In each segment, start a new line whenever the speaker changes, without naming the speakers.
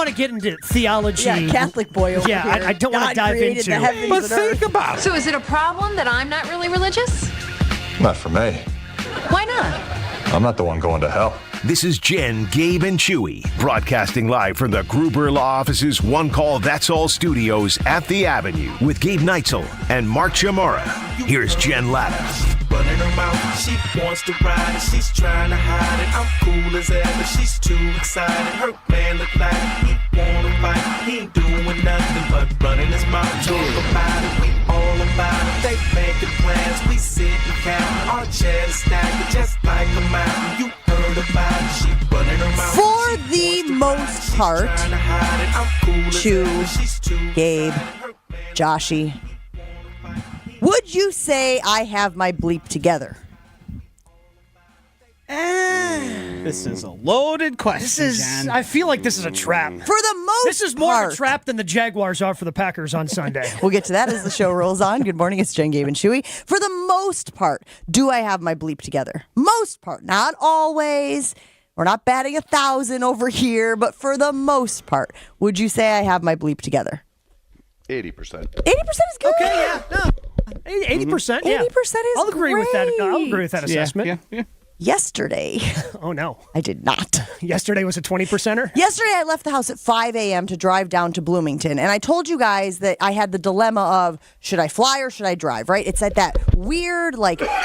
want to get into theology.
Yeah, Catholic boy over here.
I don't want to dive into it.
But think about it.
So is it a problem that I'm not really religious?
Not for me.
Why not?
I'm not the one going to hell.
This is Jen, Gabe, and Chewy, broadcasting live from the Gruber Law Office's One Call That's All studios at the Avenue with Gabe Neitzel and Mark Chamorro. Here's Jen Latta.
Running her mouth, she wants to ride and she's trying to hide it. I'm cool as ever, she's too excited. Her man look like he wanna fight. He ain't doing nothing but running his mouth. Talk about it, we all about it. They making plans, we sit and count. Our chairs stacked just like a mountain. You heard about it, she running her mouth.
For the most part, Chew, Gabe, Joshy, would you say I have my bleep together?
This is a loaded question, Jen.
I feel like this is a trap.
For the most
This is more
part,
of a trap than the Jaguars are for the Packers on Sunday.
We'll get to that as the show rolls on. Good morning, it's Jen, Gabe, and Chewy. For the most part, do I have my bleep together? Most part, not always. We're not batting 1,000 over here, but for the most part, would you say I have my bleep together?
80%.
80% is good.
Okay, yeah. No. 80%, yeah.
80% is
I'll agree with that.
great.
I'll agree with that assessment.
Yeah.
Yesterday,
Oh, no.
I did not.
Yesterday was a 20%er?
Yesterday, I left the house at 5 a.m. to drive down to Bloomington. And I told you guys that I had the dilemma of, should I fly or should I drive, right? It's at that weird,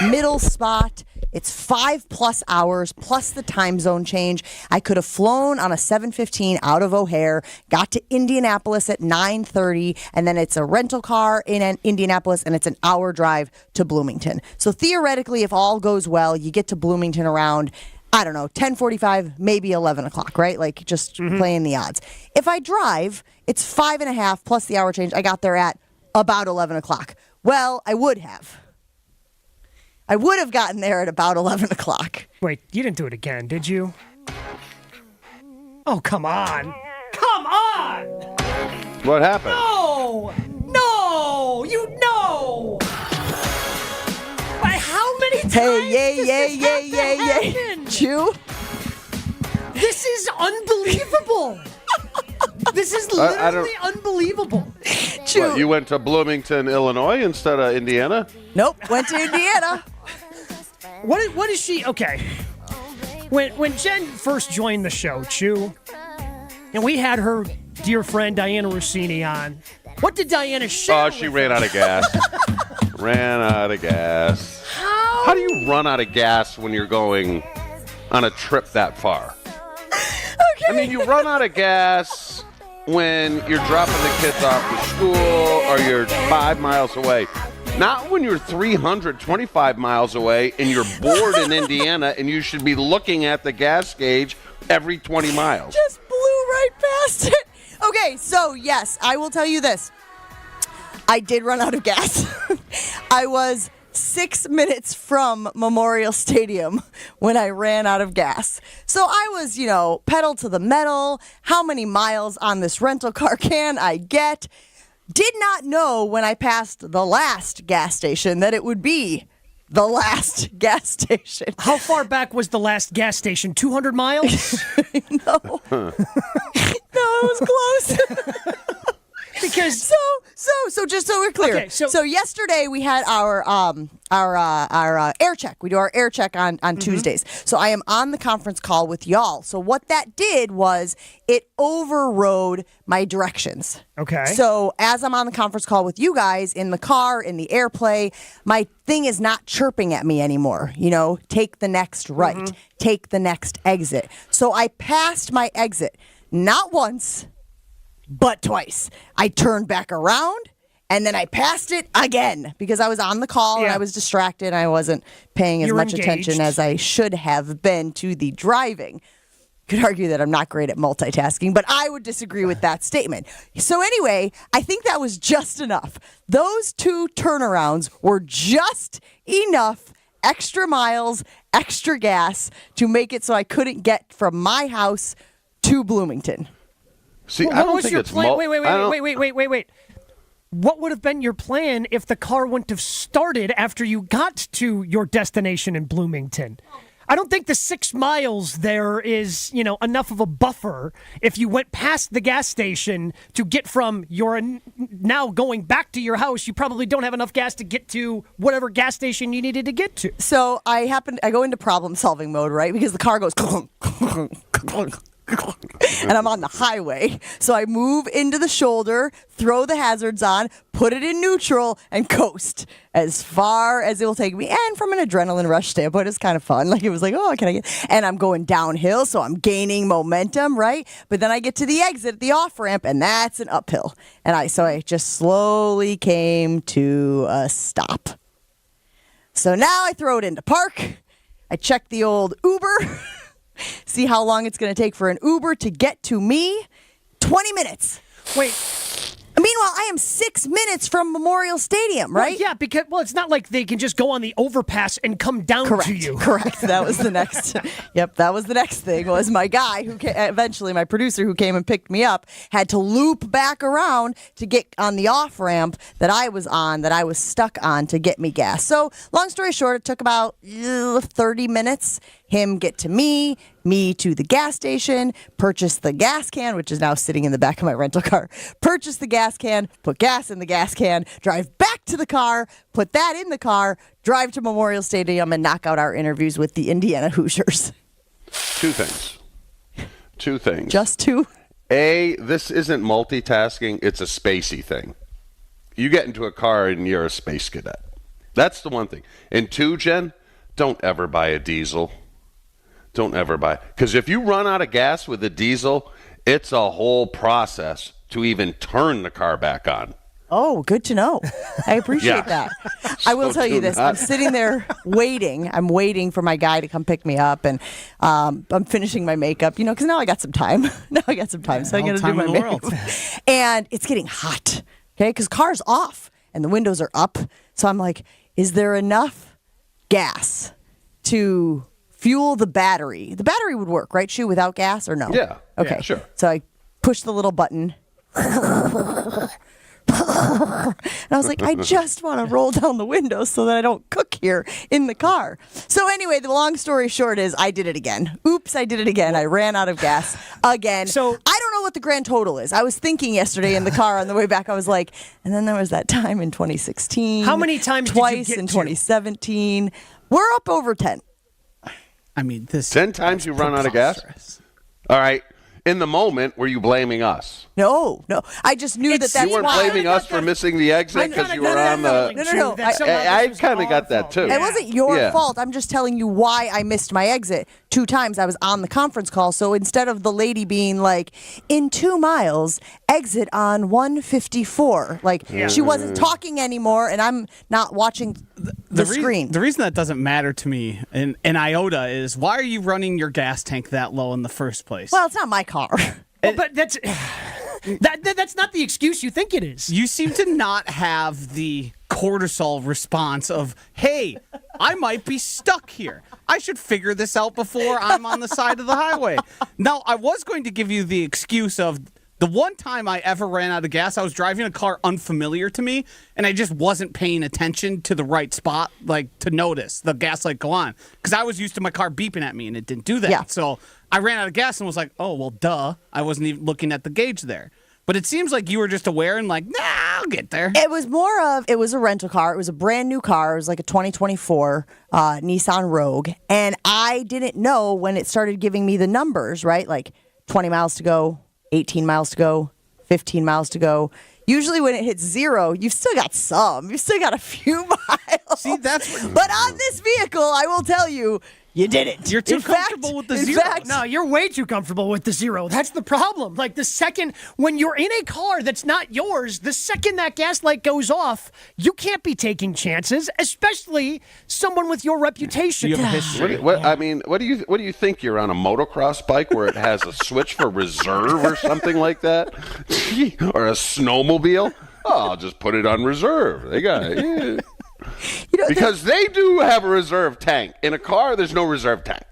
middle spot. It's 5+ hours plus the time zone change. I could have flown on a 7:15 out of O'Hare, got to Indianapolis at 9:30, and then it's a rental car in Indianapolis, and it's an hour drive to Bloomington. So theoretically, if all goes well, you get to Bloomington around, I don't know, 10:45, maybe 11 o'clock, right? Just playing the odds. If I drive, it's 5.5 plus the hour change. I got there at about 11 o'clock. Well, I would have gotten there at about 11 o'clock.
Wait, you didn't do it again, did you? Oh, come on. Come on!
What happened?
No! You know! By how many times
Hey, Chew?
This is unbelievable. This is literally unbelievable.
Chew.
What, you went to Bloomington, Illinois instead of Indiana?
Nope, went to Indiana.
What is she? Okay. When Jen first joined the show, Chew, and we had her dear friend Diana Rossini on, what did Diana share?
Oh, she ran out of gas. Ran out of gas. How do you run out of gas when you're going on a trip that far?
Okay.
I mean, you run out of gas when you're dropping the kids off to school or you're 5 miles away. Not when you're 325 miles away and you're bored in Indiana and you should be looking at the gas gauge every 20 miles.
Just blew right past it. Okay, so yes, I will tell you this. I did run out of gas. I was 6 minutes from Memorial Stadium when I ran out of gas. So I was, pedal to the metal. How many miles on this rental car can I get? Did not know when I passed the last gas station that it would be the last gas station.
How far back was the last gas station? 200 miles?
No. No, it was close.
Because
so just so we're clear.
Okay, so
yesterday we had our air check. We do our air check on Tuesdays. So I am on the conference call with y'all. So what that did was it overrode my directions.
Okay.
So as I'm on the conference call with you guys in the car, in the AirPlay, my thing is not chirping at me anymore. Take the next right, take the next exit. So I passed my exit, not once, but twice. I turned back around, and then I passed it again because I was on the call and I was distracted. And I wasn't paying as much attention as I should have been to the driving. Could argue that I'm not great at multitasking, but I would disagree with that statement. So anyway, I think that was just enough. Those two turnarounds were just enough extra miles, extra gas to make it so I couldn't get from my house to Bloomington.
See,
Well,
I don't think it's
plan? Wait. What would have been your plan if the car wouldn't have started after you got to your destination in Bloomington? I don't think the 6 miles there is, enough of a buffer if you went past the gas station to get from your now going back to your house. You probably don't have enough gas to get to whatever gas station you needed to get to.
So I go into problem solving mode, right? Because the car goes and I'm on the highway. So I move into the shoulder, throw the hazards on, put it in neutral, and coast as far as it will take me. And from an adrenaline rush standpoint, it's kind of fun. Like, it was like, oh, can I get... And I'm going downhill, so I'm gaining momentum, right? But then I get to the exit, the off-ramp, and that's an uphill. And I just slowly came to a stop. So now I throw it into park. I check the old Uber. See how long it's going to take for an Uber to get to me. 20 minutes.
Wait.
Meanwhile, I am 6 minutes from Memorial Stadium, right?
Well, yeah, because it's not like they can just go on the overpass and come down to you.
Correct. That was the next. Yep, that was the next thing. Was my guy eventually my producer who came and picked me up had to loop back around to get on the off ramp that I was stuck on to get me gas. So long story short, it took about 30 minutes. Him get to me to the gas station, purchase the gas can, which is now sitting in the back of my rental car, purchase the gas can, put gas in the gas can, drive back to the car, put that in the car, drive to Memorial Stadium, and knock out our interviews with the Indiana Hoosiers.
Two things.
Just two?
A, this isn't multitasking, it's a spacey thing. You get into a car and you're a space cadet. That's the one thing. And two, Jen, don't ever buy a diesel. Don't ever buy. Because if you run out of gas with a diesel, it's a whole process to even turn the car back on.
Oh, good to know. I appreciate that. I will tell you this. I'm sitting there waiting. I'm waiting for my guy to come pick me up, and I'm finishing my makeup, because now I got some time. So I'm going to do my makeup. And it's getting hot, okay, because car's off and the windows are up. So I'm like, is there enough gas to fuel the battery? The battery would work, right, Shu, without gas or no?
Yeah.
Okay.
Yeah, sure.
So I push the little button. And I was like, I just want to roll down the window so that I don't cook here in the car. So anyway, the long story short is I did it again. Oops, I did it again. I ran out of gas again. So I don't know what the grand total is. I was thinking yesterday in the car on the way back, I was like, and then there was that time in 2016.
How many times
twice
did you get
in
to?
2017. We're up over 10.
I mean,
10 times you run out of gas? All right. In the moment, were you blaming us?
No. I just knew that's
you weren't
why.
blaming us for missing the exit because you were on the...
No.
I kind of got that, too.
It wasn't your fault. I'm just telling you why I missed my exit 2 times. I was on the conference call. So instead of the lady being like, in 2 miles, exit on 154. She wasn't talking anymore, and I'm not watching the screen.
The reason that doesn't matter to me in iota is, why are you running your gas tank that low in the first place?
Well, it's not my car.
Well, but that's not the excuse you think it is.
You seem to not have the cortisol response of, hey, I might be stuck here. I should figure this out before I'm on the side of the highway. Now, I was going to give you the excuse of the one time I ever ran out of gas, I was driving a car unfamiliar to me, and I just wasn't paying attention to the right spot, to notice the gas light go on. Because I was used to my car beeping at me, and it didn't do that.
Yeah.
So I ran out of gas and was like, oh, well, duh. I wasn't even looking at the gauge there. But it seems like you were just aware and like, nah, I'll get there.
It was a rental car. It was a brand new car. It was like a 2024 Nissan Rogue. And I didn't know when it started giving me the numbers, right? 20 miles to go, 18 miles to go, 15 miles to go. Usually when it hits 0, you've still got some. You've still got a few miles.
See, that's...
But on this vehicle, I will tell you, you didn't.
You're too comfortable with the 0.
No, you're way too comfortable with the 0. That's the problem. The second, when you're in a car that's not yours, the second that gas light goes off, you can't be taking chances, especially someone with your reputation.
You have a history.
What do you think? You're on a motocross bike where it has a switch for reserve or something like that? Or a snowmobile? Oh, I'll just put it on reserve. They got it. Yeah. Because they do have a reserve tank. In a car, there's no reserve tank.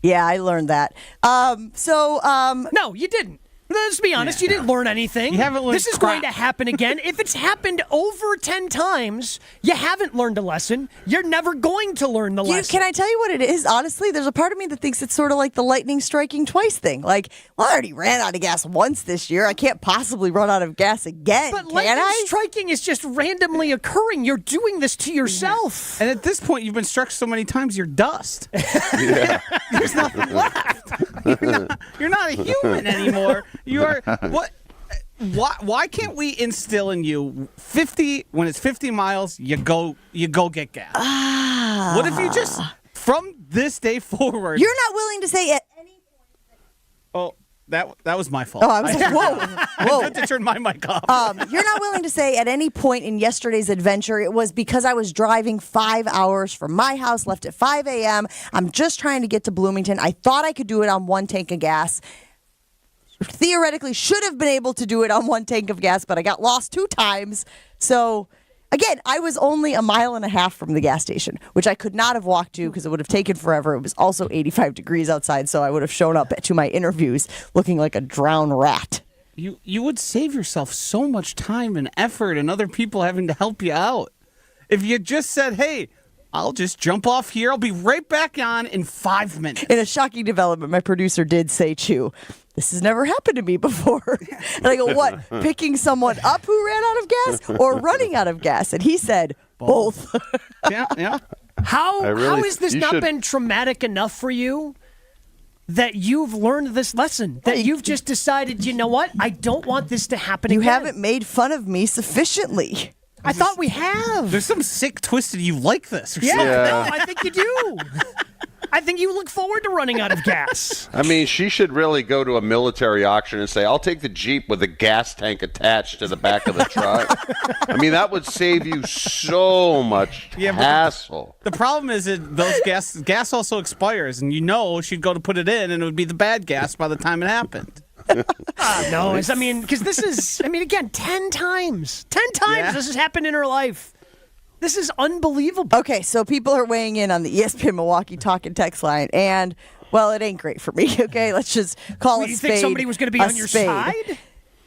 Yeah, I learned that.
No, you didn't. Let's be honest, you didn't learn anything.
You haven't learned
This is
crap.
going to happen again. If it's happened over 10 times, you haven't learned a lesson. You're never going to learn the lesson.
Can I tell you what it is? Honestly, there's a part of me that thinks it's sort of like the lightning striking twice thing. Like, well, I already ran out of gas once this year. I can't possibly run out of gas again,
But
can
lightning
I?
striking is just randomly occurring. You're doing this to yourself.
And at this point, you've been struck so many times, you're dust.
Yeah.
There's nothing left. You're not a human anymore. You are what? Why can't we instill in you 50 when it's 50 miles? You go get gas. What if you just from this day forward?
You're not willing to say at any point.
Oh, that was my fault.
Oh, I was like, whoa,
I
whoa.
meant to turn my mic off.
You're not willing to say at any point in yesterday's adventure it was because I was driving 5 hours from my house, left at 5 a.m. I'm just trying to get to Bloomington. I thought I could do it on one tank of gas. Theoretically, should have been able to do it on one tank of gas, but I got lost 2 times. So, again, I was only a mile and a half from the gas station, which I could not have walked to because it would have taken forever. It was also 85 degrees outside, so I would have shown up to my interviews looking like a drowned rat.
You would save yourself so much time and effort and other people having to help you out. If you just said, hey, I'll just jump off here. I'll be right back on in 5 minutes.
In a shocking development, my producer did say, Chew, this has never happened to me before. And I go, what? Picking someone up who ran out of gas or running out of gas? And he said, both.
Yeah.
How
really-
has this
you
not
should-
been traumatic enough for you that you've learned this lesson? That you've just decided, you know what? I don't want this to happen
You
again.
haven't made fun of me sufficiently.
I thought we have.
There's some sick twisted you like this or
Yeah,
something.
no, I think you do. I think you look forward to running out of gas.
I mean, she should really go to a military auction and say, I'll take the Jeep with a gas tank attached to the back of the truck. I mean, that would save you so much hassle.
The problem is that those gas also expires, and she'd go to put it in, and it would be the bad gas by the time it happened.
No, because this is, again, 10 times. 10 times this has happened in her life. This is unbelievable.
Okay, so people are weighing in on the ESPN Milwaukee talk and text line, and, well, it ain't great for me, okay? Let's just call it
You
spade.
think somebody was going to be
a
on your
spade.
side?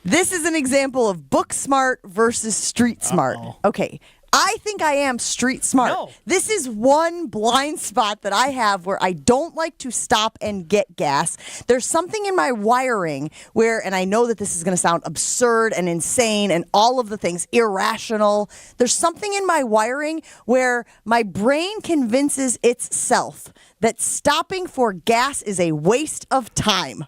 This is an example of book smart versus street smart. Okay. I think I am street smart.
No.
This is one blind spot that I have where I don't like to stop and get gas. There's something in my wiring where, and I know that this is going to sound absurd and insane and all of the things, irrational. There's something in my wiring where my brain convinces itself that stopping for gas is a waste of time.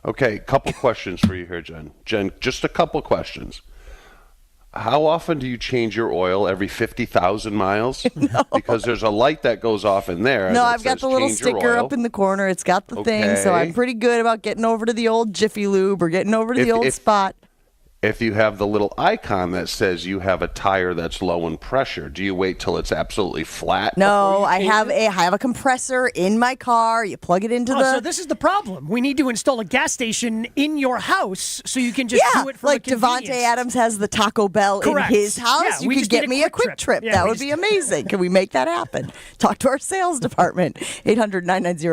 Okay, couple questions for you here, Jen. Jen, just a couple questions. How often do you change your oil? Every 50,000 miles? No. Because there's a light that goes off in there.
No,
that
I've got
says
the little
change your
sticker
oil.
up in the corner. It's got the thing, so
Okay.
I'm pretty good about getting over to the old Jiffy Lube or getting over to the old spot.
If you have the little icon that says you have a tire that's low in pressure, do you wait till it's absolutely flat?
No, I have a compressor in my car. You plug it into
So this is the problem. We need to install a gas station in your house so you can just do it for
like
the convenience.
Devontae Adams has the Taco Bell
Correct.
in his house.
Yeah,
you
we
could
just
get
need
me a quick trip.
Yeah,
that
we
would be amazing. Can we make that happen? Talk to our sales department.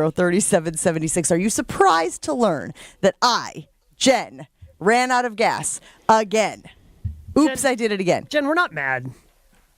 800-990-3776. Are you surprised to learn that I, Jen, ran out of gas again? Oops,
Jen-
I did it again.
Jen, we're not mad.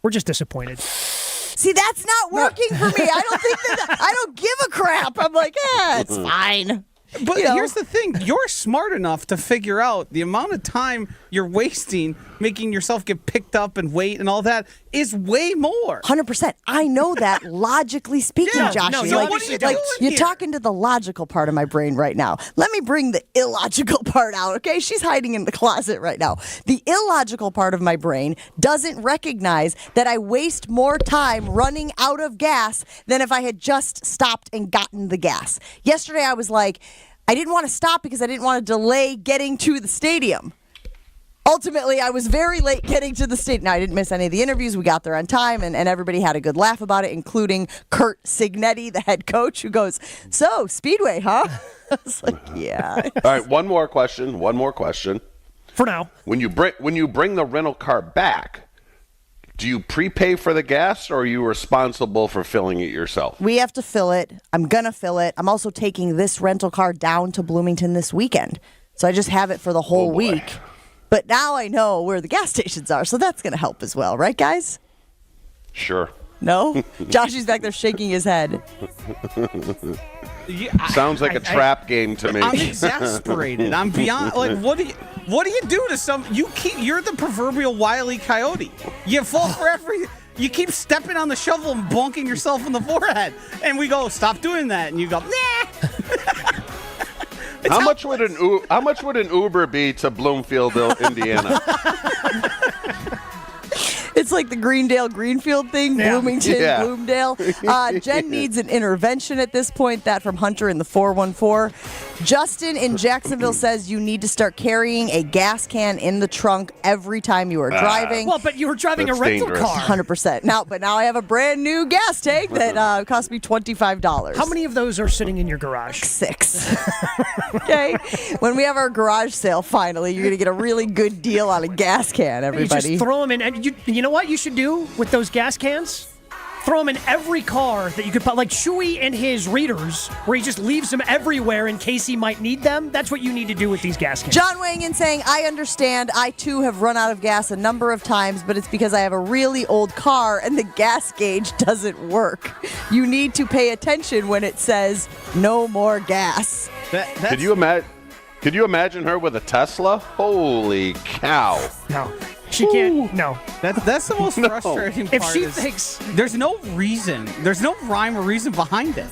We're just disappointed.
See, that's not working for me. I don't think that. I don't give a crap. I'm like, it's fine.
But
You know?
here's the thing. You're smart enough to figure out the amount of time you're wasting making yourself get picked up and wait and all that is way more.
100%. I know that logically speaking,
Yeah,
Josh.
no,
You're
so
like,
what are you
like,
doing
you're
here?
talking to the logical part of my brain right now. Let me bring the illogical part out, okay? She's hiding in the closet right now. The illogical part of my brain doesn't recognize that I waste more time running out of gas than if I had just stopped and gotten the gas. Yesterday, I was like, I didn't want to stop because I didn't want to delay getting to the stadium. Ultimately, I was very late getting to the stadium. Now, I didn't miss any of the interviews. We got there on time, and everybody had a good laugh about it, including Kurt Signetti, the head coach, who goes, so, Speedway, huh? I was like, yeah.
All right, one more question.
For now.
When you bring the rental car back, do you prepay for the gas, or are you responsible for filling it yourself?
We have to fill it. I'm going to fill it. I'm also taking this rental car down to Bloomington this weekend. So I just have it for the whole
boy.
week. But now I know where the gas stations are, so that's going to help as well. Right, guys?
Sure.
No? Joshy's back there shaking his head.
Sounds like a trap game to me.
I'm exasperated. I'm beyond. Like, what do you do to some? You're the proverbial Wile E. Coyote. You fall for every. You keep stepping on the shovel and bonking yourself in the forehead, and we go, stop doing that, and you go, nah.
How much would an Uber be to Bloomfield, Indiana?
It's like the Greendale Greenfield thing, Bloomington, Bloomdale. Jen needs an intervention at this point. That from Hunter in the 414. Justin in Jacksonville says you need to start carrying a gas can in the trunk every time you are driving.
Well, but you were driving a rental car.
100%. Now I have a brand new gas tank that cost me $25.
How many of those are sitting in your garage?
6. Okay. When we have our garage sale finally, you're going to get a really good deal on a gas can, everybody.
You just throw them in. And you know what you should do with those gas cans? Throw them in every car that you could put, like Chewy and his readers, where he just leaves them everywhere in case he might need them. That's what you need to do with these gas cans.
John weighing in saying, I understand. I, too, have run out of gas a number of times, but it's because I have a really old car and the gas gauge doesn't work. You need to pay attention when it says no more gas.
Could you imagine her with a Tesla? Holy cow.
No. She can't. No.
That's the most frustrating part.
If she thinks
there's no reason, there's no rhyme or reason behind it.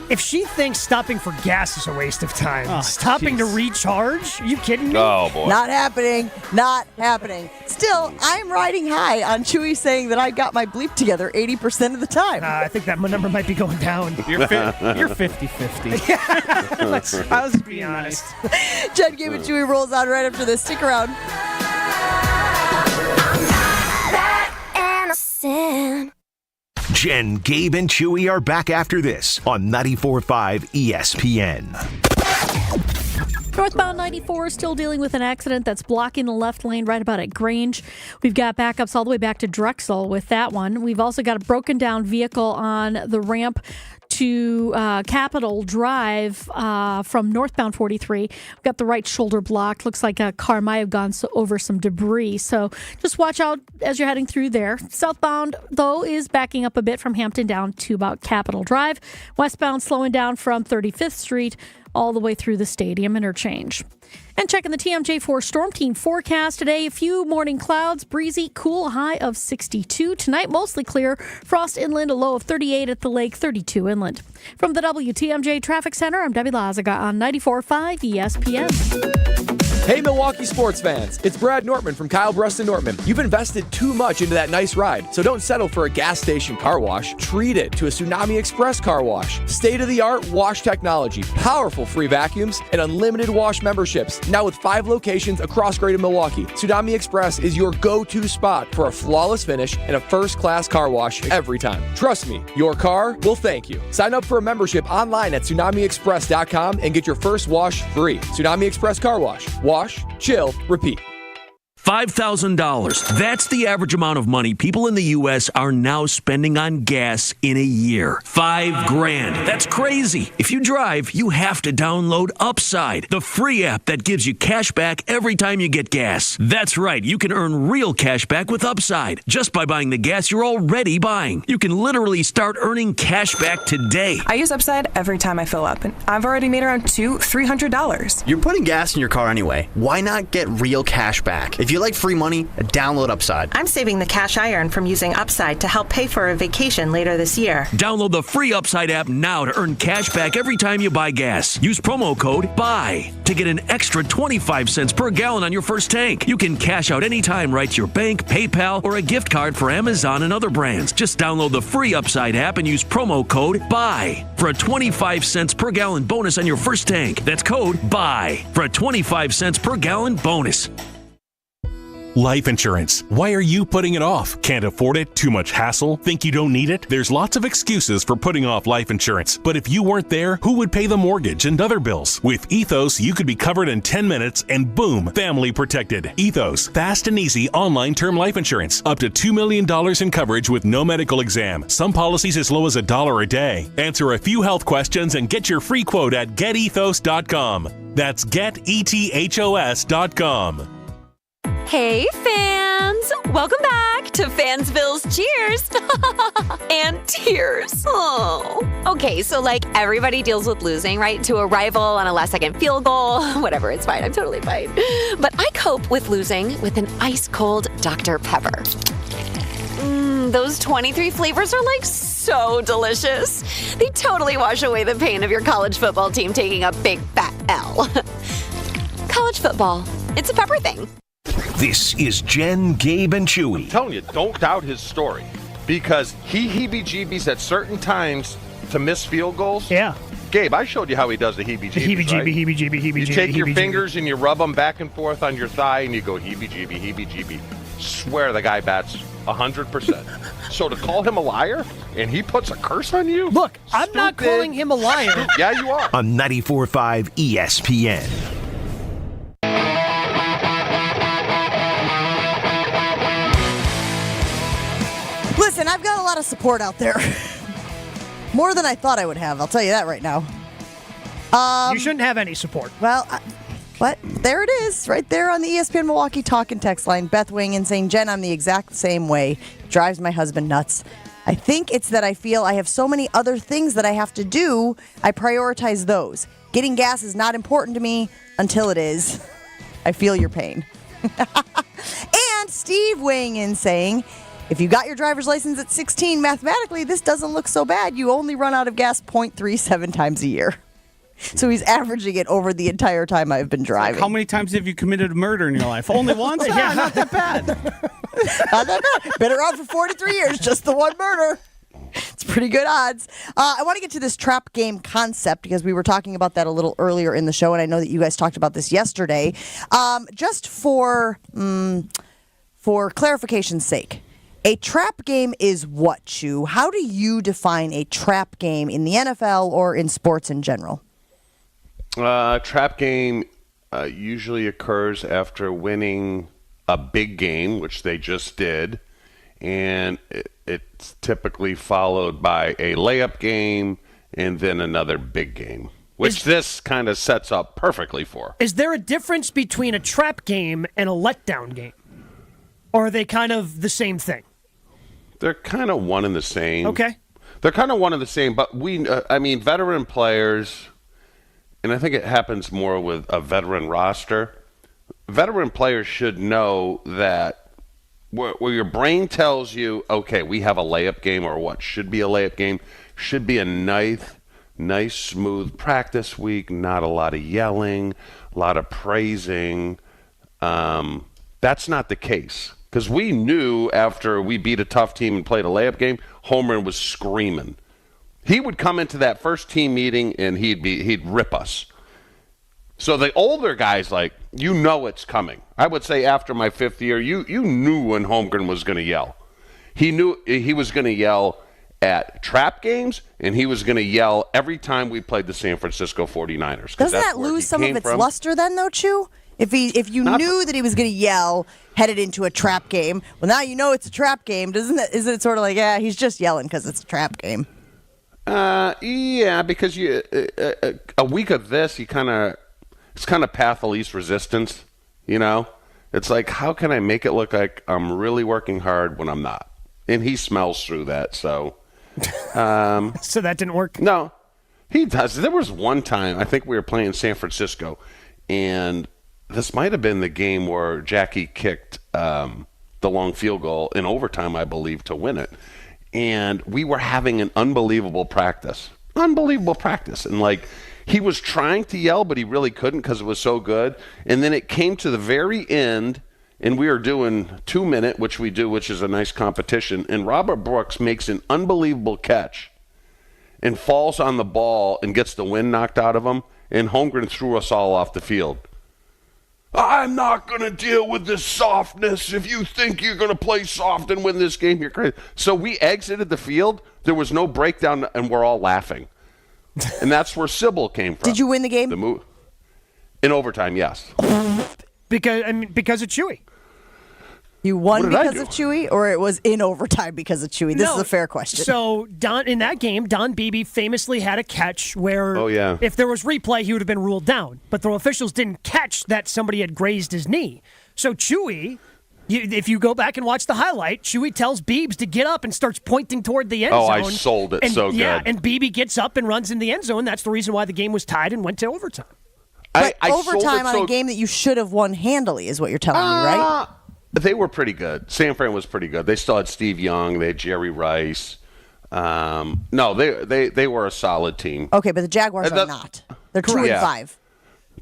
If she thinks stopping for gas is a waste of time, stopping to recharge, are you kidding me?
Oh boy.
Not happening. Not happening. Still, I'm riding high on Chewy saying that I got my bleep together 80% of the time.
I think that number might be going down.
You're 50-50.
I was being honest.
Jen, Gabe, and Chewy rolls on right after this. Stick around.
Jen, Gabe, and Chewy are back after this on 94.5 ESPN.
Northbound 94 is still dealing with an accident that's blocking the left lane right about at Grange. We've got backups all the way back to Drexel with that one. We've also got a broken down vehicle on the ramp to Capitol Drive from northbound 43. We've got the right shoulder blocked. Looks like a car might have gone over some debris. So just watch out as you're heading through there. Southbound, though, is backing up a bit from Hampton down to about Capitol Drive. Westbound slowing down from 35th Street all the way through the stadium interchange. And checking the TMJ4 Storm Team forecast today, a few morning clouds, breezy, cool, high of 62. Tonight, mostly clear. Frost inland, a low of 38 at the lake, 32 inland. From the WTMJ Traffic Center, I'm Debbie Lazaga on 94.5 ESPN.
Hey, Milwaukee sports fans. It's Brad Nortman from Kyle Bruston Nortman. You've invested too much into that nice ride, so don't settle for a gas station car wash. Treat it to a Tsunami Express car wash. State-of-the-art wash technology, powerful free vacuums, and unlimited wash memberships. Now with 5 locations across Greater Milwaukee, Tsunami Express is your go-to spot for a flawless finish and a first-class car wash every time. Trust me, your car will thank you. Sign up for a membership online at TsunamiExpress.com and get your first wash free. Tsunami Express Car Wash. Wash, chill, repeat.
$5,000. That's the average amount of money people in the U.S. are now spending on gas in a year. $5,000. That's crazy. If you drive, you have to download Upside, the free app that gives you cash back every time you get gas. That's right. You can earn real cash back with Upside just by buying the gas you're already buying. You can literally start earning cash back today.
I use Upside every time I fill up, and I've already made around $200-$300.
You're putting gas in your car anyway. Why not get real cash back? If you like free money, download Upside.
I'm saving the cash I earn from using Upside to help pay for a vacation later this year.
Download the free Upside app now to earn cash back every time you buy gas. Use promo code BUY to get an extra 25 cents per gallon on your first tank. You can cash out anytime right to your bank, PayPal, or a gift card for Amazon and other brands. Just download the free Upside app and use promo code BUY for a 25 cents per gallon bonus on your first tank. That's code BUY for a 25 cents per gallon bonus.
Life insurance. Why are you putting it off? Can't afford it? Too much hassle? Think you don't need it? There's lots of excuses for putting off life insurance. But if you weren't there, who would pay the mortgage and other bills? With Ethos, you could be covered in 10 minutes and boom, family protected. Ethos, fast and easy online term life insurance. Up to $2 million in coverage with no medical exam. Some policies as low as $1 a day. Answer a few health questions and get your free quote at getethos.com. That's GetETHOS.com.
Hey, fans! Welcome back to Fansville's Cheers and Tears. Oh. Okay, so like everybody deals with losing, right? To a rival on a last-second field goal. Whatever, it's fine. I'm totally fine. But I cope with losing with an ice-cold Dr. Pepper. Those 23 flavors are like so delicious. They totally wash away the pain of your college football team taking a big fat L. College football. It's a pepper thing.
This is Jen, Gabe, and Chewy.
I'm telling you, don't doubt his story because he heebie-jeebies at certain times to miss field goals.
Yeah.
Gabe, I showed you how he does the heebie-jeebies,
Heebie-jeebie,
right?
heebie-jeebie, heebie-jeebie.
You take your
heebie-jeebie.
fingers and you rub them back and forth on your thigh and you go heebie-jeebie, heebie-jeebie. Swear the guy bats 100%. So to call him a liar and he puts a curse on you?
Look, I'm not calling him a liar.
Yeah, you are.
On 94.5 ESPN.
Listen, I've got a lot of support out there. More than I thought I would have. I'll tell you that right now.
You shouldn't have any support.
Well, but there it is, right there on the ESPN Milwaukee talk and text line. Beth weighing in saying, Jen, I'm the exact same way. It drives my husband nuts. I think it's that I feel I have so many other things that I have to do. I prioritize those. Getting gas is not important to me until it is. I feel your pain. And Steve weighing in saying, if you got your driver's license at 16, mathematically, this doesn't look so bad. You only run out of gas 0.37 times a year. So he's averaging it over the entire time I've been driving.
How many times have you committed a murder in your life? Only once? Yeah, not that bad.
Not that bad. Been around for 43 years, just the one murder. It's pretty good odds. I want to get to this trap game concept because we were talking about that a little earlier in the show, and I know that you guys talked about this yesterday. Just for clarification's sake, a trap game is what, Chew? How do you define a trap game in the NFL or in sports in general?
Trap game usually occurs after winning a big game, which they just did, and it's typically followed by a layup game and then another big game, which this kind of sets up perfectly for.
Is there a difference between a trap game and a letdown game? Or are they kind of the same thing?
They're kind of one and the same.
Okay.
They're kind of one and the same, but veteran players, and I think it happens more with a veteran roster, veteran players should know that where your brain tells you, okay, we have a layup game, or what should be a layup game, should be a nice, smooth practice week, not a lot of yelling, a lot of praising. That's not the case. Because we knew after we beat a tough team and played a layup game, Homer was screaming. He would come into that first team meeting and he'd rip us. So the older guys, it's coming. I would say after my fifth year, you knew when Holmgren was going to yell. He knew he was going to yell at trap games, and he was going to yell every time we played the San Francisco 49ers.
Doesn't that lose some of its luster then, though, Chew? If you knew that he was going to yell headed into a trap game, well, now you know it's a trap game. Isn't it sort of like, yeah, he's just yelling because it's a trap game?
Yeah, because a week of this, it's kind of path of least resistance, you know? It's like, how can I make it look like I'm really working hard when I'm not? And he smells through that, so.
So that didn't work?
No, he does. There was one time, I think we were playing San Francisco, and this might have been the game where Jackie kicked the long field goal in overtime, I believe, to win it. And we were having an unbelievable practice. And he was trying to yell, but he really couldn't because it was so good. And then it came to the very end, and we were doing 2 minute, which we do, which is a nice competition. And Robert Brooks makes an unbelievable catch and falls on the ball and gets the wind knocked out of him. And Holmgren threw us all off the field. I'm not going to deal with this softness. If you think you're going to play soft and win this game, you're crazy. So we exited the field. There was no breakdown, and we're all laughing. And that's where Sybil came from.
Did you win the game?
In overtime, yes.
Because of Chewy.
You won
What did I
because
do?
of Chewy, or it was in overtime because of Chewy? This is a fair question.
So in that game, Don Beebe famously had a catch where if there was replay, he would have been ruled down. But the officials didn't catch that somebody had grazed his knee. So Chewy, if you go back and watch the highlight, Chewy tells Beebs to get up and starts pointing toward the end zone.
Oh, I sold it so good.
Yeah, and Beebe gets up and runs in the end zone. That's the reason why the game was tied and went to overtime.
But overtime on a game that you should have won handily is what you're telling me, right?
They were pretty good. San Fran was pretty good. They still had Steve Young. They had Jerry Rice. No, they were a solid team.
Okay, but the Jaguars are not. They're 2-5.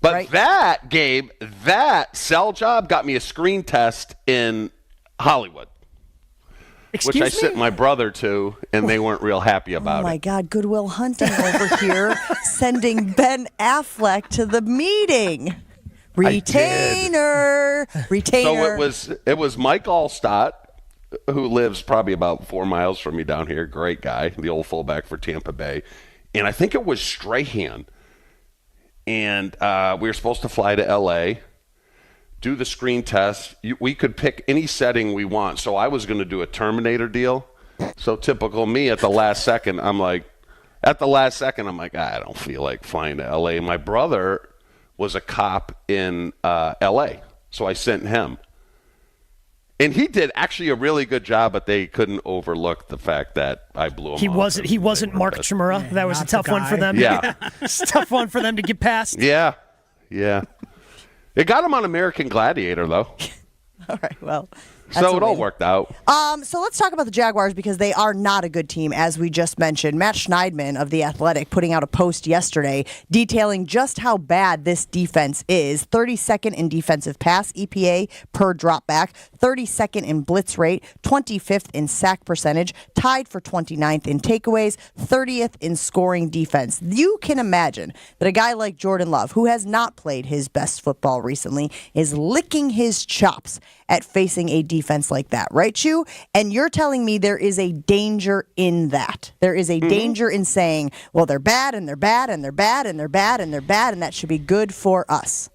But that game, that sell job got me a screen test in Hollywood. Which I sent my brother to, and they weren't real happy about
Oh, my
it.
God. Goodwill Hunting over here sending Ben Affleck to the meeting. Retainer.
So it was Mike Allstott, who lives probably about 4 miles from me down here. Great guy, the old fullback for Tampa Bay. And I think it was Strahan. And we were supposed to fly to L.A., do the screen test. We could pick any setting we want. So I was going to do a Terminator deal. So typical me at the last second, I'm like, I don't feel like flying to L.A. My brother was a cop in L.A., so I sent him. And he did actually a really good job, but they couldn't overlook the fact that I blew him off.
He wasn't Mark Chimura. That was a tough one for them.
Yeah.
It's a tough one for them to get past.
Yeah. It got him on American Gladiator, though.
All right, well.
So it all worked out.
So let's talk about the Jaguars because they are not a good team, as we just mentioned. Matt Schneidman of The Athletic putting out a post yesterday detailing just how bad this defense is. 32nd in defensive pass EPA per dropback, 32nd in blitz rate, 25th in sack percentage, tied for 29th in takeaways, 30th in scoring defense. You can imagine that a guy like Jordan Love, who has not played his best football recently, is licking his chops at facing a defense like that, right, Chew? And you're telling me there is a danger in that. There is a danger in saying, well, they're bad, and they're bad, and they're bad, and they're bad, and they're bad, and that should be good for us.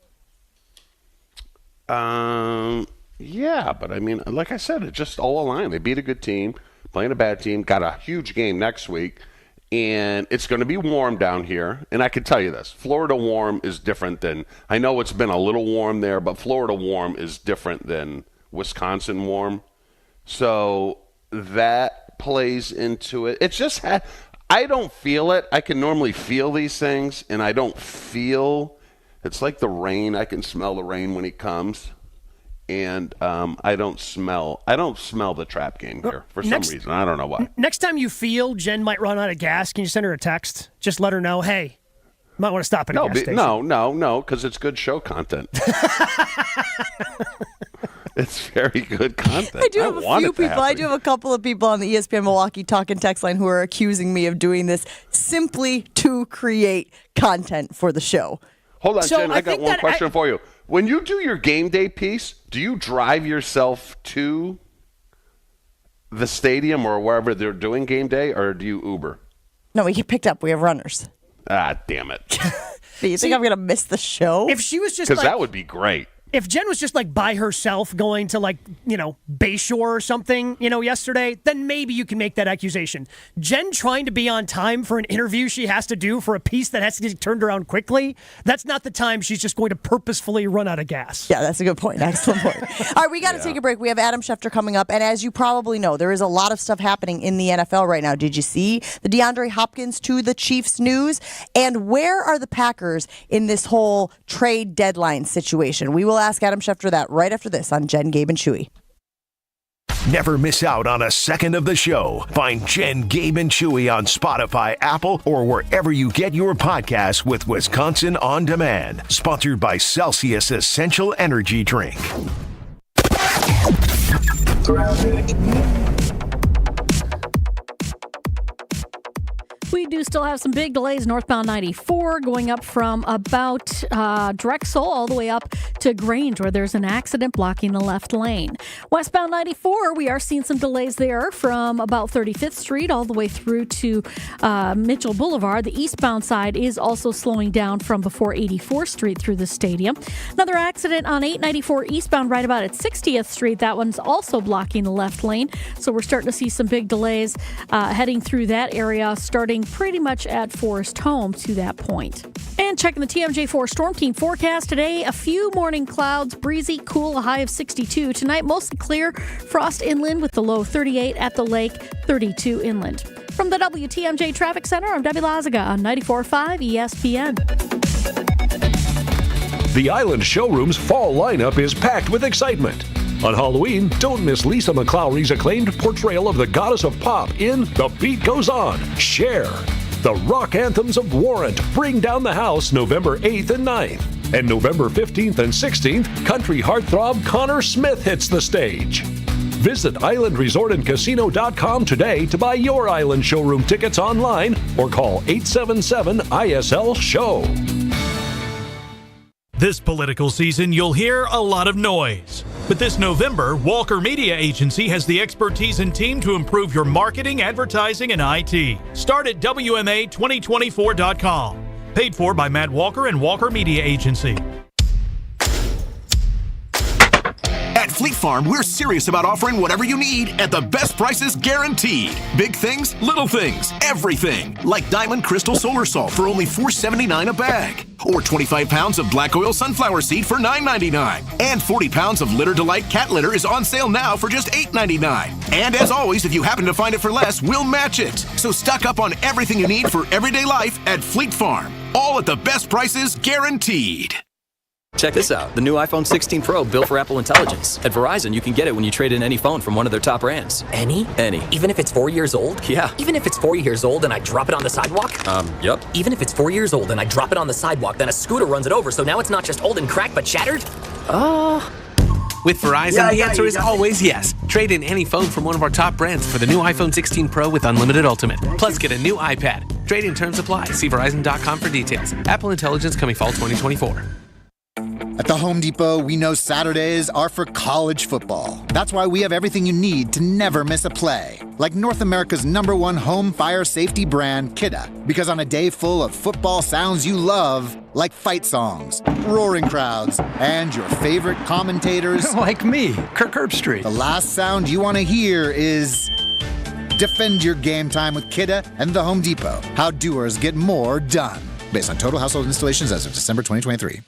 Yeah, but I mean, like I said, it's just all aligned. They beat a good team, playing a bad team, got a huge game next week, and it's going to be warm down here. And I can tell you this, Florida warm is different than, I know it's been a little warm there, but Florida warm is different than Wisconsin warm. So that plays into it. It's just, I don't feel it. I can normally feel these things, and I don't feel, it's like the rain. I can smell the rain when it comes. And I don't smell the trap game here for some reason. I don't know why.
Next time you feel Jen might run out of gas, can you send her a text? Just let her know, hey, you might want to stop at a gas station.
No, because it's good show content. It's very good content.
I do have a few people. I do have a couple of people on the ESPN Milwaukee talking text line who are accusing me of doing this simply to create content for the show.
Hold on, Jen. I got one question for you. When you do your game day piece, do you drive yourself to the stadium or wherever they're doing game day, or do you Uber?
No, we get picked up. We have runners.
Ah, damn it.
Do you think I'm going to miss the show?
If she was just
because that would be great.
If Jen was just like by herself going to Bayshore or something, yesterday, then maybe you can make that accusation. Jen trying to be on time for an interview she has to do for a piece that has to get turned around quickly, that's not the time she's just going to purposefully run out of gas.
Yeah, that's a good point. Excellent point. All right, we got to take a break. We have Adam Schefter coming up. And as you probably know, there is a lot of stuff happening in the NFL right now. Did you see the DeAndre Hopkins to the Chiefs news? And where are the Packers in this whole trade deadline situation? We will ask Adam Schefter that right after this on Jen, Gabe, and Chewy.
Never miss out on a second of the show. Find Jen, Gabe, and Chewy on Spotify, Apple, or wherever you get your podcasts with Wisconsin On Demand. Sponsored by Celsius Essential Energy Drink.
We do still have some big delays northbound 94 going up from about Drexel all the way up to Grange, where there's an accident blocking the left lane. Westbound 94, we are seeing some delays there from about 35th Street all the way through to Mitchell Boulevard. The eastbound side is also slowing down from before 84th Street through the stadium. Another accident on 894 eastbound right about at 60th Street. That one's also blocking the left lane. So we're starting to see some big delays heading through that area, starting pretty much at Forest Home to that point. And checking the TMJ4 Storm Team forecast today, a few morning clouds, breezy, cool, a high of 62. Tonight, mostly clear, frost inland with the low 38 at the lake, 32 inland. From the WTMJ Traffic Center, I'm Debbie Lazaga on 94.5 ESPN.
The Island Showroom's fall lineup is packed with excitement. On Halloween, don't miss Lisa McClowry's acclaimed portrayal of the goddess of pop in The Beat Goes On, Cher. The rock anthems of Warrant bring down the house November 8th and 9th. And November 15th and 16th, country heartthrob Connor Smith hits the stage. Visit islandresortandcasino.com today to buy your Island Showroom tickets online or call 877-ISL-SHOW.
This political season, you'll hear a lot of noise. But this November, Walker Media Agency has the expertise and team to improve your marketing, advertising, and IT. Start at WMA2024.com. Paid for by Matt Walker and Walker Media Agency.
At Fleet Farm, we're serious about offering whatever you need at the best prices guaranteed. Big things, little things, everything. Like Diamond Crystal Solar Salt for only $4.79 a bag. Or 25 pounds of black oil sunflower seed for $9.99. And 40 pounds of Litter Delight cat litter is on sale now for just $8.99. And as always, if you happen to find it for less, we'll match it. So stock up on everything you need for everyday life at Fleet Farm. All at the best prices guaranteed.
Check this out, the new iPhone 16 Pro built for Apple Intelligence. At Verizon, you can get it when you trade in any phone from one of their top brands.
Any?
Any.
Even if it's 4 years old?
Yeah.
Even if it's 4 years old and I drop it on the sidewalk?
Yep.
Even if it's 4 years old and I drop it on the sidewalk, then a scooter runs it over, so now it's not just old and cracked, but shattered?
With Verizon, the answer is always yes. Trade in any phone from one of our top brands for the new iPhone 16 Pro with Unlimited Ultimate. Plus, get a new iPad. Trade-in terms apply. See Verizon.com for details. Apple Intelligence coming fall 2024.
At the Home Depot, we know Saturdays are for college football. That's why we have everything you need to never miss a play. Like North America's #1 home fire safety brand, Kidda. Because on a day full of football sounds you love, like fight songs, roaring crowds, and your favorite commentators...
like me, Kirk Herbstreit.
The last sound you want to hear is... Defend your game time with Kidda and the Home Depot. How doers get more done. Based on total household installations as of December 2023.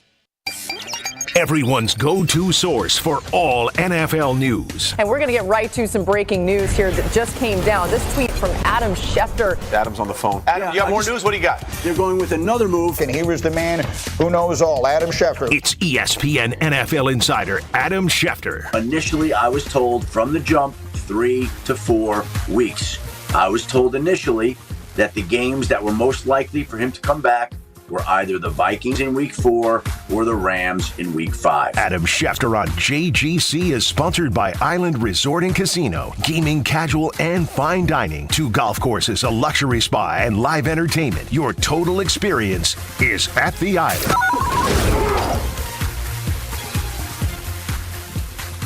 Everyone's go-to source for all NFL news.
And we're going to get right to some breaking news here that just came down. This tweet from Adam Schefter.
Adam's on the phone. Adam, you got more news? What do you got?
They're going with another move, and he was the man who knows all, Adam Schefter.
It's ESPN NFL insider Adam Schefter.
Initially, I was told from the jump 3 to 4 weeks. I was told initially that the games that were most likely for him to come back were either the Vikings in week 4 or the Rams in week 5.
Adam Schefter on JGC is sponsored by Island Resort and Casino. Gaming, casual, and fine dining. 2 golf courses, a luxury spa, and live entertainment. Your total experience is at the Island.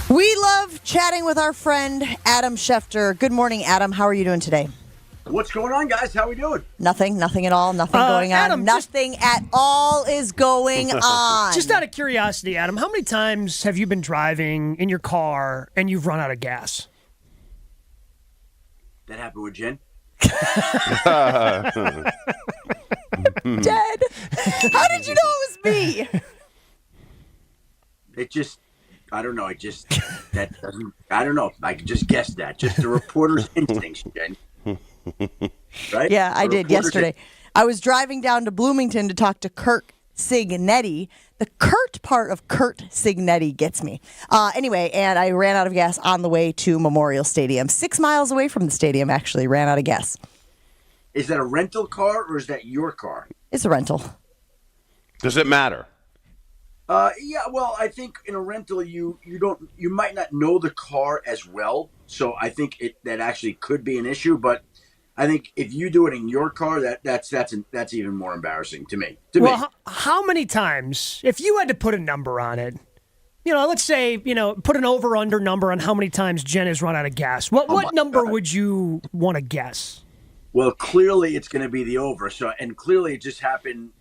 We love chatting with our friend Adam Schefter. Good morning, Adam. How are you doing today?
What's going on, guys? How we doing?
Nothing at all. Nothing going on.
Adam,
nothing at all is going on.
Just out of curiosity, Adam, how many times have you been driving in your car and you've run out of gas?
That happened with Jen.
Dead. How did you know it was me?
It just, I don't know. That doesn't, I don't know. I could just guess that. Just the reporter's instincts, Jen. Right?
Yeah, I did yesterday. I was driving down to Bloomington to talk to Kurt Signetti. The Kurt part of Kurt Signetti gets me. Anyway, and I ran out of gas on the way to Memorial Stadium. 6 miles away from the stadium, actually, ran out of gas.
Is that a rental car or is that your car?
It's a rental.
Does it matter?
Yeah, well, I think in a rental you might not know the car as well, so I think that actually could be an issue. But I think if you do it in your car, that's even more embarrassing to me.
How many times, if you had to put a number on it, let's say, put an over-under number on how many times Jen has run out of gas. What number would you want to guess?
Well, clearly it's going to be the over. And clearly it just happened,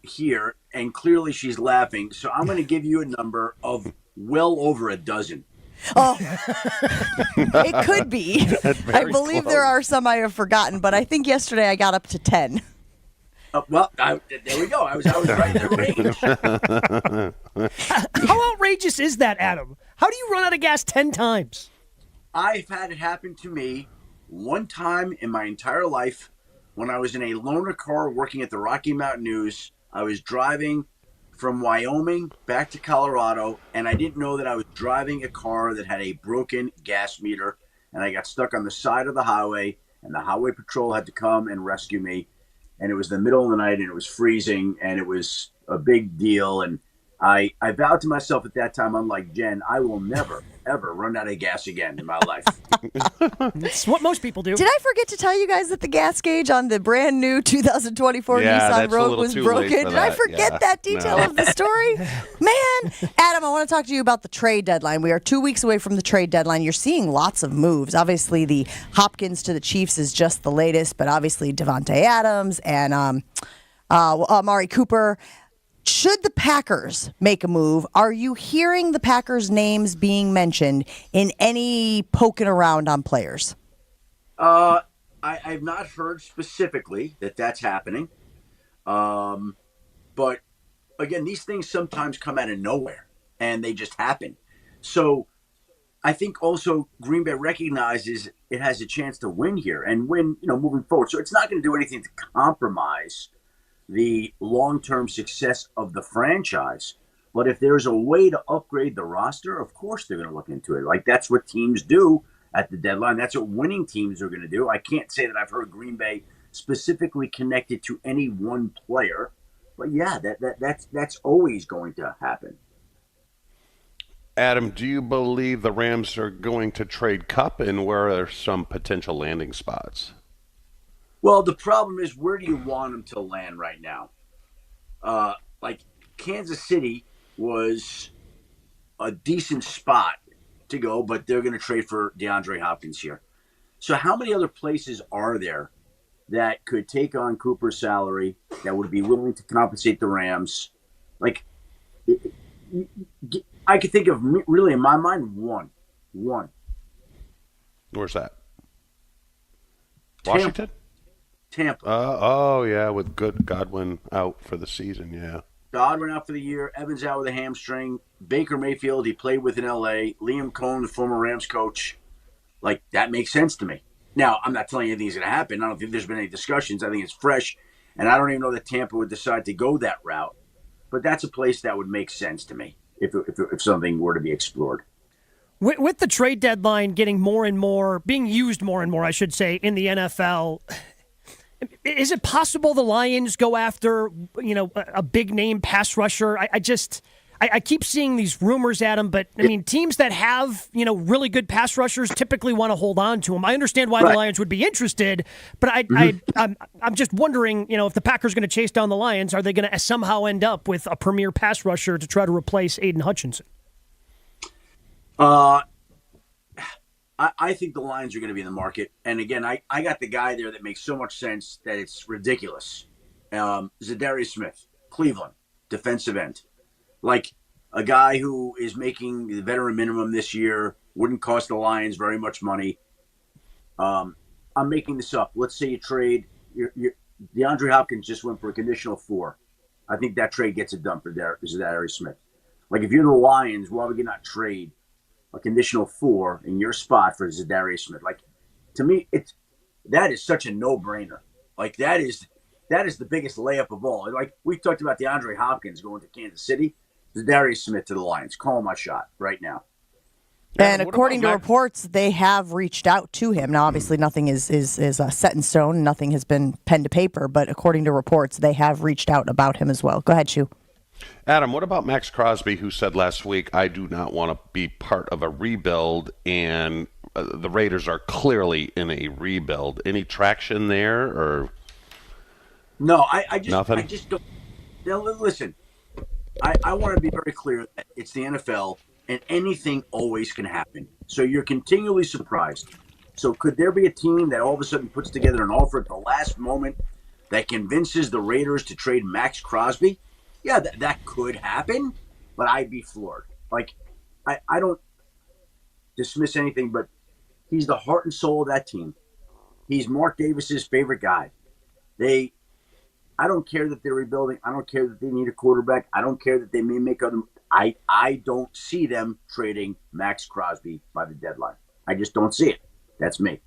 here, and clearly she's laughing. So I'm going to give you a number of well over a dozen.
Oh, it could be. I believe there are some I have forgotten, but I think yesterday I got up to 10.
There we go. I was right in the range.
How outrageous is that, Adam? How do you run out of gas 10 times?
I've had it happen to me one time in my entire life when I was in a loaner car working at the Rocky Mountain News. I was driving from Wyoming back to Colorado, and I didn't know that I was driving a car that had a broken gas meter, and I got stuck on the side of the highway, and the highway patrol had to come and rescue me. And it was the middle of the night, and it was freezing, and it was a big deal. And I vowed to myself at that time, unlike Jen, I will never, ever run out of gas again in my life.
That's what most people do.
Did I forget to tell you guys that the gas gauge on the brand new 2024 Nissan Rogue was broken? Did I forget that detail of the story? Man, Adam, I want to talk to you about the trade deadline. We are 2 weeks away from the trade deadline. You're seeing lots of moves. Obviously, the Hopkins to the Chiefs is just the latest, but obviously Devontae Adams and Amari Cooper. Should the Packers make a move, are you hearing the Packers' names being mentioned in any poking around on players?
I've not heard specifically that that's happening. But, again, these things sometimes come out of nowhere, and they just happen. So I think also Green Bay recognizes it has a chance to win here and win, moving forward. So it's not going to do anything to compromise the long-term success of the franchise. But if there's a way to upgrade the roster, of course they're going to look into it. Like, that's what teams do at the deadline. That's what winning teams are going to do. I can't say that I've heard Green Bay specifically connected to any one player. But, yeah, that's always going to happen.
Adam, do you believe the Rams are going to trade Kupp, and where are some potential landing spots?
Well, the problem is, where do you want him to land right now? Kansas City was a decent spot to go, but they're going to trade for DeAndre Hopkins here. So how many other places are there that could take on Cooper's salary, that would be willing to compensate the Rams? I could think of, really, in my mind, one.
Where's that? Washington?
Tampa.
Yeah, with good Godwin out for the season, yeah.
Godwin out for the year. Evans out with a hamstring. Baker Mayfield, he played with in L.A. Liam Cohen, the former Rams coach. That makes sense to me. Now, I'm not telling you anything's going to happen. I don't think there's been any discussions. I think it's fresh. And I don't even know that Tampa would decide to go that route. But that's a place that would make sense to me if something were to be explored.
With the trade deadline getting being used more and more, I should say, in the NFL, is it possible the Lions go after, a big name pass rusher? I keep seeing these rumors, Adam, but I mean, teams that have, really good pass rushers typically want to hold on to them. I understand why the Lions would be interested, but I'm just wondering, if the Packers are going to chase down the Lions, are they going to somehow end up with a premier pass rusher to try to replace Aiden Hutchinson?
I think the Lions are going to be in the market. And again, I got the guy there that makes so much sense that it's ridiculous. Zadarius Smith, Cleveland, defensive end. A guy who is making the veteran minimum this year, wouldn't cost the Lions very much money. I'm making this up. Let's say you trade. DeAndre Hopkins just went for a conditional 4. I think that trade gets it done for Zadarius Smith. If you're the Lions, why would you not trade a conditional 4 in your spot for Zadarius Smith? To me, that is such a no-brainer. That is the biggest layup of all. We talked about DeAndre Hopkins going to Kansas City. Zadarius Smith to the Lions. Call my shot right now.
And according to reports, they have reached out to him. Now, obviously, nothing is set in stone. Nothing has been pen to paper. But according to reports, they have reached out about him as well. Go ahead, Shu.
Adam, what about Max Crosby, who said last week, I do not want to be part of a rebuild, and the Raiders are clearly in a rebuild. Any traction there, or
no? I just
nothing.
I just don't. Now, listen, I want to be very clear that it's the NFL and anything always can happen. So you're continually surprised. So could there be a team that all of a sudden puts together an offer at the last moment that convinces the Raiders to trade Max Crosby? Yeah, that could happen, but I'd be floored. Like, I don't dismiss anything, but he's the heart and soul of that team. He's Mark Davis's favorite guy. I don't care that they're rebuilding. I don't care that they need a quarterback. I don't care that they may make other. I don't see them trading Max Crosby by the deadline. I just don't see it. That's me.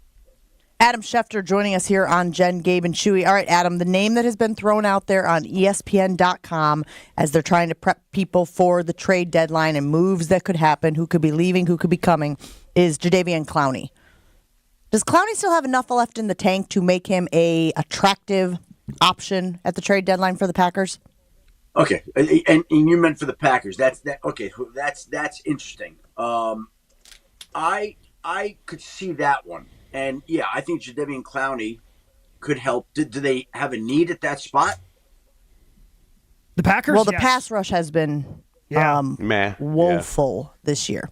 Adam Schefter joining us here on Jen, Gabe, and Chewy. All right, Adam, the name that has been thrown out there on ESPN.com as they're trying to prep people for the trade deadline and moves that could happen, who could be leaving, who could be coming, is Jadeveon Clowney. Does Clowney still have enough left in the tank to make him a attractive option at the trade deadline for the Packers?
Okay, and you meant for the Packers. Okay. That's interesting. I could see that one. And, yeah, I think Jadeveon Clowney could help. Do they have a need at that spot?
The Packers?
Well, the
yes.
pass rush has been woeful this year.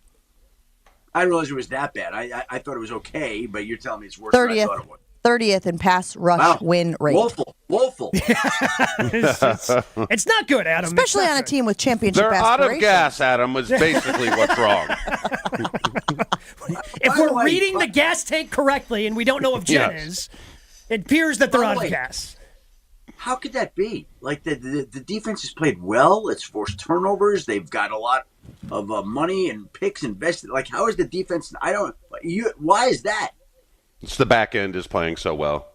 I didn't realize it was that bad. I thought it was okay, but you're telling me it's worse than I thought it was.
30th in pass rush win rate.
Woeful.
It's not good, Adam.
Especially on a team with championship
They're out
aspirations.
of gas, Adam, was basically what's wrong.
If we're reading the gas tank correctly, and we don't know if Jen is, it appears that they're out of gas.
How could that be? Like, the defense has played well. It's forced turnovers. They've got a lot of money and picks invested. Like, how is the defense? Why is that?
It's the back end is playing so well.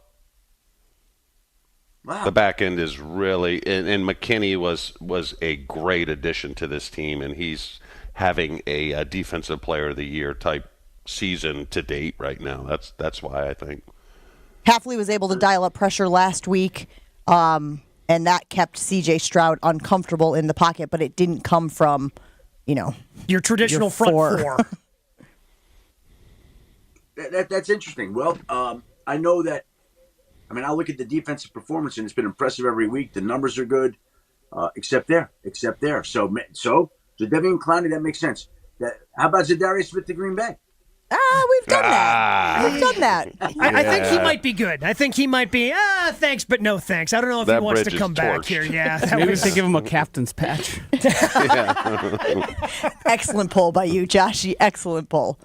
Wow.
The back end is really, and McKinney was a great addition to this team, and he's having a defensive player of the year type season to date right now. That's why I think.
Hafley was able to dial up pressure last week, and that kept C.J. Stroud uncomfortable in the pocket, but it didn't come from,
your traditional front four.
That's interesting. Well, I know that. I mean, I look at the defensive performance, and it's been impressive every week. The numbers are good, except there. So Jadeveon Clowney, that makes sense. How about Zadarius Smith to Green Bay?
We've done that. We've done that.
I think he might be good. I think he might be, thanks, but no thanks. I don't know if he wants to come back here. Yeah,
maybe if they give him a captain's patch.
Excellent poll by you, Joshy. Excellent poll.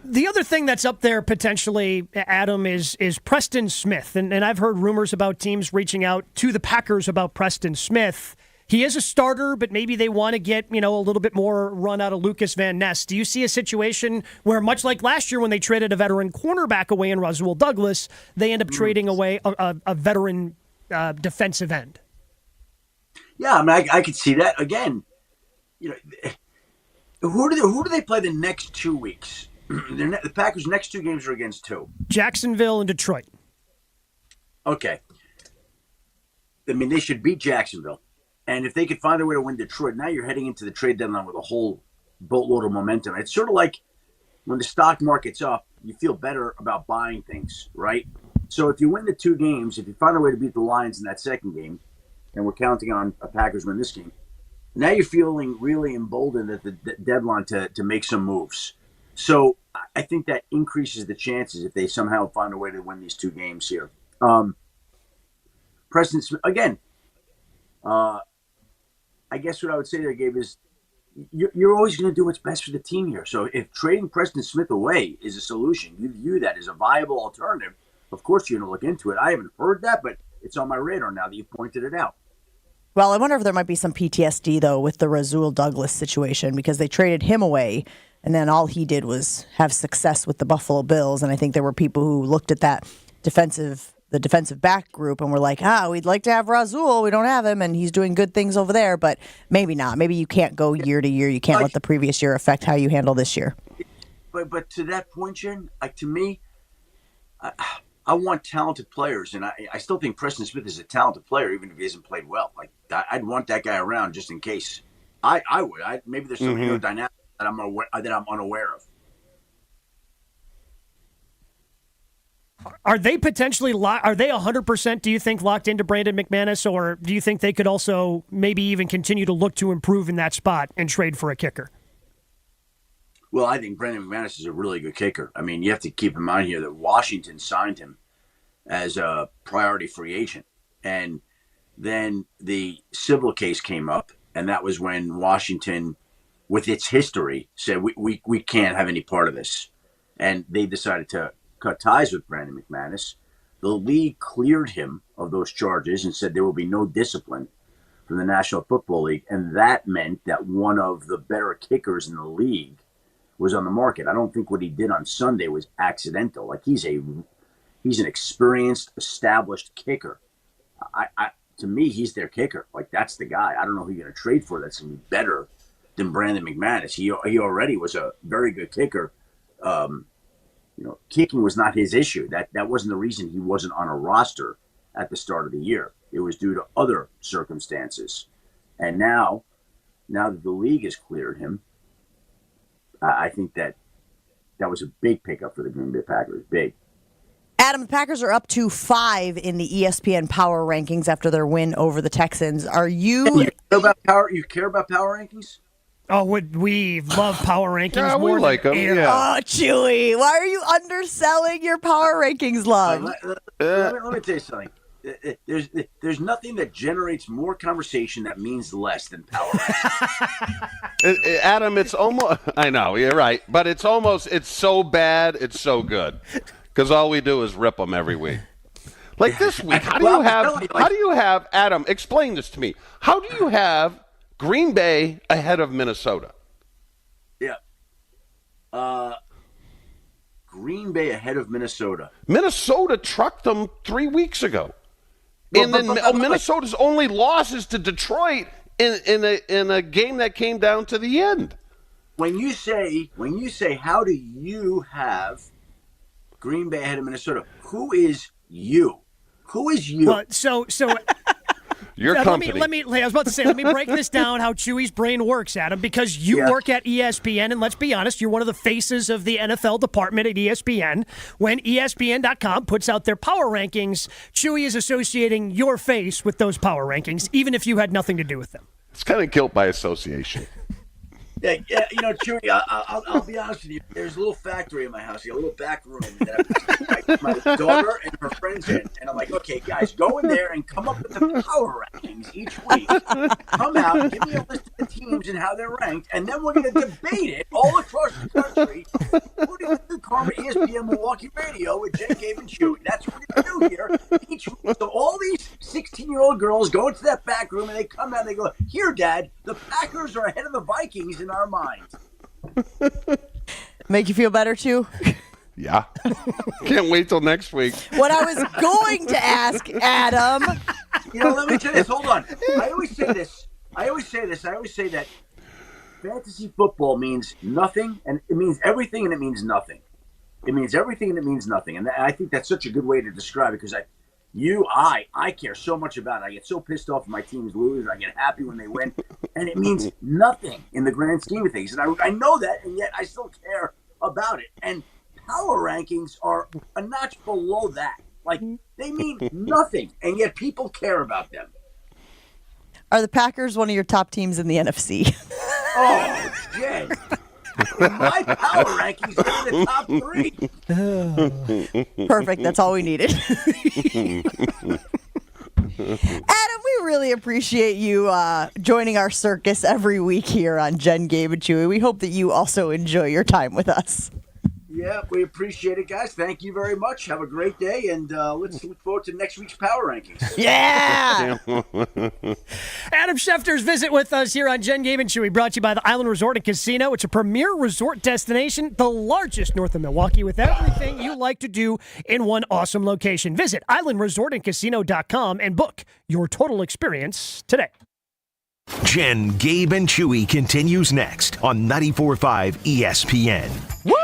The other thing that's up there potentially, Adam, is Preston Smith. And I've heard rumors about teams reaching out to the Packers about Preston Smith. He is a starter, but maybe they want to get, a little bit more run out of Lucas Van Ness. Do you see a situation where, much like last year when they traded a veteran cornerback away in Rasul Douglas, they end up trading away a veteran defensive end?
Yeah, I mean, I could see that. Again, who do they play the next 2 weeks? The Packers' next 2 games are against who?
Jacksonville and Detroit.
Okay. I mean, they should beat Jacksonville. And if they could find a way to win Detroit, now you're heading into the trade deadline with a whole boatload of momentum. It's sort of like when the stock market's up, you feel better about buying things, right? So if you win the 2 games, if you find a way to beat the Lions in that second game, and we're counting on a Packers win this game, now you're feeling really emboldened at the deadline to make some moves. So I think that increases the chances if they somehow find a way to win these 2 games here. Preston Smith, again, I guess what I would say there, Gabe, is you're always going to do what's best for the team here. So if trading Preston Smith away is a solution, you view that as a viable alternative, of course you're going to look into it. I haven't heard that, but it's on my radar now that you've pointed it out.
Well, I wonder if there might be some PTSD, though, with the Rasul Douglas situation, because they traded him away, and then all he did was have success with the Buffalo Bills. And I think there were people who looked at that the defensive back group and were like, we'd like to have Rasul. We don't have him, and he's doing good things over there, but maybe not. Maybe you can't go year to year. You can't let the previous year affect how you handle this year.
But to that point, Jen, to me, I want talented players, and I still think Preston Smith is a talented player, even if he hasn't played well. Like, I'd want that guy around just in case. I would. Maybe there's some dynamic that I'm unaware of.
Are they potentially are they 100%, do you think, locked into Brandon McManus, or do you think they could also maybe even continue to look to improve in that spot and trade for a kicker?
Well, I think Brandon McManus is a really good kicker. I mean, you have to keep in mind here that Washington signed him as a priority free agent. And then the civil case came up, and that was when Washington, with its history, said, we can't have any part of this. And they decided to cut ties with Brandon McManus. The league cleared him of those charges and said there will be no discipline from the National Football League. And that meant that one of the better kickers in the league was on the market. I don't think what he did on Sunday was accidental. Like, he's an experienced, established kicker. To me, he's their kicker. Like, that's the guy. I don't know who you're going to trade for that's going to be better than Brandon McManus. He already was a very good kicker. Kicking was not his issue. That wasn't the reason he wasn't on a roster at the start of the year. It was due to other circumstances. And now that the league has cleared him, I think that was a big pickup for the Green Bay Packers. Big.
Adam, the Packers are up to 5 in the ESPN power rankings after their win over the Texans. Are you
care about power rankings?
Oh, we love power rankings.
Yeah,
more
we like them. Yeah.
Oh, Chewy, why are you underselling your power rankings, love?
Let me tell you something. There's nothing that generates more conversation that means less than power rankings.
Adam, it's almost, I know, you're right, but it's so bad, it's so good. Because all we do is rip them every week. Like this week, how do you have, Adam, explain this to me. How do you have Green Bay ahead of Minnesota?
Yeah. Green Bay ahead of Minnesota.
Minnesota trucked them 3 weeks ago. And then Minnesota's only loss is to Detroit in a game that came down to the end.
When you say how do you have Green Bay ahead of Minnesota, who is you? Who is you?
Well, so
your company.
Let me I was about to say, let me break this down how Chewy's brain works, Adam, because you work at ESPN, and let's be honest, you're one of the faces of the NFL department at ESPN. When ESPN.com puts out their power rankings, Chewy is associating your face with those power rankings, even if you had nothing to do with them.
It's kind of guilt by association.
Yeah, Chewy, I'll be honest with you. There's a little factory in my house, a little back room that my daughter and her friends in. And I'm like, okay, guys, go in there and come up with the power rankings each week. Come out, give me a list of the teams and how they're ranked, and then we're going to debate it all across the country, including the Karma ESPN Milwaukee Radio with Jen, Gabe, and Chewy. That's what we're going to do here each week. So all these 16-year-old girls go into that back room, and they come out and they go, here, Dad, the Packers are ahead of the Vikings in our minds.
Make you feel better, too?
Yeah. Can't wait till next week.
What I was going to ask, Adam.
Let me tell you this. Hold on. I always say that fantasy football means nothing, and it means everything, and it means nothing. It means everything, and it means nothing. And I think that's such a good way to describe it, because I care so much about it. I get so pissed off when my teams lose. I get happy when they win. And it means nothing in the grand scheme of things. And I know that, and yet I still care about it. And power rankings are a notch below that. Like, they mean nothing, and yet people care about them.
Are the Packers one of your top teams in the NFC?
Oh, Jen. My power rankings are in the top 3.
Perfect. That's all we needed. Adam, we really appreciate you joining our circus every week here on Jen, Gabe, and Chewy. We hope that you also enjoy your time with us.
Yeah, we appreciate it, guys. Thank you very much. Have a great day, and let's look forward to next week's power rankings.
Yeah!
Adam Schefter's visit with us here on Jen, Gabe, and Chewy, brought to you by the Island Resort and Casino. It's a premier resort destination, the largest north of Milwaukee, with everything you like to do in one awesome location. Visit islandresortandcasino.com and book your total experience today.
Jen, Gabe, and Chewy continues next on 94.5 ESPN.
Woo!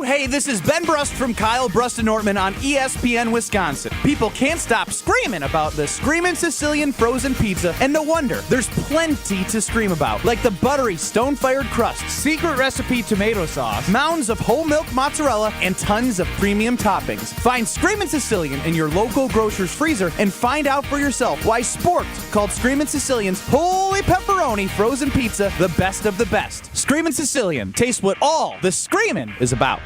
Hey, this is Ben Brust from Kyle Brust and Nortman on ESPN Wisconsin. People can't stop screaming about the Screamin' Sicilian frozen pizza, and no wonder. There's plenty to scream about, like the buttery stone-fired crust, secret recipe tomato sauce, mounds of whole milk mozzarella, and tons of premium toppings. Find Screamin' Sicilian in your local grocer's freezer and find out for yourself why Sporked called Screamin' Sicilian's Holy Pepperoni frozen pizza the best of the best. Screamin' Sicilian. Taste what all the screamin' is about.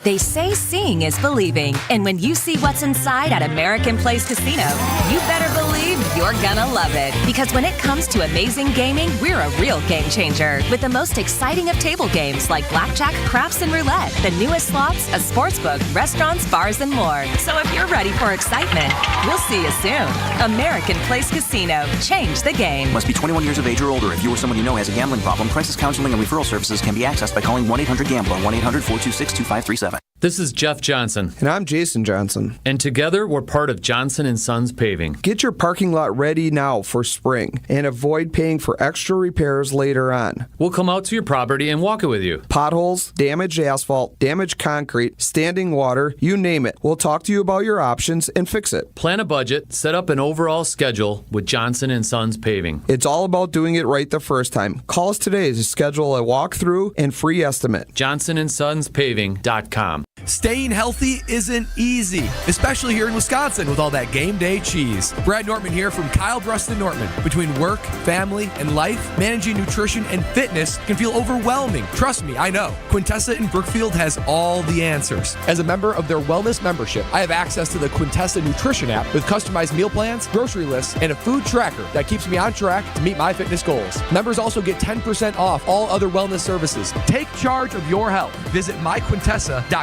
They say seeing is believing, and when you see what's inside at American Place Casino, you better believe you're gonna love it. Because when it comes to amazing gaming, we're a real game changer. With the most exciting of table games like blackjack, craps, and roulette, the newest slots, a sports book, restaurants, bars, and more. So if you're ready for excitement, we'll see you soon. American Place Casino. Change the game.
Must be 21 years of age or older. If you or someone you know has a gambling problem, crisis counseling and referral services can be accessed by calling 1-800-GAMBLER, 1-800-426-2537.
This is Jeff Johnson.
And I'm Jason Johnson.
And together we're part of Johnson & Sons Paving.
Get your parking lot ready now for spring and avoid paying for extra repairs later on.
We'll come out to your property and walk it with you.
Potholes, damaged asphalt, damaged concrete, standing water, you name it. We'll talk to you about your options and fix it.
Plan a budget, set up an overall schedule with Johnson & Sons Paving.
It's all about doing it right the first time. Call us today to schedule a walkthrough and free estimate.
JohnsonandSonsPaving.com.
Staying healthy isn't easy, especially here in Wisconsin with all that game day cheese. Brad Nortman here from Kyle Brust and Nortman. Between work, family, and life, managing nutrition and fitness can feel overwhelming. Trust me, I know. Quintessa in Brookfield has all the answers. As a member of their wellness membership, I have access to the Quintessa Nutrition app with customized meal plans, grocery lists, and a food tracker that keeps me on track to meet my fitness goals. Members also get 10% off all other wellness services. Take charge of your health. Visit myquintessa.com/wellness.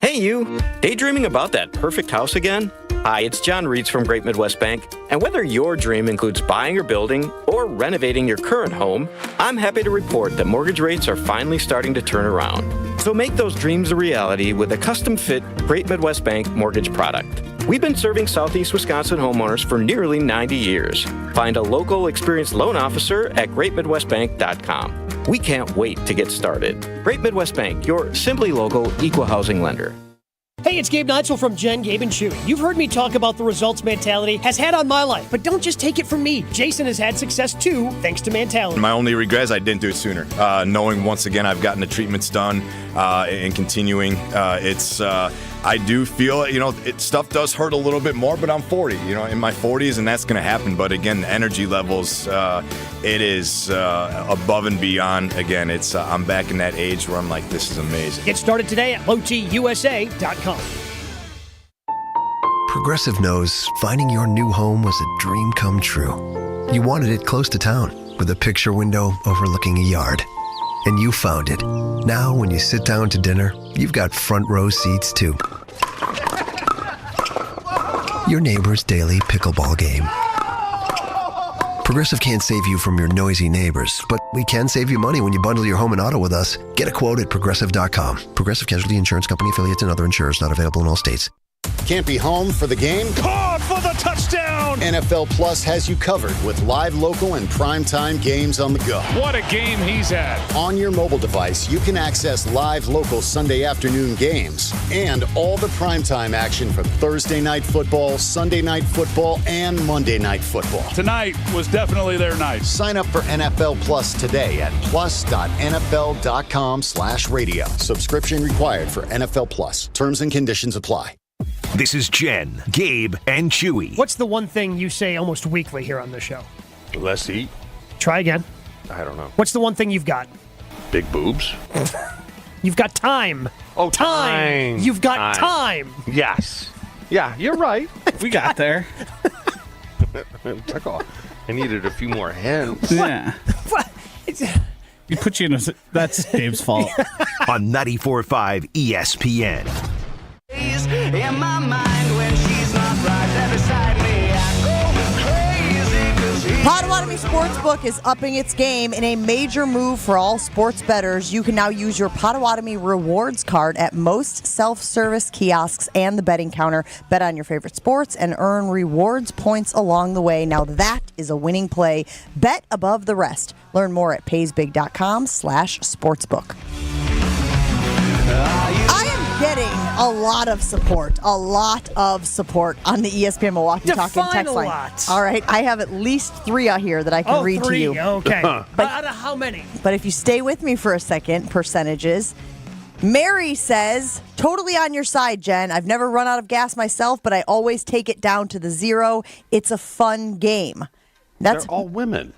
Hey you, daydreaming about that perfect house again? Hi, it's John Reitz from Great Midwest Bank, and whether your dream includes buying or building or renovating your current home, I'm happy to report that mortgage rates are finally starting to turn around. So make those dreams a reality with a custom-fit Great Midwest Bank mortgage product. We've been serving Southeast Wisconsin homeowners for nearly 90 years. Find a local experienced loan officer at greatmidwestbank.com. We can't wait to get started. Great Midwest Bank, your simply local equal housing lender.
Hey, it's Gabe Neitzel from Jen, Gabe, and Chewy. You've heard me talk about the results mentality has had on my life, but don't just take it from me. Jason has had success too, thanks to mentality.
My only regret is I didn't do it sooner. Knowing once again I've gotten the treatments done and continuing, I do feel, stuff does hurt a little bit more, but I'm 40, in my 40s, and that's going to happen. But again, the energy levels, it is above and beyond. Again, I'm back in that age where I'm like, this is amazing.
Get started today at lowtusa.com.
Progressive knows finding your new home was a dream come true. You wanted it close to town with a picture window overlooking a yard. And you found it. Now, when you sit down to dinner, you've got front row seats too. Your neighbor's daily pickleball game. Progressive can't save you from your noisy neighbors, but we can save you money when you bundle your home and auto with us. Get a quote at Progressive.com. Progressive Casualty Insurance Company, affiliates, and other insurers not available in all states.
Can't be home for the game?
Caught for the touchdown!
NFL Plus has you covered with live, local, and primetime games on the go.
What a game he's had.
On your mobile device, you can access live, local Sunday afternoon games and all the primetime action for Thursday night football, Sunday night football, and Monday night football.
Tonight was definitely their night.
Sign up for NFL Plus today at plus.nfl.com/radio. Subscription required for NFL Plus. Terms and conditions apply.
This is Jen, Gabe, and Chewy.
What's the one thing you say almost weekly here on the show?
Let's eat.
Try again.
I don't know.
What's the one thing you've got?
Big boobs.
You've got time.
Oh, time.
You've got time.
Yes. Yeah, you're right.
We got there.
Took off. I needed a few more hints.
Yeah. You put you in a... That's Dave's fault.
On 94.5 ESPN.
In my mind when she's not right there beside me, I go crazy.
Potawatomi Sportsbook is upping its game in a major move for all sports bettors. You can now use your Potawatomi Rewards card at most self-service kiosks and the betting counter. Bet on your favorite sports and earn rewards points along the way. Now that is a winning play. Bet above the rest. Learn more at paysbig.com/sportsbook. I am getting a lot of support on the ESPN Milwaukee Talking text line.
lot.
All right, I have at least 3 out here that I can read to you.
Okay. But out of how many?
But if you stay with me for a second, percentages. Mary says, totally on your side, Jen. I've never run out of gas myself, but I always take it down to the 0. It's a fun game.
They're all women.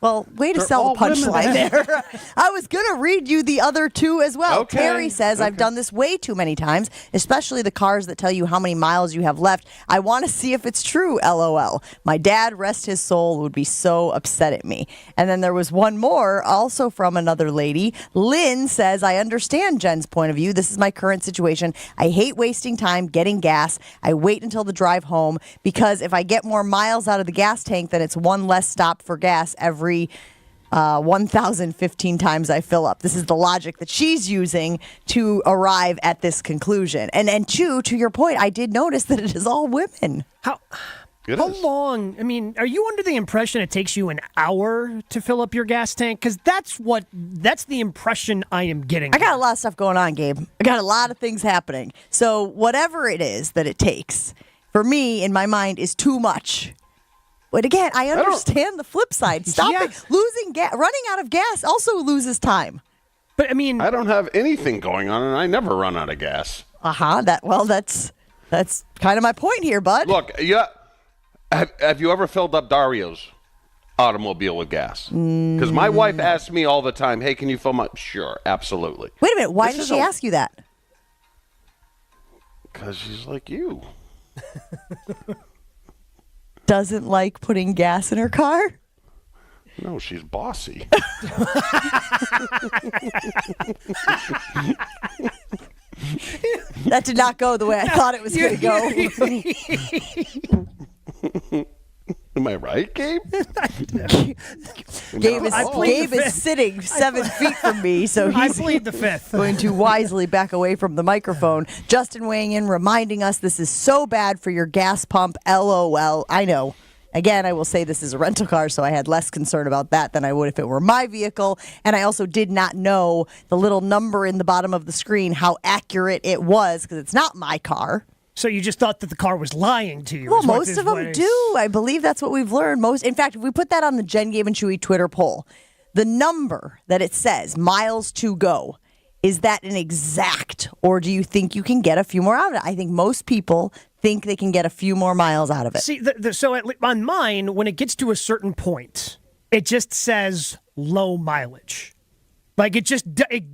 Well, way to
They're
sell
all
the punchline
women.
there. I was going to read you the other 2 as well.
Okay.
Terry says, I've done this way too many times, especially the cars that tell you how many miles you have left. I want to see if it's true, LOL. My dad, rest his soul, would be so upset at me. And then there was one more, also from another lady. Lynn says, I understand Jen's point of view. This is my current situation. I hate wasting time getting gas. I wait until the drive home because if I get more miles out of the gas tank, then it's one less stop for gas every 1,015 times I fill up. This is the logic that she's using to arrive at this conclusion. And to your point, I did notice that it is all women.
How long? I mean, are you under the impression it takes you an hour to fill up your gas tank? Because that's the impression I am getting.
I got a lot of stuff going on, Gabe. I got a lot of things happening. So whatever it is that it takes, for me, in my mind, is too much. But again, I understand the flip side. Stop it. Losing gas, running out of gas also loses time.
But I mean,
I don't have anything going on, and I never run out of gas.
That's kind of my point here, bud.
Look, have you ever filled up Dario's automobile with gas? Because my wife asks me all the time, "Hey, can you fill my?" Sure, absolutely.
Wait a minute. Why did she ask you that?
Because she's like you.
Doesn't like putting gas in her car?
No, she's bossy.
That did not go the way I thought it was going to go.
Am I right, Gabe?
Gabe is sitting 7 feet from me, so
I
he's
plead the fifth.
going to wisely back away from the microphone. Justin weighing in, reminding us this is so bad for your gas pump. LOL. I know. Again, I will say this is a rental car, so I had less concern about that than I would if it were my vehicle. And I also did not know the little number in the bottom of the screen, how accurate it was, because it's not my car.
So you just thought that the car was lying to you?
Well, most of them do. I believe that's what we've learned. In fact, if we put that on the Jen, Gabe, and Chewy Twitter poll, the number that it says, miles to go, is that an exact, or do you think you can get a few more out of it? I think most people think they can get a few more miles out of it.
See, so on mine, when it gets to a certain point, it just says low mileage. Like it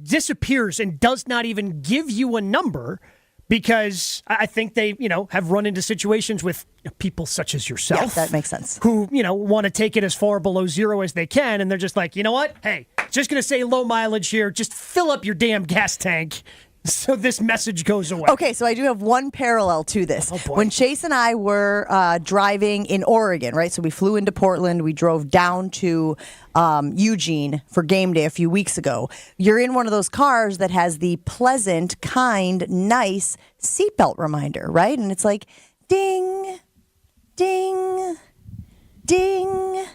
disappears and does not even give you a number. Because I think they, have run into situations with people such as yourself.
Yes, that makes sense.
Who, want to take it as far below 0 as they can. And they're just like, you know what? Hey, just going to say low mileage here. Just fill up your damn gas tank so this message goes away.
Okay, so I do have one parallel to this.
Oh, boy.
When Chase and I were driving in Oregon, right? So we flew into Portland. We drove down to Eugene for game day a few weeks ago. You're in one of those cars that has the pleasant, kind, nice seatbelt reminder, right? And it's like, ding, ding, ding,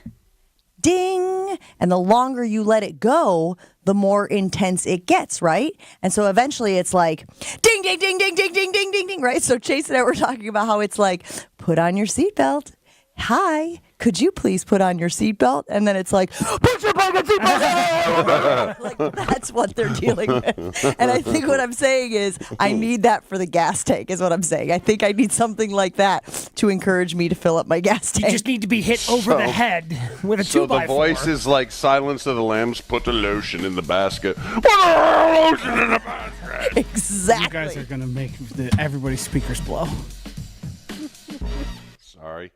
ding. And the longer you let it go, the more intense it gets, right? And so eventually it's like, ding, ding, ding, ding, ding, ding, ding, ding, ding, right? So Chase and I were talking about how it's like, put on your seatbelt. Hi, could you please put on your seatbelt? And then it's like, put your fucking seatbelt on! Like, that's what they're dealing with. And I think what I'm saying is, I need that for the gas tank, is what I'm saying. I think I need something like that to encourage me to fill up my gas tank.
You just need to be hit over the head with a 2x4.
So the voice is like Silence of the Lambs, put the lotion in the basket. Put the lotion in the basket.
Exactly.
You guys are going to make everybody's speakers blow.
Sorry.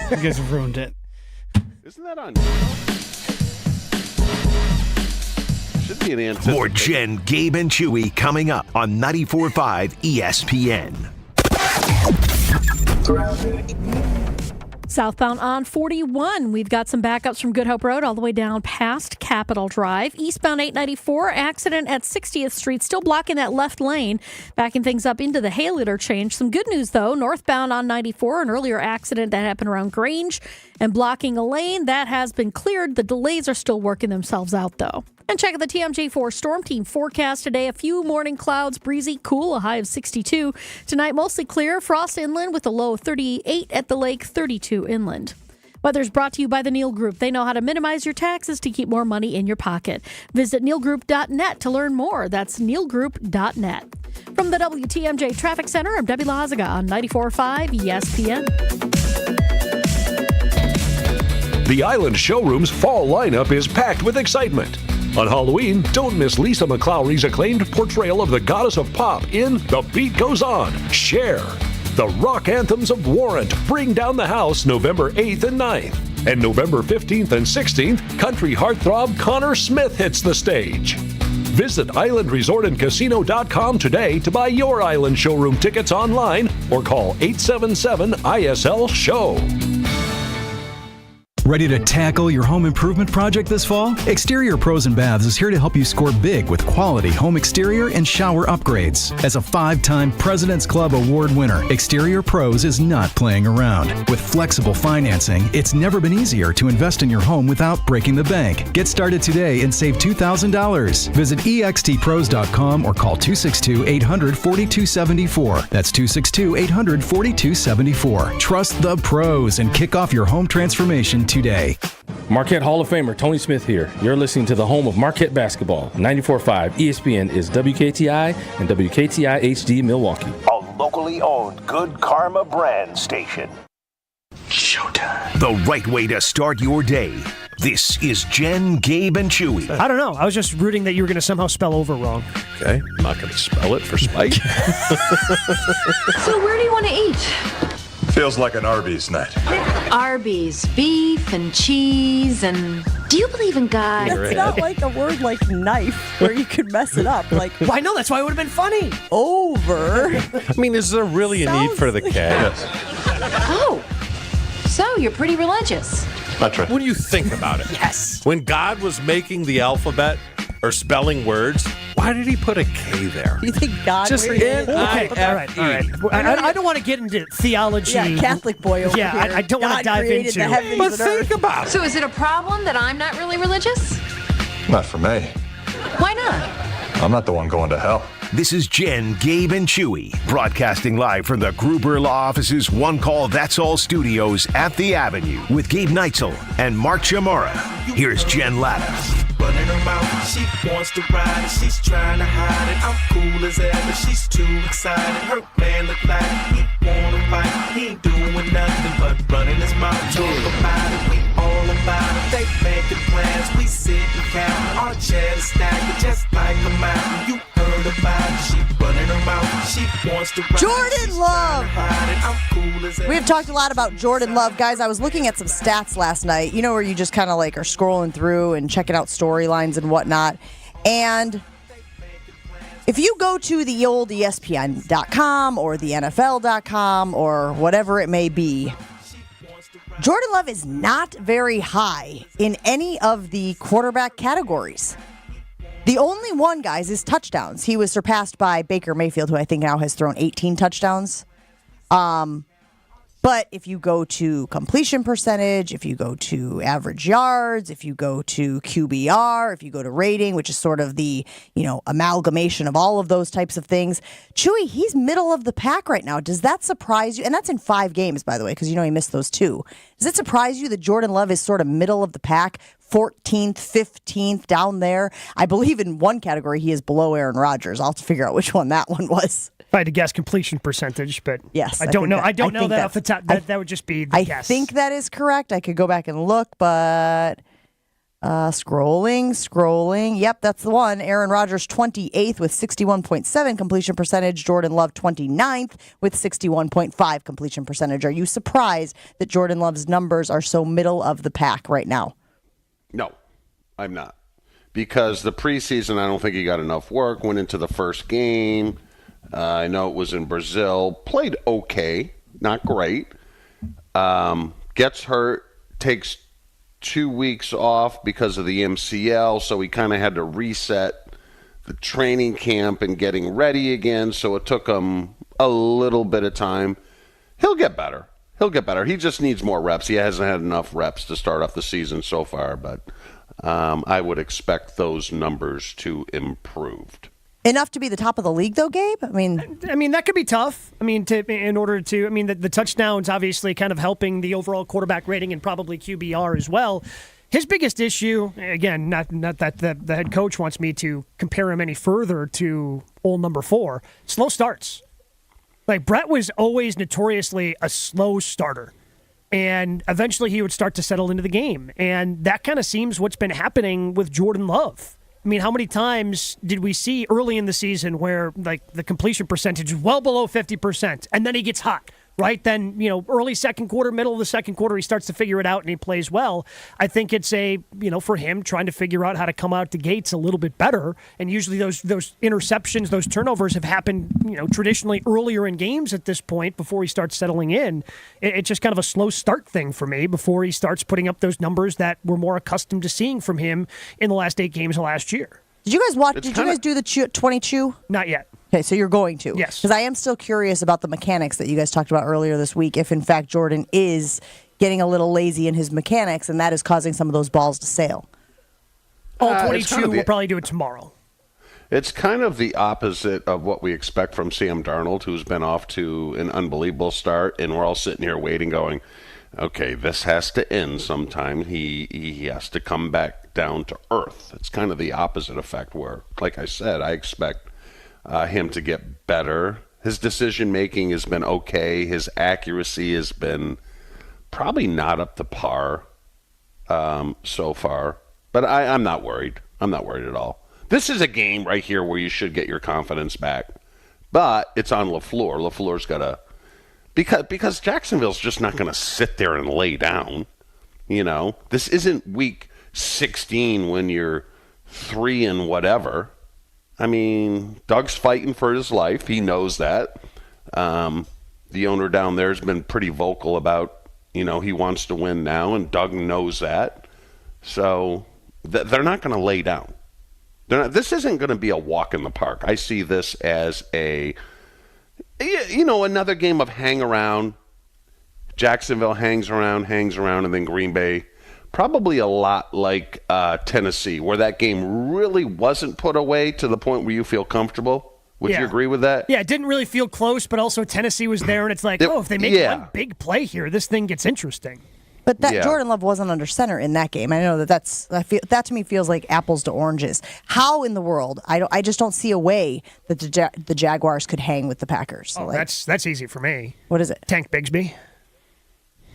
You guys have ruined it.
Isn't that on? Should be an anticipation.
More Jen, Gabe, and Chewy coming up on 94.5 ESPN.
Southbound on 41, we've got some backups from Good Hope Road all the way down past Capitol Drive. Eastbound 894, accident at 60th Street, still blocking that left lane, backing things up into the Hale interchange. Some good news, though, northbound on 94, an earlier accident that happened around Grange and blocking a lane. That has been cleared. The delays are still working themselves out, though. And check out the TMJ4 Storm Team forecast today. A few morning clouds, breezy, cool, a high of 62. Tonight, mostly clear, frost inland with a low of 38 at the lake, 32 inland. Weather's brought to you by the Neal Group. They know how to minimize your taxes to keep more money in your pocket. Visit nealgroup.net to learn more. That's nealgroup.net. From the WTMJ Traffic Center, I'm Debbie Lazaga on 94.5 ESPN.
The Island Showroom's fall lineup is packed with excitement. On Halloween, don't miss Lisa McClowry's acclaimed portrayal of the goddess of pop in The Beat Goes On, Cher. The rock anthems of Warrant bring down the house November 8th and 9th. And November 15th and 16th, country heartthrob Connor Smith hits the stage. Visit islandresortandcasino.com today to buy your Island Showroom tickets online or call 877-ISL-SHOW.
Ready to tackle your home improvement project this fall? Exterior Pros and Baths is here to help you score big with quality home exterior and shower upgrades. As a 5-time President's Club Award winner, Exterior Pros is not playing around. With flexible financing, it's never been easier to invest in your home without breaking the bank. Get started today and save $2,000. Visit extpros.com or call 262-800-4274. That's 262-800-4274. Trust the pros and kick off your home transformation today.
Marquette Hall of Famer Tony Smith here. You're listening to the home of Marquette basketball. 94.5 ESPN is WKTI and WKTI HD Milwaukee.
A locally owned Good Karma brand station. Showtime. The right way to start your day. This is Jen, Gabe, and Chewy.
I don't know. I was just rooting that you were going to somehow spell over wrong.
Okay. I'm not going to spell it for spite.
So where do you want to eat?
Feels like an Arby's night.
Arby's, beef and cheese and... Do you believe in God?
That's not like a word like knife where you could mess it up. Like,
well, I know, that's why it would have been funny.
Over.
I mean, is there really a need for the K? Yes.
Oh, so you're pretty religious.
That's right.
When you think about it.
Yes.
When God was making the alphabet or spelling words, why did he put a K there?
You think God
just
created
N-I-F-E.
All right. I don't want to get into theology.
Yeah, Catholic boy over here.
I don't want to dive into
it.
But think about it.
So is it a problem that I'm not really religious?
Not for me.
Why not?
I'm not the one going to hell.
This is Jen, Gabe, and Chewy, broadcasting live from the Gruber Law Office's One Call That's All studios at the Avenue with Gabe Neitzel and Mark Chamara. Here's Jen Latta.
Running her mouth, she wants to ride it, she's trying to hide it. I'm cool as ever, she's too excited. Her man look like he wanna fight. He ain't doing nothing but running his mouth. Talk about it, we all about it. They making plans, we sit and count. Our chairs stacked just like a mountain. You heard about it, she running her mouth, she wants to ride.
Jordan Love.
I'm cool as ever.
We have talked a lot about Jordan Love. Guys, I was looking at some stats last night, you know, where you just kind of like are scrolling through and checking out storylines and whatnot. And if you go to the old ESPN.com or the NFL.com or whatever it may be, Jordan Love is not very high in any of the quarterback categories. The only one, guys, is touchdowns. He was surpassed by Baker Mayfield, who I think now has thrown 18 touchdowns. But if you go to completion percentage, if you go to average yards, if you go to QBR, if you go to rating, which is sort of the, amalgamation of all of those types of things, Chewy, he's middle of the pack right now. Does that surprise you? And that's in 5 games, by the way, because he missed those 2. Does it surprise you that Jordan Love is sort of middle of the pack, 14th, 15th, down there? I believe in one category he is below Aaron Rodgers. I'll have to figure out which one that one was.
If I had to guess complection percentage, but
yes,
I don't know. I don't know that off the top. That would just be the guess.
I think that is correct. I could go back and look, but scrolling. Yep, that's the one. Aaron Rodgers 28th with 61.7 completion percentage. Jordan Love 29th with 61.5 completion percentage. Are you surprised that Jordan Love's numbers are so middle of the pack right now?
No, I'm not. Because the preseason, I don't think he got enough work. Went into the first game. I know it was in Brazil. Played okay, not great. Gets hurt, takes 2 weeks off because of the MCL, so he kind of had to reset the training camp and getting ready again, so it took him a little bit of time. He'll get better. He just needs more reps. He hasn't had enough reps to start off the season so far, but I would expect those numbers to improve.
Enough to be the top of the league, though, Gabe? I mean,
that could be tough. The touchdowns obviously kind of helping the overall quarterback rating and probably QBR as well. His biggest issue, again, not that the head coach wants me to compare him any further to old number 4, slow starts. Like, Brett was always notoriously a slow starter. And eventually he would start to settle into the game. And that kind of seems what's been happening with Jordan Love. I mean, how many times did we see early in the season where, like, the completion percentage is well below 50%, and then he gets hot, right? Then, early second quarter, middle of the second quarter, he starts to figure it out and he plays well. I think it's for him trying to figure out how to come out the gates a little bit better. And usually those interceptions, those turnovers have happened, traditionally earlier in games at this point before he starts settling in. It's just kind of a slow start thing for me before he starts putting up those numbers that we're more accustomed to seeing from him in the last 8 games of last year.
Did you guys watch? Did you guys do the 20 chew?
Not yet.
Okay, so you're going to.
Yes.
Because I am still curious about the mechanics that you guys talked about earlier this week, if in fact Jordan is getting a little lazy in his mechanics, and that is causing some of those balls to sail.
All 22, we'll probably do it tomorrow.
It's kind of the opposite of what we expect from Sam Darnold, who's been off to an unbelievable start, and we're all sitting here waiting going, okay, this has to end sometime. He has to come back down to earth. It's kind of the opposite effect where, like I said, I expect him to get better. His decision-making has been okay. His accuracy has been probably not up to par so far. But I'm not worried. I'm not worried at all. This is a game right here where you should get your confidence back. But it's on LaFleur. LaFleur's got to... Because Jacksonville's just not going to sit there and lay down. This isn't week 16 when you're 3 and whatever. I mean, Doug's fighting for his life. He knows that. The owner down there has been pretty vocal about, he wants to win now, and Doug knows that. So they're not going to lay down. This isn't going to be a walk in the park. I see this as another game of hang around. Jacksonville hangs around, and then Green Bay. Probably a lot like Tennessee, where that game really wasn't put away to the point where you feel comfortable. Would you agree with that?
Yeah, it didn't really feel close, but also Tennessee was there, and it's like, if they make one big play here, this thing gets interesting.
But Jordan Love wasn't under center in that game. I know that that to me feels like apples to oranges. How in the world? I just don't see a way that the Jaguars could hang with the Packers.
Oh, that's easy for me.
What is it?
Tank Bigsby.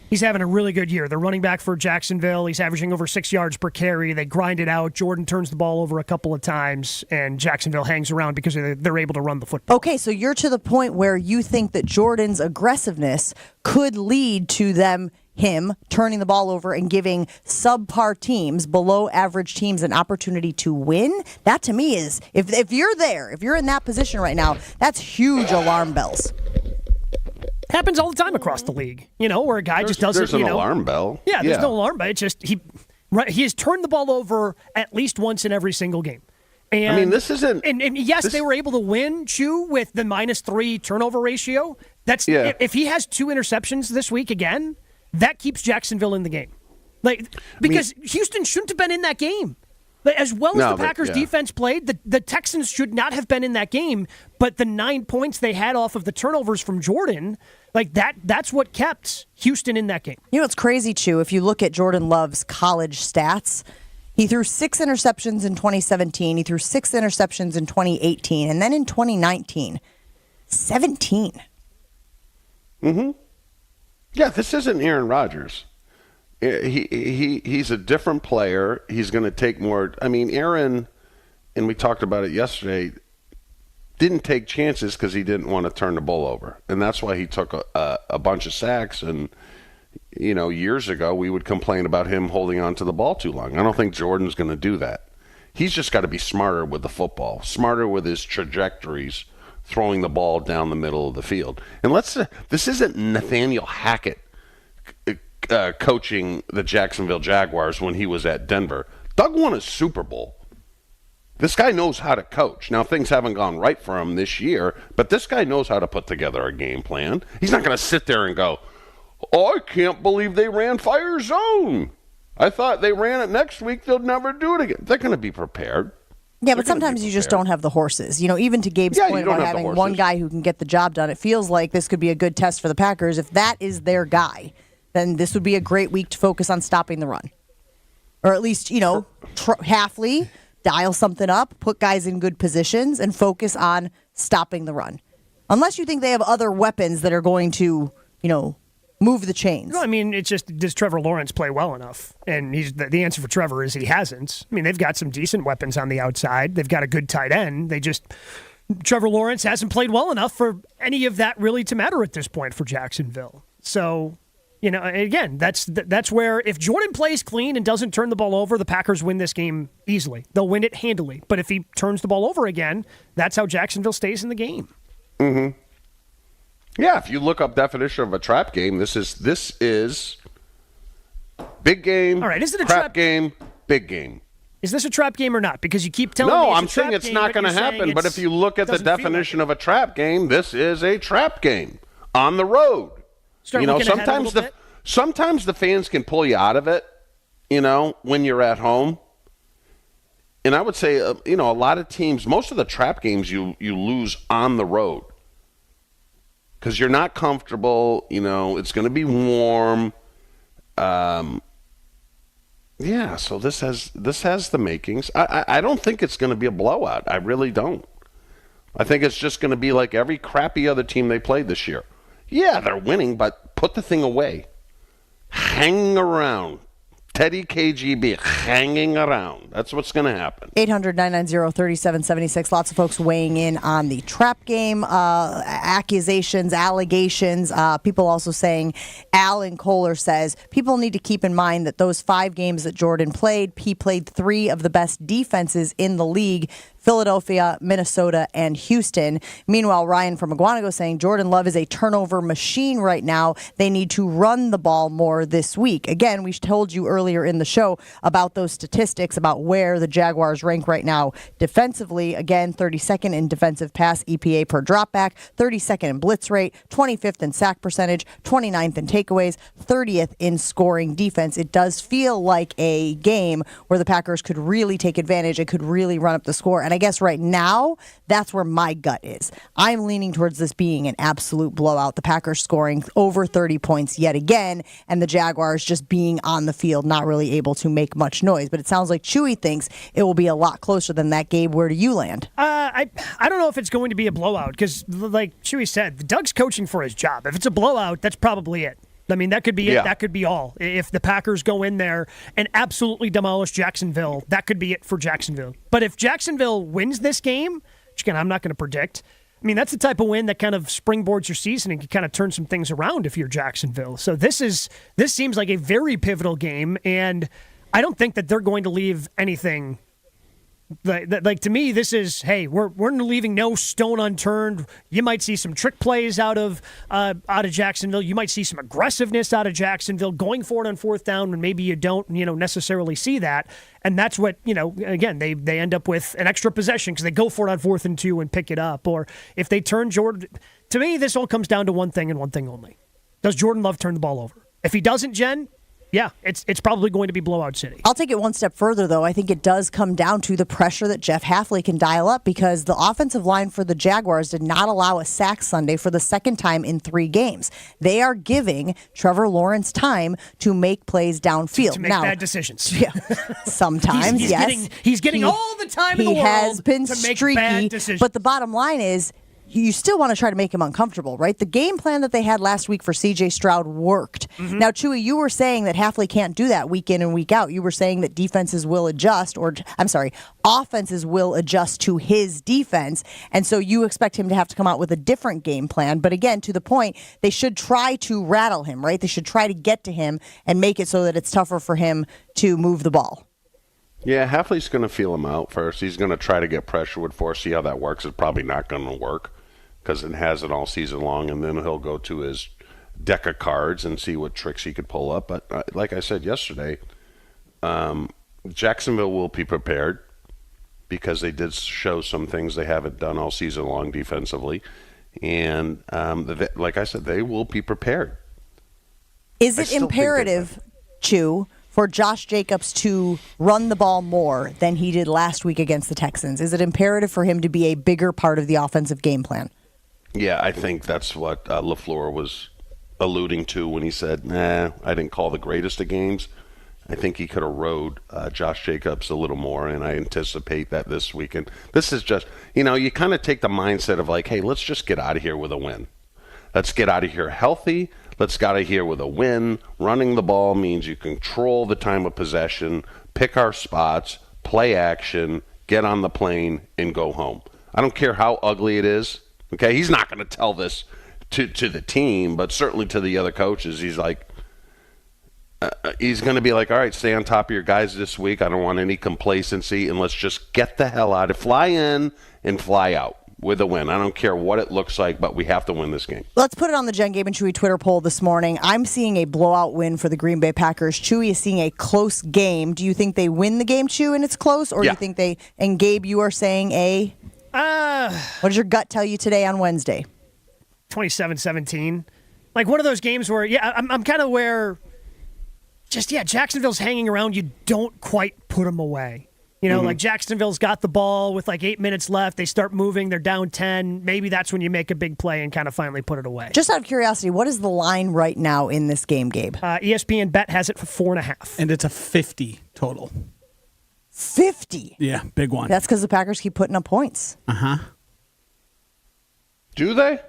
He's having a really good year. The running back for Jacksonville, he's averaging over 6 yards per carry. They grind it out. Jordan turns the ball over a couple of times, and Jacksonville hangs around because they're able to run the football.
Okay, so you're to the point where you think that Jordan's aggressiveness could lead to him turning the ball over and giving subpar teams, below average teams, an opportunity to win. That to me is, if you're there, if you're in that position right now, that's huge alarm bells.
Happens all the time across the league, where a guy just doesn't.
There's an alarm bell.
Yeah, there's no alarm bell. It's just he has turned the ball over at least once in every single game. And,
I mean, this isn't.
And yes, they were able to win, Chew, with the -3 turnover ratio. If he has 2 interceptions this week again, that keeps Jacksonville in the game. Because Houston shouldn't have been in that game. As well as the Packers' defense played, the Texans should not have been in that game. But the 9 points they had off of the turnovers from Jordan, that's what kept Houston in that game.
You know what's crazy, Chew? If you look at Jordan Love's college stats, he threw 6 interceptions in 2017. He threw 6 interceptions in 2018. And then in 2019, 17.
Mm-hmm. Yeah, this isn't Aaron Rodgers. He's a different player. He's going to take more. I mean, Aaron, and we talked about it yesterday, didn't take chances because he didn't want to turn the ball over. And that's why he took a bunch of sacks. And, years ago, we would complain about him holding on to the ball too long. I don't think Jordan's going to do that. He's just got to be smarter with the football, smarter with his trajectories, throwing the ball down the middle of the field. And this isn't Nathaniel Hackett coaching the Jacksonville Jaguars when he was at Denver. Doug won a Super Bowl. This guy knows how to coach. Now, things haven't gone right for him this year, but this guy knows how to put together a game plan. He's not going to sit there and go, I can't believe they ran fire zone. I thought they ran it next week. They'll never do it again. They're going to be prepared.
Yeah, but sometimes you just don't have the horses. Even to Gabe's point about having one guy who can get the job done, it feels like this could be a good test for the Packers. If that is their guy, then this would be a great week to focus on stopping the run. Or at least, Hafley, dial something up, put guys in good positions, and focus on stopping the run. Unless you think they have other weapons that are going to, move the chains.
No, I mean, it's just, does Trevor Lawrence play well enough? And the answer for Trevor is he hasn't. I mean, they've got some decent weapons on the outside. They've got a good tight end. Trevor Lawrence hasn't played well enough for any of that really to matter at this point for Jacksonville. So, again, that's where if Jordan plays clean and doesn't turn the ball over, the Packers win this game easily. They'll win it handily. But if he turns the ball over again, that's how Jacksonville stays in the game.
Mm-hmm. Yeah, if you look up definition of a trap game, this is big game.
All right, is it a
trap game? Big game.
Is this a trap game or not? Because you keep telling me
I'm saying it's not going to happen. But if you look at the definition of a trap game, this is a trap game on the road. Sometimes the fans can pull you out of it. When you're at home. And I would say, a lot of teams, most of the trap games you lose on the road. Because you're not comfortable, it's going to be warm. So this has the makings. I don't think it's going to be a blowout. I really don't. I think it's just going to be like every crappy other team they played this year. Yeah, they're winning, but put the thing away. Hang around. Teddy KGB hanging around. That's what's going to happen.
800-990-3776. Lots of folks weighing in on the trap game. Accusations, allegations. People also saying, Alan Kohler says, people need to keep in mind that those 5 games that Jordan played, he played 3 of the best defenses in the league. Philadelphia, Minnesota, and Houston. Meanwhile, Ryan from Aguanago saying Jordan Love is a turnover machine right now. They need to run the ball more this week. Again, we told you earlier in the show about those statistics about where the Jaguars rank right now defensively. Again, 32nd in defensive pass EPA per dropback, 32nd in blitz rate, 25th in sack percentage, 29th in takeaways, 30th in scoring defense. It does feel like a game where the Packers could really take advantage. It could really run up the score. And I guess right now, that's where my gut is. I'm leaning towards this being an absolute blowout. The Packers scoring over 30 points yet again, and the Jaguars just being on the field, not really able to make much noise. But it sounds like Chewy thinks it will be a lot closer than that. Gabe, where do you land?
I don't know if it's going to be a blowout because, like Chewy said, Doug's coaching for his job. If it's a blowout, that's probably it. I mean, that could be it. That could be all. If the Packers go in there and absolutely demolish Jacksonville, that could be it for Jacksonville. But if Jacksonville wins this game, which again, I'm not going to predict, I mean, that's the type of win that kind of springboards your season and can kind of turn some things around if you're Jacksonville. So this seems like a very pivotal game, and I don't think that they're going to leave anything. Like to me, this is, hey, we're leaving no stone unturned. You might see some trick plays out of Jacksonville. You might see some aggressiveness out of Jacksonville going for it on 4th down when maybe you don't necessarily see that. And that's what again they end up with an extra possession because they go for it on 4th and 2 and pick it up. Or if they turn Jordan, to me, this all comes down to one thing and one thing only: does Jordan Love turn the ball over? If he doesn't, Jen. Yeah, it's probably going to be blowout city.
I'll take it one step further, though. I think it does come down to the pressure that Jeff Hafley can dial up because the offensive line for the Jaguars did not allow a sack Sunday for the second time in 3 games. They are giving Trevor Lawrence time to make plays downfield.
To make bad decisions.
Yeah, sometimes,
yes. He's getting all the time in the world
He has been
to make
streaky,
bad decisions.
but the bottom line is, you still want to try to make him uncomfortable, right? The game plan that they had last week for C.J. Stroud worked. Mm-hmm. Now, Chewy, you were saying that Hafley can't do that week in and week out. You were saying that offenses will adjust to his defense, and so you expect him to have to come out with a different game plan. But again, to the point, they should try to rattle him, right? They should try to get to him and make it so that it's tougher for him to move the ball.
Yeah, Hafley's going to feel him out first. He's going to try to get pressure with force, see how that works. It's probably not going to work because it hasn't all season long, and then he'll go to his deck of cards and see what tricks he could pull up. But like I said yesterday, Jacksonville will be prepared because they did show some things they haven't done all season long defensively. And like I said, they will be prepared.
Is it imperative, Chew, for Josh Jacobs to run the ball more than he did last week against the Texans? Is it imperative for him to be a bigger part of the offensive game plan?
Yeah, I think that's what LaFleur was alluding to when he said, I didn't call the greatest of games. I think he could have rode Josh Jacobs a little more, and I anticipate that this weekend. This is just, you kind of take the mindset of like, hey, let's just get out of here with a win. Let's get out of here healthy. Let's get out of here with a win. Running the ball means you control the time of possession, pick our spots, play action, get on the plane, and go home. I don't care how ugly it is. Okay, he's not going to tell this to the team, but certainly to the other coaches. He's like, he's going to be like, all right, stay on top of your guys this week. I don't want any complacency, and let's just get the hell out of fly in and fly out with a win. I don't care what it looks like, but we have to win this game.
Let's put it on the Jen, Gabe, and Chewy Twitter poll this morning. I'm seeing a blowout win for the Green Bay Packers. Chewy is seeing a close game. Do you think they win the game, Chew, and it's close? Or do you think they... And Gabe, you are saying a... what does your gut tell you today on Wednesday?
27-17. Like one of those games where, I'm kind of where... Jacksonville's hanging around. You don't quite put them away. Like Jacksonville's got the ball with like 8 minutes left. They start moving. They're down 10. Maybe that's when you make a big play and kind of finally put it away.
Just out of curiosity, what is the line right now in this game, Gabe?
ESPN Bet has it for 4.5.
And it's a 50 total.
50?
Yeah, big one.
That's because the Packers keep putting up points.
Uh-huh.
Do they?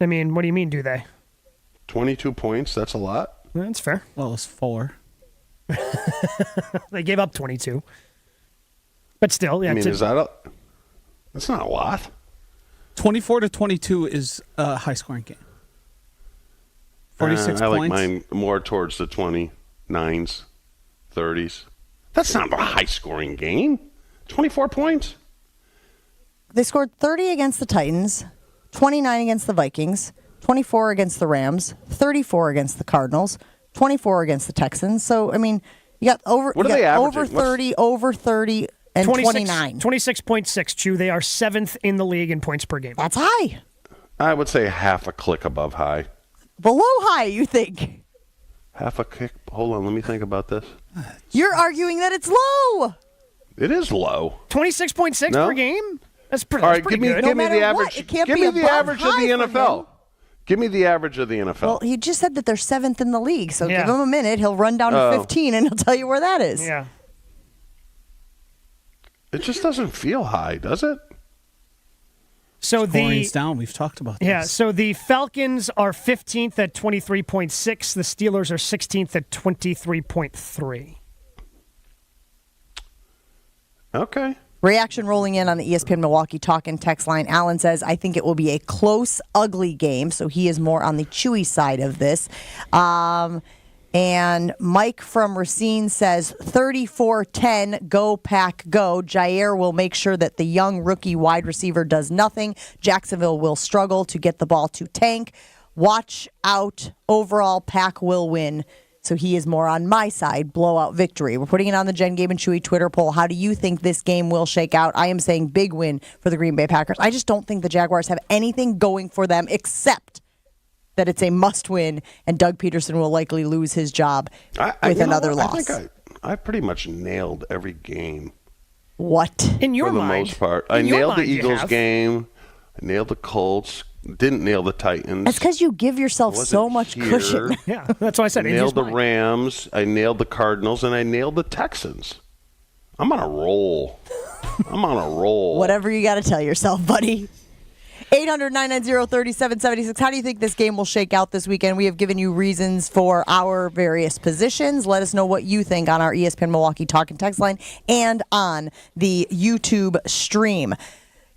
I mean, what do you mean, do they?
22 points, that's a lot.
That's fair.
Well, it's 4.
They gave up 22. But still, yeah.
I mean, that's not a lot.
24-22 is a high-scoring game. 46 points.
I like mine more towards the 29s, 30s. That's not a high-scoring game. 24 points.
They scored 30 against the Titans, 29 against the Vikings, 24 against the Rams, 34 against the Cardinals, 24 against the Texans. So, I mean, you got over 30, over 30, and 29.
26.6, Chew. They are 7th in the league in points per game.
That's high.
I would say half a click above high.
Below high, you think?
Half a kick. Hold on, let me think about this.
You're arguing that it's low.
It is low.
26.6 per game? That's pretty,
all right,
pretty
give
good.
me the average. Give me the average of the NFL. Give me the average of the NFL.
Well, he just said that they're 7th in the league, so give him a minute. He'll run down to 15, and he'll tell you where that is.
Yeah.
It just doesn't feel high, does it?
So
Scoring's down. We've talked about this.
Yeah, so the Falcons are 15th at 23.6. The Steelers are 16th at 23.3.
Okay.
Reaction rolling in on the ESPN Milwaukee talk and text line. Alan says, I think it will be a close, ugly game. So he is more on the Chewy side of this. And Mike from Racine says, 34-10, go Pack, go. Jair will make sure that the young rookie wide receiver does nothing. Jacksonville will struggle to get the ball to Tank. Watch out. Overall, Pack will win. So he is more on my side, blowout victory. We're putting it on the Jen, Gabe, and Chewy Twitter poll. How do you think this game will shake out? I am saying big win for the Green Bay Packers. I just don't think the Jaguars have anything going for them except that it's a must-win, and Doug Peterson will likely lose his job with another loss.
I think I pretty much nailed every game.
What?
In your mind?
For the most part. I nailed the Eagles game. I nailed the Colts. Didn't nail the Titans.
That's because you give yourself so much cushion.
Yeah, that's why I said
I nailed the Rams. I nailed the Cardinals, and I nailed the Texans. I'm on a roll.
Whatever you got to tell yourself, buddy. 800-990-3776. How do you think this game will shake out this weekend? We have given you reasons for our various positions. Let us know what you think on our ESPN Milwaukee talk and text line and on the YouTube stream.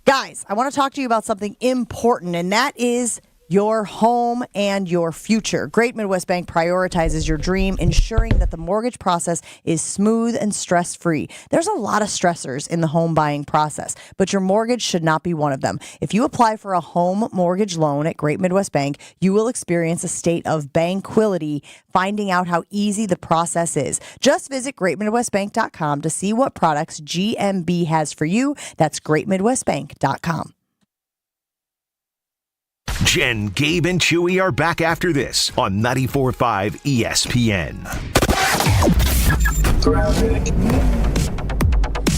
Guys, I want to talk to you about something important, and that is your home and your future. Great Midwest Bank prioritizes your dream, ensuring that the mortgage process is smooth and stress-free. There's a lot of stressors in the home buying process, but your mortgage should not be one of them. If you apply for a home mortgage loan at Great Midwest Bank, you will experience a state of banquility, finding out how easy the process is. Just visit greatmidwestbank.com to see what products GMB has for you. That's greatmidwestbank.com.
Jen, Gabe, and Chewy are back after this on 94.5 ESPN.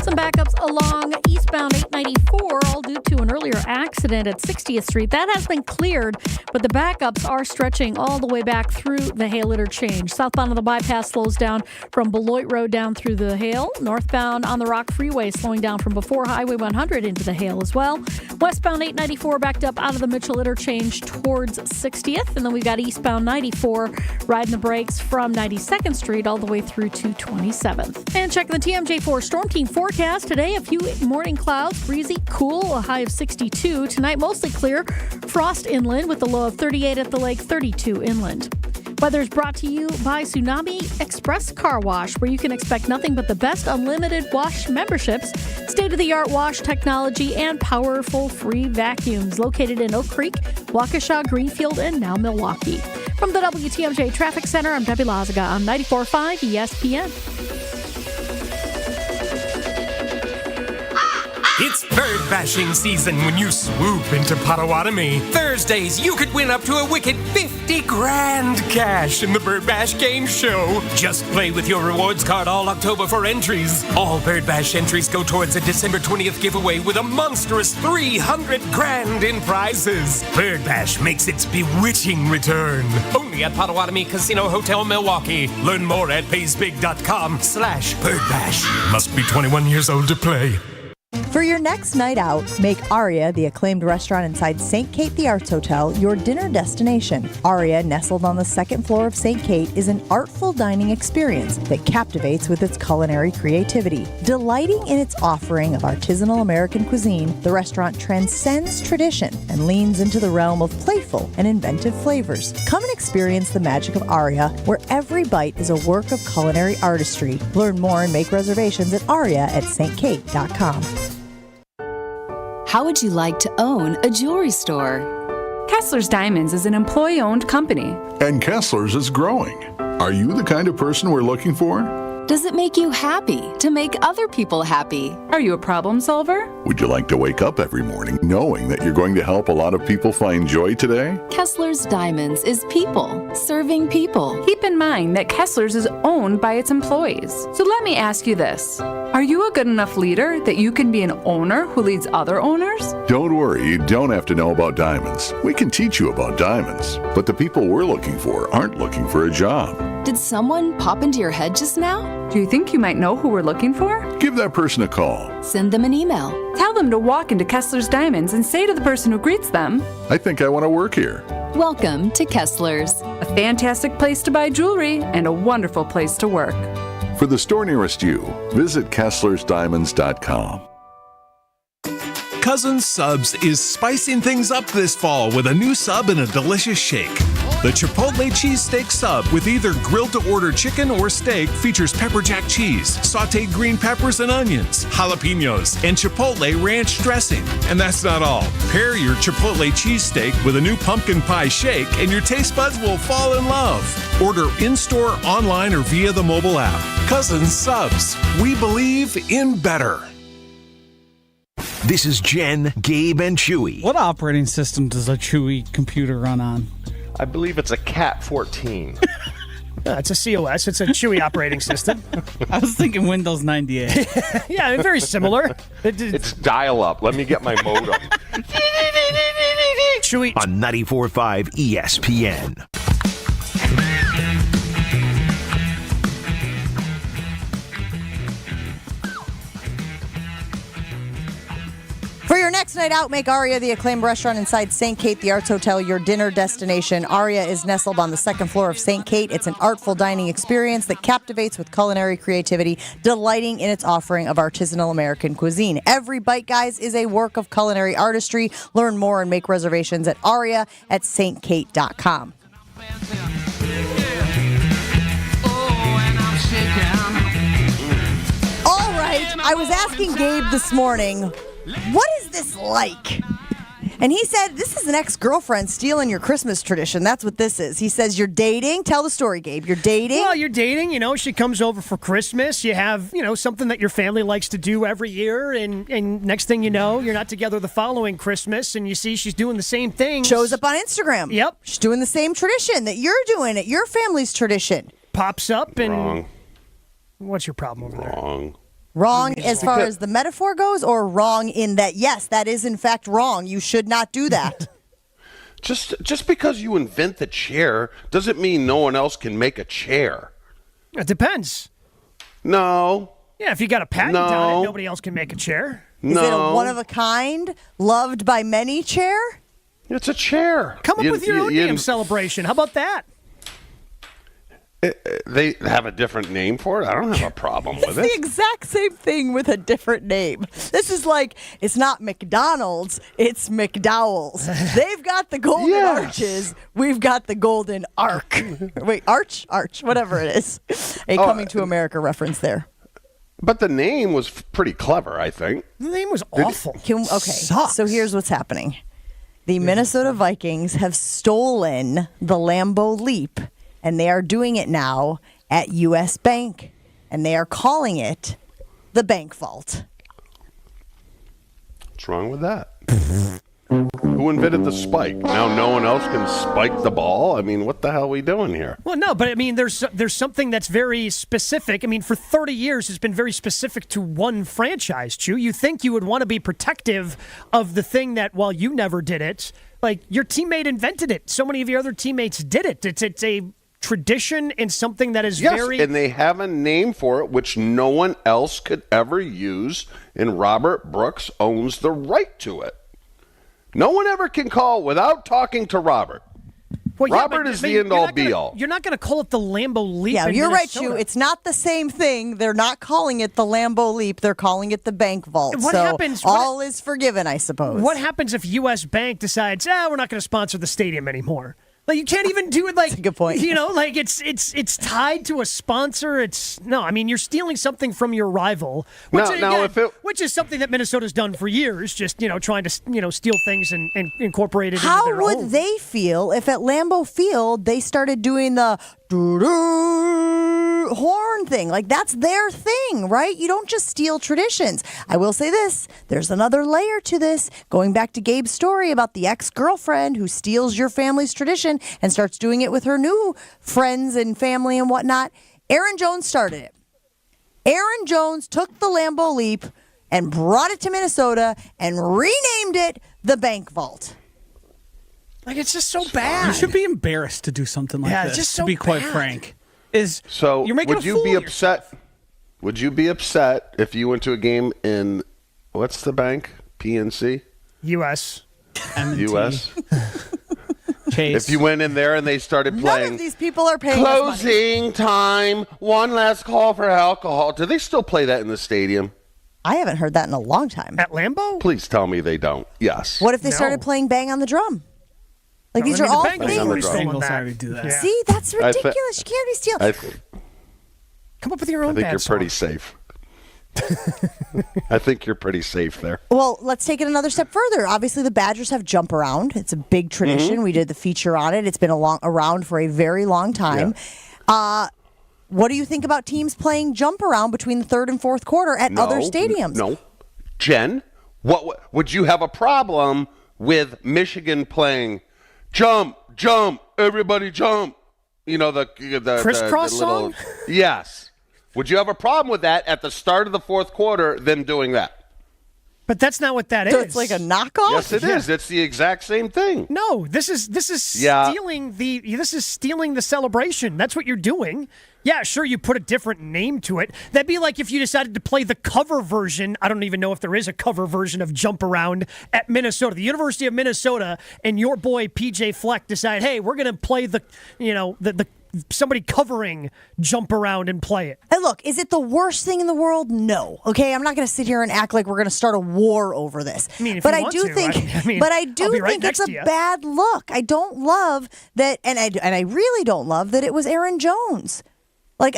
Some backups along eastbound 894, all due to an earlier accident at 60th Street. That has been cleared, but the backups are stretching all the way back through the Hale interchange. Southbound on the bypass slows down from Beloit Road down through the Hale. Northbound on the Rock Freeway slowing down from before Highway 100 into the Hale as well. Westbound 894 backed up out of the Mitchell interchange towards 60th. And then we've got eastbound 94 riding the brakes from 92nd Street all the way through to 27th. And checking the TMJ4 Storm Team forecast today, a few morning clouds, breezy, cool, a high of 62. Tonight, mostly clear, frost inland with a low of 38 at the lake, 32 inland. Weather is brought to you by Tsunami Express Car Wash, where you can expect nothing but the best unlimited wash memberships, state-of-the-art wash technology, and powerful free vacuums. Located in Oak Creek, Waukesha, Greenfield, and now Milwaukee. From the WTMJ Traffic Center, I'm Debbie Lazaga on 94.5 ESPN.
It's bird bashing season when you swoop into Potawatomi. Thursdays, you could win up to a wicked 50 grand cash in the Bird Bash Game Show. Just play with your rewards card all October for entries. All Bird Bash entries go towards a December 20th giveaway with a monstrous 300 grand in prizes. Bird Bash makes its bewitching return. Only at Potawatomi Casino Hotel, Milwaukee. Learn more at paysbig.com/birdbash. Must be 21 years old to play.
For your next night out, make Aria, the acclaimed restaurant inside St. Kate the Arts Hotel, your dinner destination. Aria, nestled on the second floor of St. Kate, is an artful dining experience that captivates with its culinary creativity. Delighting in its offering of artisanal American cuisine, the restaurant transcends tradition and leans into the realm of playful and inventive flavors. Come and experience the magic of Aria, where every bite is a work of culinary artistry. Learn more and make reservations at aria@stkate.com.
How would you like to own a jewelry store?
Kessler's Diamonds is an employee-owned company.
And Kessler's is growing. Are you the kind of person we're looking for?
Does it make you happy to make other people happy?
Are you a problem solver?
Would you like to wake up every morning knowing that you're going to help a lot of people find joy today?
Kessler's Diamonds is people serving people.
Keep in mind that Kessler's is owned by its employees. So let me ask you this. Are you a good enough leader that you can be an owner who leads other owners?
Don't worry, you don't have to know about diamonds. We can teach you about diamonds. But the people we're looking for aren't looking for a job.
Did someone pop into your head just now?
Do you think you might know who we're looking for?
Give that person a call.
Send them an email.
Tell them to walk into Kessler's Diamonds and say to the person who greets them,
I think I want to work here.
Welcome to Kessler's.
A fantastic place to buy jewelry and a wonderful place to work.
For the store nearest you, visit KesslersDiamonds.com.
Cousins Subs is spicing things up this fall with a new sub and a delicious shake. The Chipotle Cheesesteak Sub with either grilled-to-order chicken or steak features pepper jack cheese, sautéed green peppers and onions, jalapenos, and Chipotle ranch dressing. And that's not all. Pair your Chipotle Cheesesteak with a new pumpkin pie shake and your taste buds will fall in love. Order in-store, online, or via the mobile app. Cousins Subs. We believe in better.
This is Jen, Gabe, and Chewy.
What operating system does a Chewy computer run on?
I believe it's a Cat 14.
It's a COS. It's a Chewy operating system.
I was thinking Windows 98.
Yeah, very similar.
It's dial-up. Let me get my modem.
Chewy.
On 94.5 ESPN.
For your next night out, make Aria, the acclaimed restaurant inside St. Kate the Arts Hotel, your dinner destination. Aria is nestled on the second floor of St. Kate. It's an artful dining experience that captivates with culinary creativity, delighting in its offering of artisanal American cuisine. Every bite, guys, is a work of culinary artistry. Learn more and make reservations at aria@stkate.com. All right, I was asking Gabe this morning, what is this like? And he said, this is an ex-girlfriend stealing your Christmas tradition. That's what this is. He says, you're dating. Tell the story, Gabe. You're dating.
Well, you're dating. She comes over for Christmas. You have, something that your family likes to do every year. And next thing you know, you're not together the following Christmas. And you see she's doing the same thing.
Shows up on Instagram.
Yep.
She's doing the same tradition that you're doing at your family's tradition.
Pops up and...
Wrong.
What's your problem over there?
Wrong as far as the metaphor goes, or wrong in that, yes, that is in fact wrong. You should not do that.
Just because you invent the chair doesn't mean no one else can make a chair.
It depends.
No.
Yeah, if you got a patent on it, nobody else can make a chair.
Is it a one-of-a-kind, loved by many chair?
It's a chair.
Come up with your own damn celebration. How about that?
They have a different name for it. I don't have a problem with it.
It's the exact same thing with a different name. This is like, it's not McDonald's, it's McDowell's. They've got the golden arches. We've got the golden arc. Wait, arch, whatever it is. A Coming to America reference there.
But the name was pretty clever, I think.
The name was awful.
So here's what's happening. The Minnesota Vikings have stolen the Lambeau Leap, and they are doing it now at U.S. Bank, and they are calling it the Bank Vault.
What's wrong with that? Who invented the spike? Now no one else can spike the ball? I mean, what the hell are we doing here?
Well, no, but I mean, there's something that's very specific. I mean, for 30 years, it's been very specific to one franchise, Chew. You think you would want to be protective of the thing that, while you never did it, like your teammate invented it. So many of your other teammates did it. It's a tradition and something that is very...
and they have a name for it which no one else could ever use, and Robert Brooks owns the right to it. No one ever can call without talking to Robert.
Well,
Robert is the end-all, be-all.
You're not going to call it the Lambeau Leap.
Yeah, you're right,
Minnesota.
Chew. It's not the same thing. They're not calling it the Lambeau Leap. They're calling it the Bank Vault.
What happens?
All is forgiven, I suppose.
What happens if U.S. Bank decides, we're not going to sponsor the stadium anymore? Like, you can't even do it like...
That's a good point.
Like it's tied to a sponsor. I mean, you're stealing something from your rival. Which is something that Minnesota's done for years, just, trying to, steal things and incorporate it into their own.
How would they feel if at Lambeau Field they started doing the horn thing? Like, that's their thing, right? You don't just steal traditions. I will say this. There's another layer to this. Going back to Gabe's story about the ex-girlfriend who steals your family's tradition and starts doing it with her new friends and family and whatnot. Aaron Jones started it. Aaron Jones took the Lambeau Leap and brought it to Minnesota and renamed it the Bank Vault.
Like, it's just so bad.
You should be embarrassed to do something like this,
just
to
so
be quite
bad.
frank.
So
you're making
would
a
you
fool
be
of
upset? Would you be upset if you went to a game in, what's the bank? PNC?
U.S.
U.S.?
Chase.
If you went in there and they started playing...
None of these people are paying us money.
Closing time, one last call for alcohol. Do they still play that in the stadium?
I haven't heard that in a long time.
At Lambeau?
Please tell me they don't. Yes.
What if they started playing Bang on the Drum? Like, these are all things.
Bengals already do that.
Yeah.
See, that's ridiculous. You can't be stealing.
Come up with your own
I think
bad
you're
song.
pretty safe. I think you're pretty safe there.
Well, let's take it another step further. Obviously, the Badgers have jump around. It's a big tradition. We did the feature on it. It's been around for a very long time.
Yeah.
What do you think about teams playing jump around between the third and fourth quarter at other stadiums?
No. Jen, what would you have a problem with Michigan playing jump, everybody jump? The
crisscross
the little,
song?
Yes. Would you have a problem with that at the start of the fourth quarter, them doing that?
But that's not what that is.
So it's like a knockoff?
Yes, it is. It's the exact same thing.
No, this is stealing the celebration. That's what you're doing. Yeah, sure, you put a different name to it. That'd be like if you decided to play the cover version. I don't even know if there is a cover version of Jump Around at Minnesota. The University of Minnesota and your boy PJ Fleck decide, hey, we're going to play the somebody covering Jump Around and play it.
And look, is it the worst thing in the world? No. Okay, I'm not going to sit here and act like we're going to start a war over this.
I mean, if
but
you
I
want
do
to,
think,
I'll be right
think
next
it's
to
a
you.
bad look. I don't love that, and I really don't love that it was Aaron Jones. Like,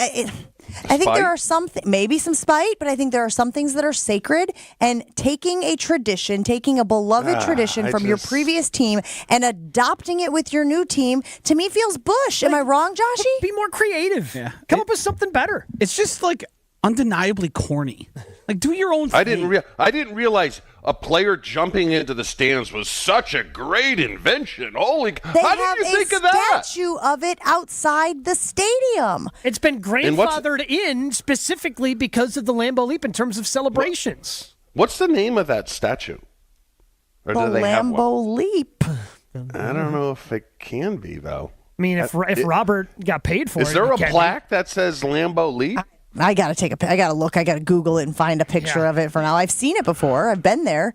I think
Spite?
there are maybe some spite, but I think there are some things that are sacred. And taking a tradition, taking a beloved tradition from your previous team and adopting it with your new team, to me feels Bush. Am I wrong, Joshy?
Be more creative.
Yeah.
Come up with something better.
It's just like undeniably corny. Like, do your own thing.
I didn't realize a player jumping into the stands was such a great invention. Holy!
They
How
have
did you think
a
of that?
statue of it outside the stadium.
It's been grandfathered in specifically because of the Lambeau Leap in terms of celebrations.
What's the name of that statue? Or
The
do they have one?
Lambeau Leap.
I don't know if it can be though.
I mean, if Robert got paid for it,
Is there
it
a
can be.
plaque that says Lambeau Leap?
I gotta look. I gotta Google it and find a picture of it for now. I've seen it before. I've been there.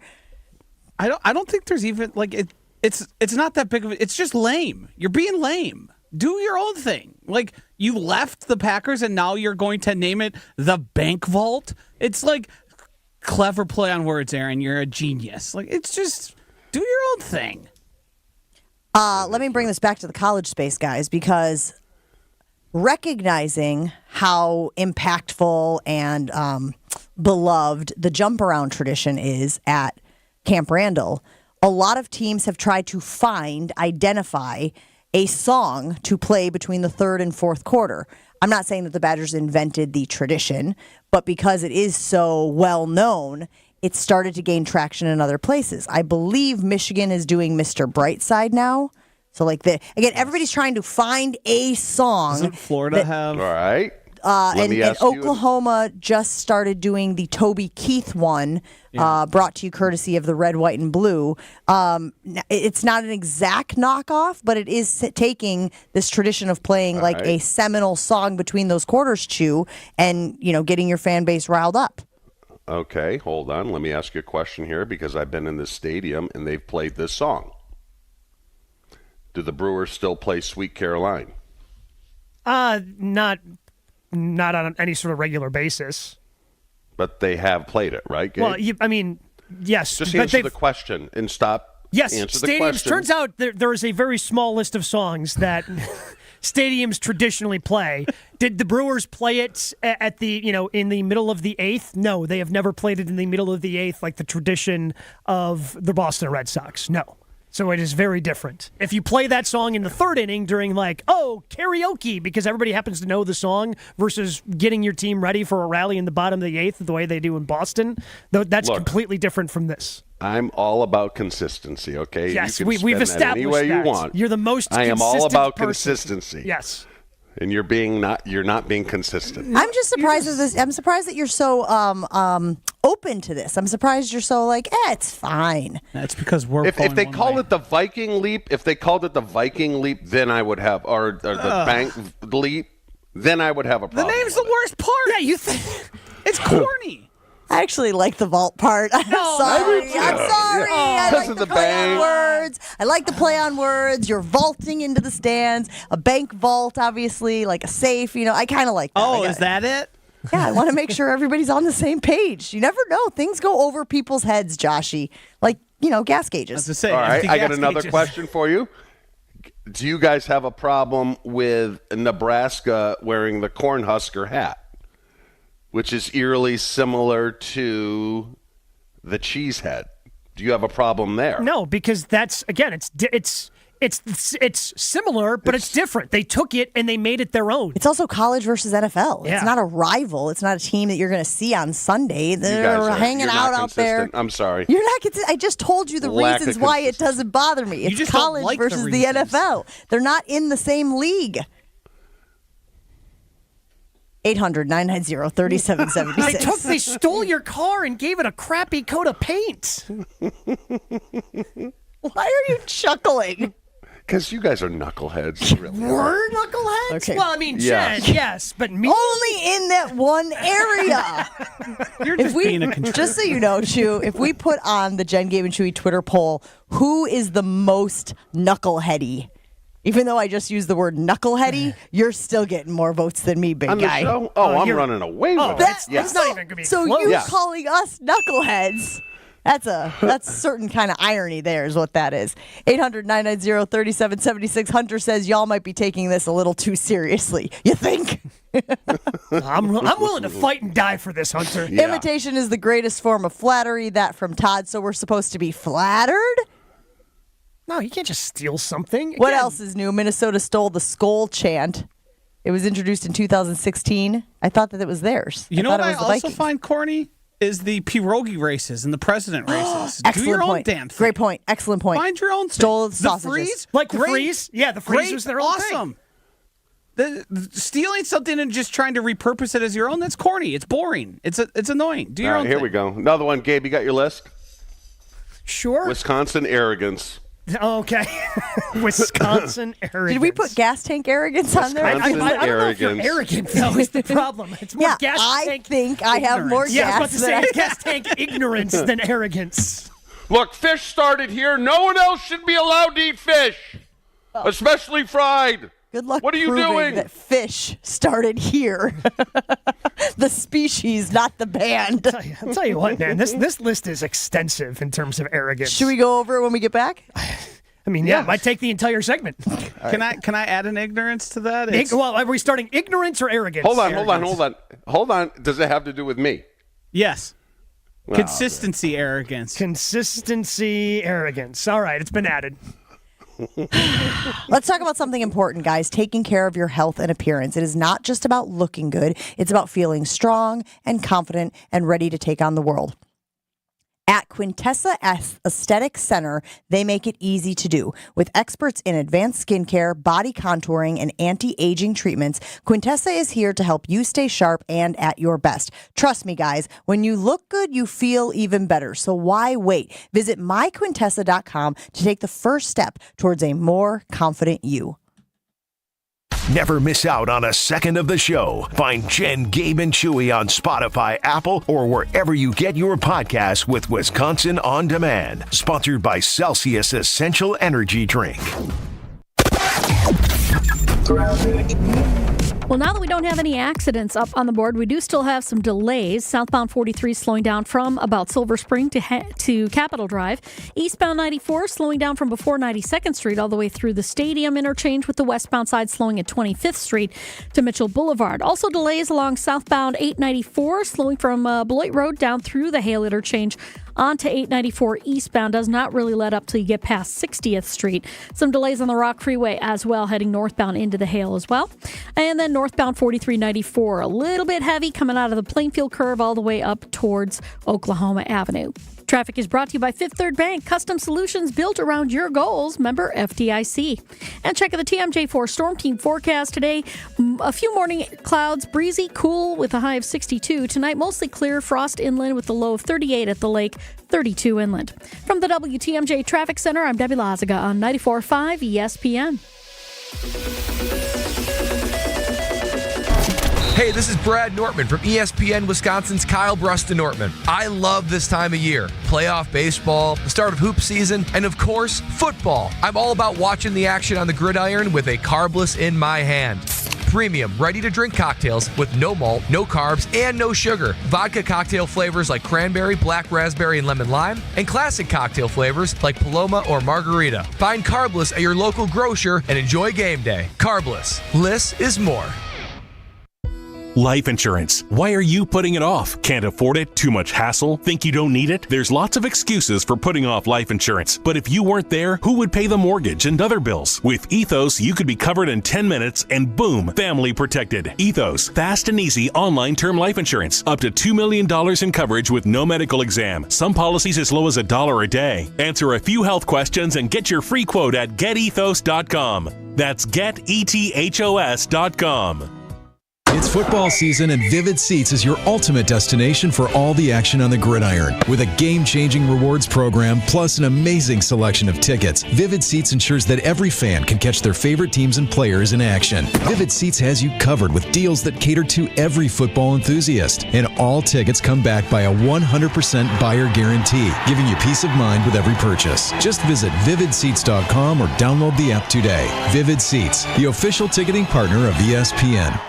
I don't think there's even like it's not that big of it's just lame. You're being lame. Do your own thing. Like, you left the Packers and now you're going to name it the Bank Vault. It's like clever play on words, Aaron. You're a genius. Like, it's just do your own thing.
Let me bring this back to the college space, guys, because recognizing how impactful and beloved the jump around tradition is at Camp Randall, a lot of teams have tried to identify a song to play between the third and fourth quarter. I'm not saying that the Badgers invented the tradition, but because it is so well known, it started to gain traction in other places. I believe Michigan is doing Mr. Brightside now. So, like, everybody's trying to find a song.
Doesn't Florida have?
All right.
And Oklahoma just started doing the Toby Keith one, brought to you courtesy of the Red, White, and Blue. It's not an exact knockoff, but it is taking this tradition of playing a seminal song between those quarters, Chew, and getting your fan base riled up.
Okay, hold on. Let me ask you a question here because I've been in this stadium and they've played this song. Do the Brewers still play Sweet Caroline?
Not on any sort of regular basis.
But they have played it, right, Gabe?
Well, yes.
Just
but
answer the question and stop.
Yes,
answer the
stadiums.
question.
Turns out there is a very small list of songs that stadiums traditionally play. Did the Brewers play it at the in the middle of the eighth? No, they have never played it in the middle of the eighth like the tradition of the Boston Red Sox. No. So it is very different. If you play that song in the third inning during karaoke because everybody happens to know the song versus getting your team ready for a rally in the bottom of the eighth the way they do in Boston, that's completely different from this.
I'm all about consistency, okay?
Yes,
you can
we've
spin that any way
established
you
that.
want.
You're the most
I am all
consistent
about
person.
consistency.
Yes.
And you're not being consistent.
I'm just surprised at this. I'm surprised that you're so open to this. I'm surprised you're so it's fine.
That's because we're
if they called it the Viking Leap, then I would have or the Bank Leap, then I would have a problem.
The name's the worst part.
Yeah, you think
it's corny.
I actually like the vault part. I'm sorry. I like the play on words. I like the play on words. You're vaulting into the stands. A bank vault, obviously, like a safe. I kind of like that.
Oh, is that it?
Yeah, I want to make sure everybody's on the same page. You never know. Things go over people's heads, Joshy. Like, gas gauges.
All right, I got another question for you. Do you guys have a problem with Nebraska wearing the Cornhusker hat? Which is eerily similar to the cheese head. Do you have a problem there?
No, because that's again, it's similar, but it's different. They took it and they made it their own.
It's also college versus NFL.
Yeah.
It's not a rival. It's not a team that you're going to see on Sunday. They're hanging out there.
I'm sorry.
You're not consistent. I just told you the reasons why it doesn't bother me. It's college versus the NFL. They're not in the same league. 800-990-3776.
They stole your car and gave it a crappy coat of paint.
Why are you chuckling?
Because you guys are knuckleheads. Really.
We're knuckleheads?
Okay.
Well, I mean, Jen, yes, but me.
Only in that one area.
You're just being a control.
Just so you know, Chew, if we put on the Jen, Gabe, and Chewy Twitter poll, who is the most knuckleheady? Even though I just used the word knuckleheady, you're still getting more votes than me, big
On the
guy.
show? I'm running away with it.
That's not even going to be
So
close.
you calling us knuckleheads That's a certain kind of irony there is what that is. 800-990-3776. Hunter says y'all might be taking this a little too seriously. You think?
I'm willing to fight and die for this, Hunter.
Yeah. Imitation is the greatest form of flattery. That from Todd. So we're supposed to be flattered?
No, you can't just steal something.
What else is new? Minnesota stole the Skol chant. It was introduced in 2016. I thought that it was theirs.
You know what I also
Vikings.
find corny? Is the pierogi races and the president races.
Excellent
Do your
point.
own damn thing.
Great point. Excellent point.
Find your own thing.
Stole the
The
sausages.
freeze?
Like the
Great.
freeze? Yeah, the freeze
Great.
was their own thing.
Awesome. The stealing something and just trying to repurpose it as your own, that's corny. It's boring. It's annoying. Do your
All
own
right, here
thing.
we go. Another one. Gabe, you got your list?
Sure.
Wisconsin arrogance.
Okay. Wisconsin arrogance.
Did we put gas tank arrogance on there?
I don't know if you're
arrogance.
arrogant, though, is the problem. It's more gas tank
think I have more
ignorance. Yeah, I was about
gas
to say it's gas tank ignorance than arrogance.
Look, fish started here. No one else should be allowed to eat fish, especially fried.
Good luck
What are you
proving
doing?
that fish started here. The species, not the band.
I'll tell you what, man. This list is extensive in terms of arrogance.
Should we go over it when we get back?
I mean, yeah, it might take the entire segment.
Can I add an ignorance to that?
Well, are we starting ignorance or arrogance?
Hold on. Does it have to do with me?
Yes.
Well,
Consistency arrogance.
Consistency arrogance. All right, it's been added.
Let's talk about something important, guys. Taking care of your health and appearance. It is not just about looking good. It's about feeling strong and confident and ready to take on the world. At Quintessa Aesthetic Center, they make it easy to do. With experts in advanced skincare, body contouring, and anti-aging treatments, Quintessa is here to help you stay sharp and at your best. Trust me, guys, when you look good, you feel even better. So why wait? Visit myquintessa.com to take the first step towards a more confident you.
Never miss out on a second of the show. Find Jen, Gabe, and Chewy on Spotify, Apple, or wherever you get your podcasts with Wisconsin On Demand. Sponsored by Celsius Essential Energy Drink.
Well, now that we don't have any accidents up on the board, we do still have some delays. Southbound 43 slowing down from about Silver Spring to Capitol Drive. Eastbound 94 slowing down from before 92nd Street all the way through the Stadium interchange, with the westbound side slowing at 25th Street to Mitchell Boulevard. Also delays along southbound 894 slowing from Beloit Road down through the Hale interchange onto 894 eastbound. Does not really let up till you get past 60th Street. Some delays on the Rock Freeway as well, heading northbound into the Hale as well. And then northbound 4394, a little bit heavy coming out of the Plainfield curve all the way up towards Oklahoma Avenue. Traffic is brought to you by Fifth Third Bank, custom solutions built around your goals, member FDIC. And check out the TMJ4 Storm Team forecast today. A few morning clouds, breezy, cool with a high of 62. Tonight, mostly clear, frost inland with the low of 38 at the lake, 32 inland. From the WTMJ Traffic Center, I'm Debbie Lazaga on 94.5 ESPN.
Hey, this is Brad Nortman from ESPN Wisconsin's Kyle Bruston Nortman. I love this time of year. Playoff baseball, the start of hoop season, and of course, football. I'm all about watching the action on the gridiron with a carbless in my hand. Premium, ready-to-drink cocktails with no malt, no carbs, and no sugar. Vodka cocktail flavors like cranberry, black raspberry, and lemon lime. And classic cocktail flavors like Paloma or Margarita. Find Carbless at your local grocer and enjoy game day. Carbless. Less is more.
Life insurance. Why are you putting it off? Can't afford it? Too much hassle? Think you don't need it? There's lots of excuses for putting off life insurance. But if you weren't there, who would pay the mortgage and other bills? With Ethos, you could be covered in 10 minutes and boom, family protected. Ethos, fast and easy online term life insurance. Up to $2 million in coverage with no medical exam. Some policies as low as $1 a day. Answer a few health questions and get your free quote at getethos.com. That's getethos.com.
It's football season, and Vivid Seats is your ultimate destination for all the action on the gridiron. With a game-changing rewards program, plus an amazing selection of tickets, Vivid Seats ensures that every fan can catch their favorite teams and players in action. Vivid Seats has you covered with deals that cater to every football enthusiast. And all tickets come back by a 100% buyer guarantee, giving you peace of mind with every purchase. Just visit vividseats.com or download the app today. Vivid Seats, the official ticketing partner of ESPN.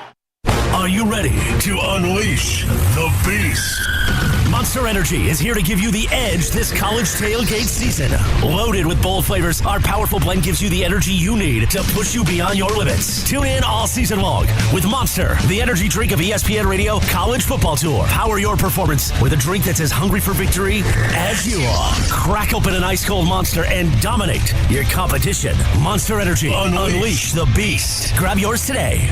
Are you ready to unleash the beast? Monster Energy is here to give you the edge this college tailgate season. Loaded with bold flavors, our powerful blend gives you the energy you need to push you beyond your limits. Tune in all season long with Monster, the energy drink of ESPN Radio College Football Tour. Power your performance with a drink that's as hungry for victory as you are. Crack open an ice cold Monster and dominate your competition. Monster Energy. Unleash the beast. Grab yours today.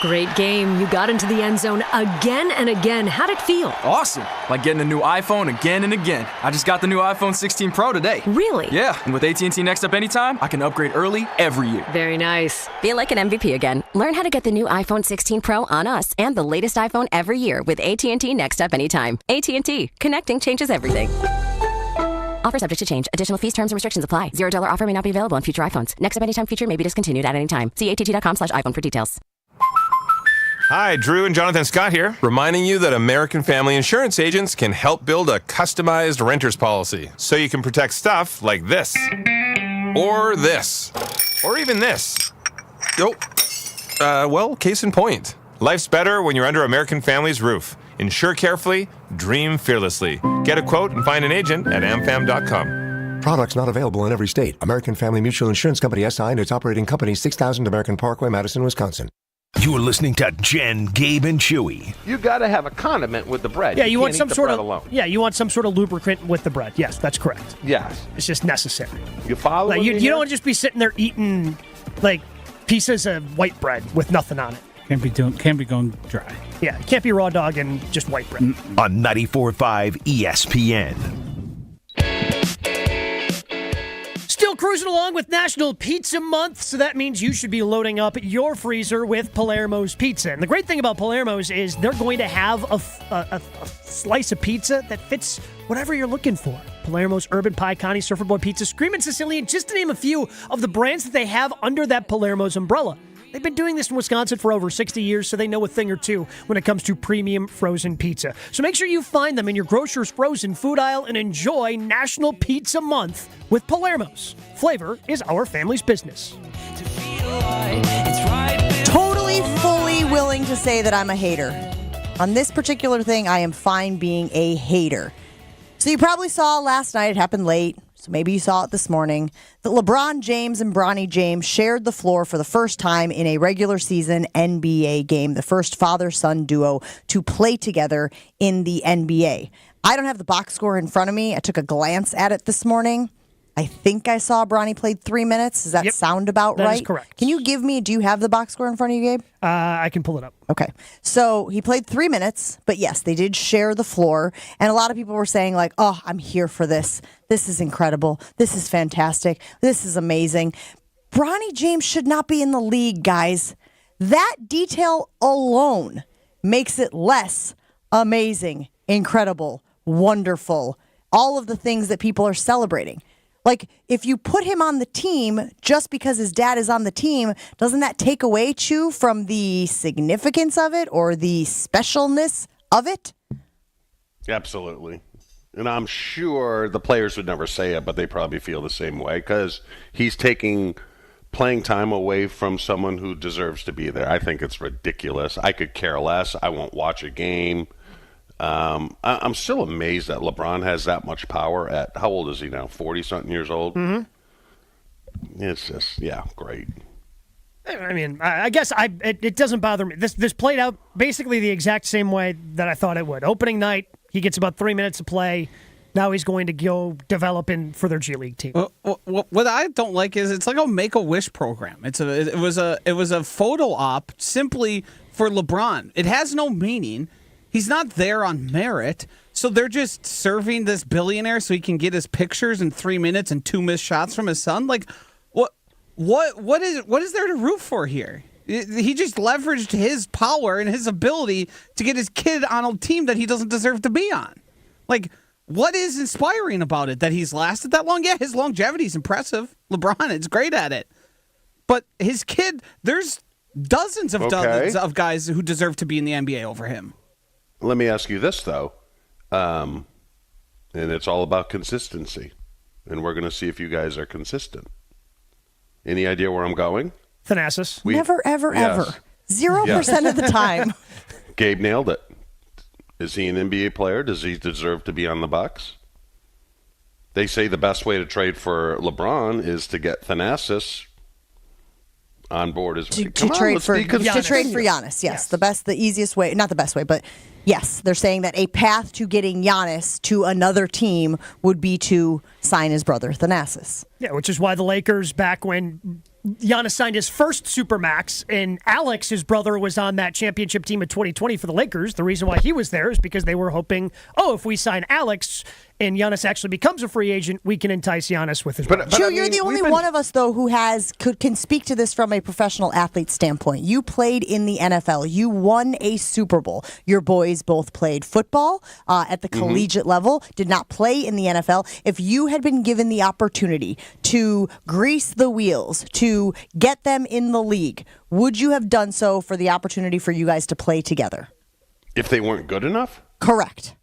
Great game. You got into the end zone again and again. How'd it feel?
Awesome. Like getting a new iPhone again and again. I just got the new iPhone 16 Pro today.
Really?
Yeah, and with AT&T Next Up Anytime, I can upgrade early every year.
Very nice.
Feel like an MVP again. Learn how to get the new iPhone 16 Pro on us and the latest iPhone every year with AT&T Next Up Anytime. AT&T. Connecting changes everything. Offer subject to change. Additional fees, terms, and restrictions apply. $0 offer may not be available on future iPhones. Next Up Anytime feature may be discontinued at any time. See att.com/iPhone for details.
Hi, Drew and Jonathan Scott here, reminding you that American Family Insurance agents can help build a customized renter's policy so you can protect stuff like this, or this, or even this. Well, case in point. Life's better when you're under American Family's roof. Insure carefully, dream fearlessly. Get a quote and find an agent at amfam.com.
Products not available in every state. American Family Mutual Insurance Company SI and its operating company, 6000 American Parkway, Madison, Wisconsin.
You're listening to Jen, Gabe, and Chewy.
You got to have a condiment with the bread.
Yeah, you want
can't
some
eat the
sort
bread
of
alone.
Yeah, you want some sort of lubricant with the bread. Yes, that's correct.
Yes,
it's just necessary.
You follow?
Like, you don't want to just be sitting there eating like pieces of white bread with nothing on it.
Can't be going dry.
Yeah, it can't be raw dog and just white bread.
On 94.5 ESPN.
Still cruising along with National Pizza Month, so that means you should be loading up your freezer with Palermo's Pizza. And the great thing about Palermo's is they're going to have a slice of pizza that fits whatever you're looking for. Palermo's, Urban Pie, Connie, Surfer Boy Pizza, Screamin' Sicilian, just to name a few of the brands that they have under that Palermo's umbrella. They've been doing this in Wisconsin for over 60 years, so they know a thing or two when it comes to premium frozen pizza. So make sure you find them in your grocer's frozen food aisle and enjoy National Pizza Month with Palermo's. Flavor is our family's business.
Totally, fully willing to say that I'm a hater. On this particular thing, I am fine being a hater. So you probably saw last night, it happened late, so maybe you saw it this morning, that LeBron James and Bronny James shared the floor for the first time in a regular season NBA game, the first father-son duo to play together in the NBA. I don't have the box score in front of me. I took a glance at it this morning. I think I saw Bronny played 3 minutes. Does that sound about right?
That is correct.
Can you do you have the box score in front of you, Gabe?
I can pull it up.
Okay. So he played 3 minutes, but yes, they did share the floor. And a lot of people were saying like, oh, I'm here for this. This is incredible. This is fantastic. This is amazing. Bronny James should not be in the league, guys. That detail alone makes it less amazing, incredible, wonderful, all of the things that people are celebrating. Like, if you put him on the team just because his dad is on the team, doesn't that take away, Chew, from the significance of it or the specialness of it?
Absolutely. And I'm sure the players would never say it, but they probably feel the same way because he's taking playing time away from someone who deserves to be there. I think it's ridiculous. I could care less. I won't watch a game. I'm still amazed that LeBron has that much power at, how old is he now? 40-something years old? Mm-hmm. It's just, great.
I mean, I guess it doesn't bother me. This played out basically the exact same way that I thought it would. Opening night, he gets about 3 minutes to play. Now he's going to go develop for their G League team.
What I don't like is it's like a Make-A-Wish program. It was a photo op simply for LeBron. It has no meaning. He's not there on merit, so they're just serving this billionaire so he can get his pictures in 3 minutes and 2 missed shots from his son. Like, what is there to root for here? He just leveraged his power and his ability to get his kid on a team that he doesn't deserve to be on. Like, what is inspiring about it that he's lasted that long? Yeah, his longevity is impressive. LeBron is great at it, but his kid, there's dozens of guys who deserve to be in the NBA over him.
Let me ask you this, though, and it's all about consistency, and we're going to see if you guys are consistent. Any idea where I'm going?
Thanasis.
Never, ever, ever. 0% of the time.
Gabe nailed it. Is he an NBA player? Does he deserve to be on the Bucks? They say the best way to trade for LeBron is to get Thanasis on board as well.
To trade for Giannis. Yes, the easiest way, not the best way, but yes, they're saying that a path to getting Giannis to another team would be to sign his brother Thanasis.
Yeah, which is why the Lakers, back when Giannis signed his first Supermax, and Alex, his brother, was on that championship team in 2020 for the Lakers. The reason why he was there is because they were hoping, if we sign Alex and Giannis actually becomes a free agent, we can entice Giannis with his brother.
Drew, you're the only one of us, though, who can speak to this from a professional athlete standpoint. You played in the NFL. You won a Super Bowl. Your boys both played football at the collegiate level, did not play in the NFL. If you had been given the opportunity to grease the wheels, to get them in the league, would you have done so for the opportunity for you guys to play together?
If they weren't good enough?
Correct.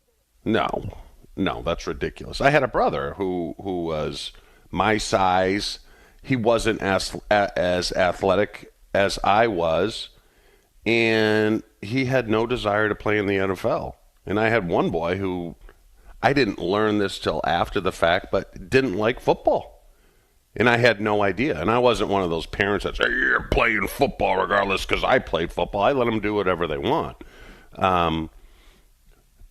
No, that's ridiculous. I had a brother who was my size. He wasn't as athletic as I was, and he had no desire to play in the NFL. And I had one boy who, I didn't learn this till after the fact, but didn't like football. And I had no idea. And I wasn't one of those parents that say, you're playing football regardless because I played football. I let them do whatever they want.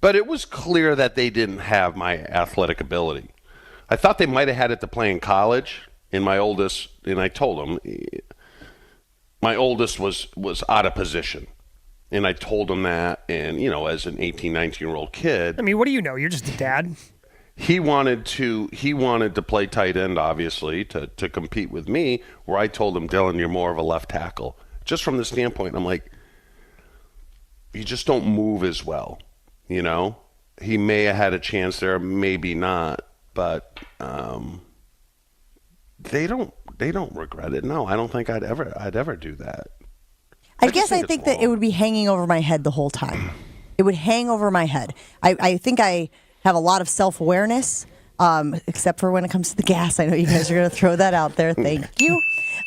But it was clear that they didn't have my athletic ability. I thought they might have had it to play in college. And my oldest, and I told him, my oldest was out of position. And I told him that, and, as an 18, 19-year-old kid.
I mean, what do you know? You're just a dad.
He wanted to play tight end, obviously, to compete with me, where I told him, Dylan, you're more of a left tackle. Just from the standpoint, I'm like, you just don't move as well, He may have had a chance there, maybe not, but they don't regret it. No, I don't think I'd ever do that.
I think that it would be hanging over my head the whole time. It would hang over my head. I think I have a lot of self-awareness, except for when it comes to the gas. I know you guys are going to throw that out there. Thank you.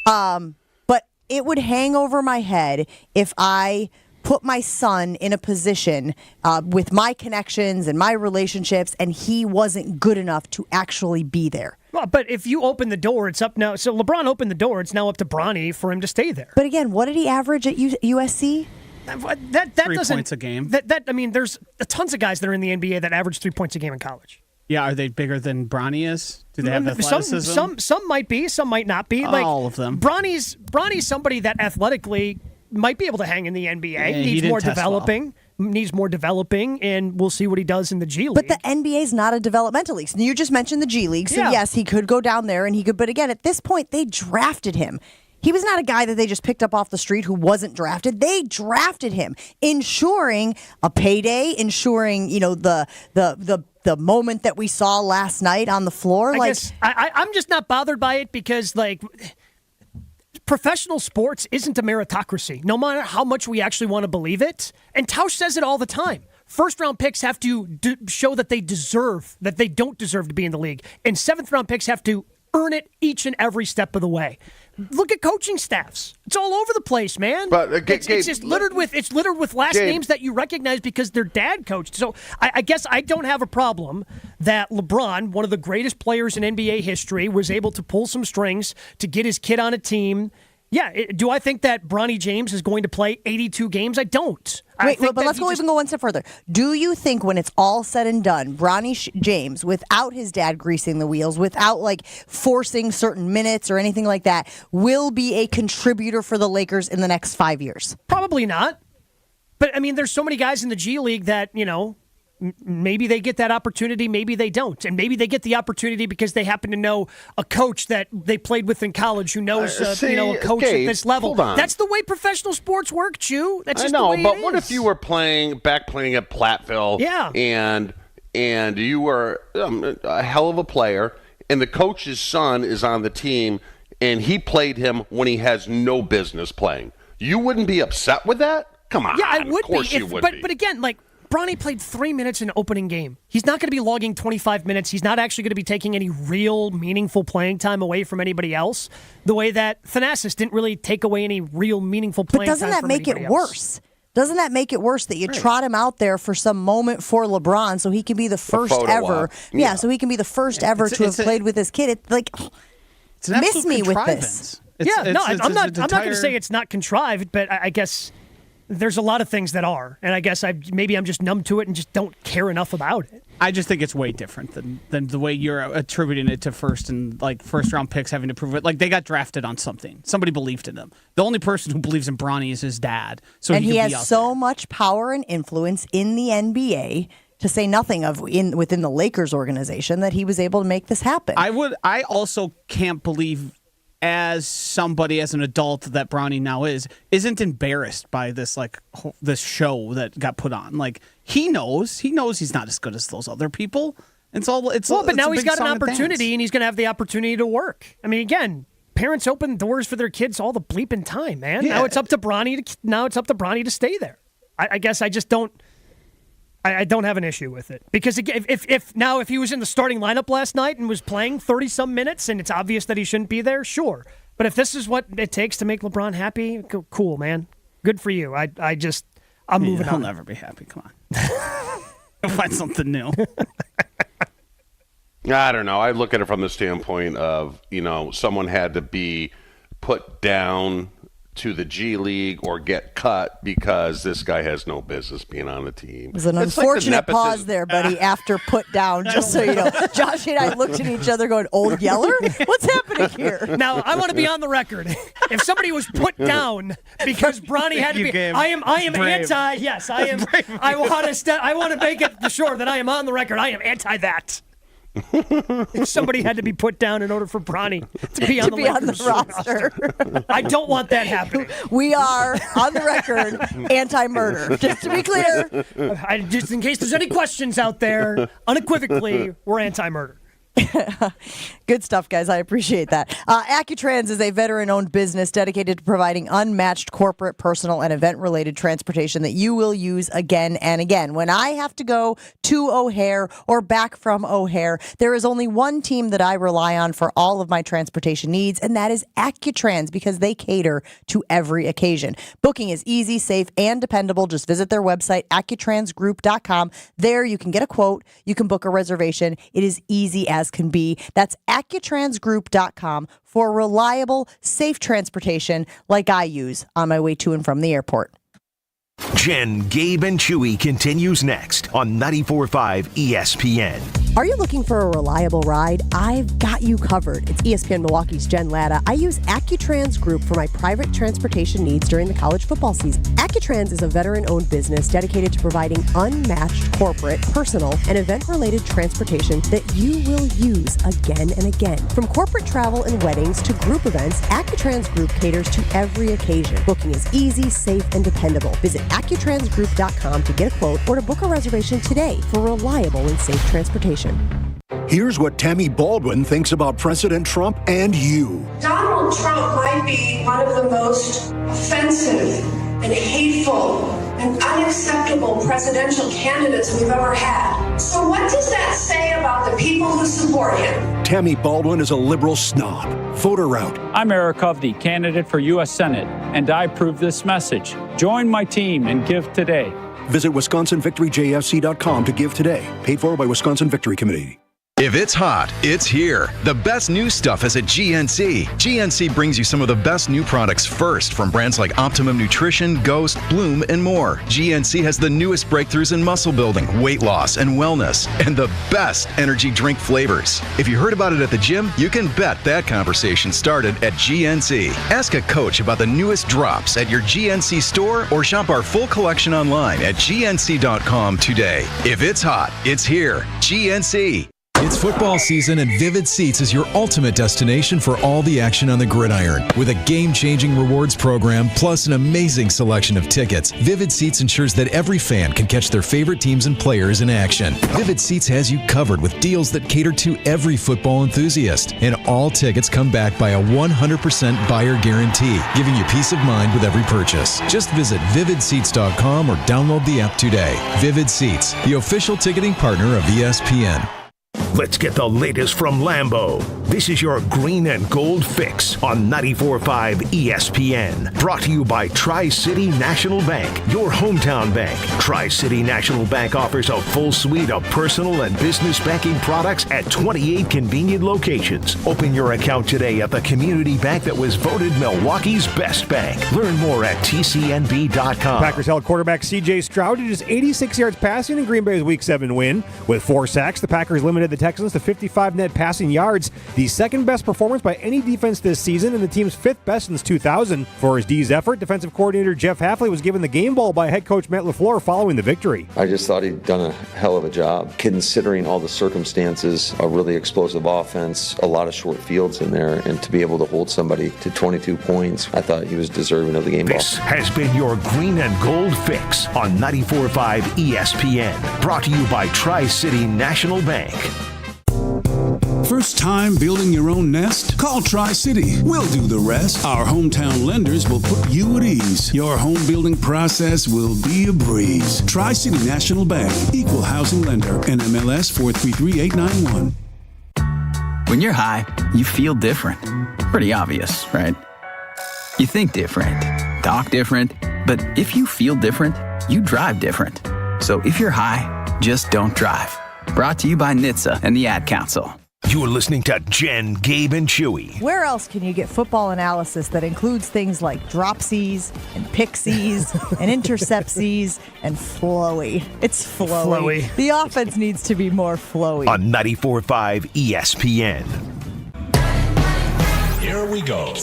But it would hang over my head if I put my son in a position with my connections and my relationships, and he wasn't good enough to actually be there.
Well, but if you open the door, it's up now. So LeBron opened the door. It's now up to Bronny for him to stay there.
But again, what did he average at USC?
That
3 points a game.
There's tons of guys that are in the NBA that average 3 points a game in college.
Yeah, are they bigger than Bronny is? Do they have athleticism?
Some might be, some might not be.
All of them.
Bronny's somebody that athletically might be able to hang in the NBA.
Yeah,
needs more developing, and we'll see what he does in the G League.
But the NBA is not a developmental league. So you just mentioned the G League. So yes, he could go down there, and he could. But again, at this point, they drafted him. He was not a guy that they just picked up off the street who wasn't drafted. They drafted him, ensuring a payday, ensuring the moment that we saw last night on the floor.
I'm just not bothered by it because professional sports isn't a meritocracy, no matter how much we actually want to believe it. And Tausch says it all the time. First-round picks have to show that they don't deserve to be in the league. And seventh-round picks have to earn it each and every step of the way. Look at coaching staffs. It's all over the place, man.
But
it's just littered with last names that you recognize because their dad coached. So I guess I don't have a problem that LeBron, one of the greatest players in NBA history, was able to pull some strings to get his kid on a team. Yeah, do I think that Bronny James is going to play 82 games? I don't.
But let's go one step further. Do you think when it's all said and done, Bronny James, without his dad greasing the wheels, without forcing certain minutes or anything like that, will be a contributor for the Lakers in the next 5 years?
Probably not. But, there's so many guys in the G League that, maybe they get that opportunity, maybe they don't. And maybe they get the opportunity because they happen to know a coach that they played with in college who knows, a coach at this level. That's the way professional sports work, Chew. That's just the way
but
it
what
is.
if you were playing at Platteville and you were a hell of a player and the coach's son is on the team and he played him when he has no business playing? You wouldn't be upset with that? Come on.
Yeah, I would
of course
be.
You would be.
But again, Bronny played 3 minutes in opening game. He's not going to be logging 25 minutes. He's not actually going to be taking any real meaningful playing time away from anybody else, the way that Thanasis didn't really take away any real meaningful playing time from anybody else.
But doesn't that make it worse? Doesn't that make it worse that you trot him out there for some moment for LeBron so he can be the first ever? Yeah, so he can be the first ever to have played with his kid. It's like,
it's an
miss me with this.
I'm not going to say it's not contrived, but I guess there's a lot of things that are, and I guess maybe I'm just numb to it and just don't care enough about it.
I just think it's way different than the way you're attributing it to first round picks having to prove it. Like, they got drafted on something. Somebody believed in them. The only person who believes in Bronny is his dad. So
and he has so much power and influence in the NBA, to say nothing of within the Lakers organization, that he was able to make this happen.
I also can't believe, as an adult that Bronny now isn't embarrassed by this show that got put on. Like, he knows he's not as good as those other people.
But now he's got an opportunity, and he's going to have the opportunity to work. I mean, again, parents open doors for their kids all the bleeping time, man. Yeah. Now it's up to Bronny to stay there. I guess I just don't. I don't have an issue with it, because if he was in the starting lineup last night and was playing 30-some minutes and it's obvious that he shouldn't be there, sure. But if this is what it takes to make LeBron happy, cool, man. Good for you. I'm moving on.
He'll never be happy. Come on. He'll find something new.
I don't know. I look at it from the standpoint of, someone had to be put down to the G League or get cut because this guy has no business being on the team.
It was an unfortunate pause there, buddy, after put down, just so you know. Josh and I looked at each other going, Old Yeller? What's happening here?
Now, I want to be on the record. If somebody was put down because Bronny had to be, I am anti, yes, I am. I want to make it sure that I am on the record. I am anti that. If somebody had to be put down in order for Bronny to be on the roster. I don't want that happening.
We are, on the record, anti-murder. Just to be clear.
Just in case there's any questions out there, unequivocally, we're anti-murder.
Good stuff, guys. I appreciate that. Accutrans is a veteran-owned business dedicated to providing unmatched corporate, personal, and event-related transportation that you will use again and again. When I have to go to O'Hare or back from O'Hare, there is only one team that I rely on for all of my transportation needs, and that is Accutrans, because they cater to every occasion. Booking is easy, safe, and dependable. Just visit their website, accutransgroup.com. There you can get a quote. You can book a reservation. It is easy as can be. That's accutransgroup.com for reliable, safe transportation like I use on my way to and from the airport.
Jen, Gabe, and Chewy continues next on 94.5 ESPN.
Are you looking for a reliable ride? I've got you covered. It's ESPN Milwaukee's Jen Latta. I use Accutrans Group for my private transportation needs during the college football season. Accutrans is a veteran-owned business dedicated to providing unmatched corporate, personal, and event-related transportation that you will use again and again. From corporate travel and weddings to group events, Accutrans Group caters to every occasion. Booking is easy, safe, and dependable. Visit accutransgroup.com to get a quote or to book a reservation today for reliable and safe transportation.
Here's what Tammy Baldwin thinks about President Trump and you.
Donald Trump might be one of the most offensive and hateful and unacceptable presidential candidates we've ever had. So what does that say about the people who support him?
Tammy Baldwin is a liberal snob. Voter route.
I'm Eric Hovde, candidate for U.S. Senate, and I approve this message. Join my team and give today.
Visit WisconsinVictoryJFC.com to give today. Paid for by Wisconsin Victory Committee.
If it's hot, it's here. The best new stuff is at GNC. GNC brings you some of the best new products first from brands like Optimum Nutrition, Ghost, Bloom, and more. GNC has the newest breakthroughs in muscle building, weight loss, and wellness, and the best energy drink flavors. If you heard about it at the gym, you can bet that conversation started at GNC. Ask a coach about the newest drops at your GNC store or shop our full collection online at gnc.com today. If it's hot, it's here. GNC.
It's football season, and Vivid Seats is your ultimate destination for all the action on the gridiron. With a game-changing rewards program, plus an amazing selection of tickets, Vivid Seats ensures that every fan can catch their favorite teams and players in action. Vivid Seats has you covered with deals that cater to every football enthusiast. And all tickets come back by a 100% buyer guarantee, giving you peace of mind with every purchase. Just visit vividseats.com or download the app today. Vivid Seats, the official ticketing partner of ESPN.
Let's get the latest from Lambeau. This is your green and gold fix on 94.5 ESPN. Brought to you by Tri-City National Bank, your hometown bank. Tri-City National Bank offers a full suite of personal and business banking products at 28 convenient locations. Open your account today at the community bank that was voted Milwaukee's best bank. Learn more at tcnb.com.
Packers held quarterback C.J. Stroud to just 86 yards passing in Green Bay's Week 7 win. With 4 sacks, the Packers limited the Texans to 55 net passing yards, the second best performance by any defense this season and the team's 5th best since 2000. For his D's effort, defensive coordinator Jeff Hafley was given the game ball by head coach Matt LaFleur following the victory.
I just thought he'd done a hell of a job considering all the circumstances, a really explosive offense, a lot of short fields in there, and to be able to hold somebody to 22 points, I thought he was deserving of the game ball.
This has been your green and gold fix on 94.5 ESPN. Brought to you by Tri-City National Bank.
First time building your own nest? Call Tri-City. We'll do the rest. Our hometown lenders will put you at ease. Your home building process will be a breeze. Tri-City National Bank. Equal housing lender. NMLS 433891.
When you're high, you feel different. Pretty obvious, right? You think different, talk different, but if you feel different, you drive different. So if you're high, just don't drive. Brought to you by NHTSA and the Ad Council.
You're listening to Jen, Gabe, and Chewy.
Where else can you get football analysis that includes things like dropsies and pixies and interceptsies and flowy? It's flowy. The offense needs to be more flowy.
On 94.5 ESPN.
Here we go.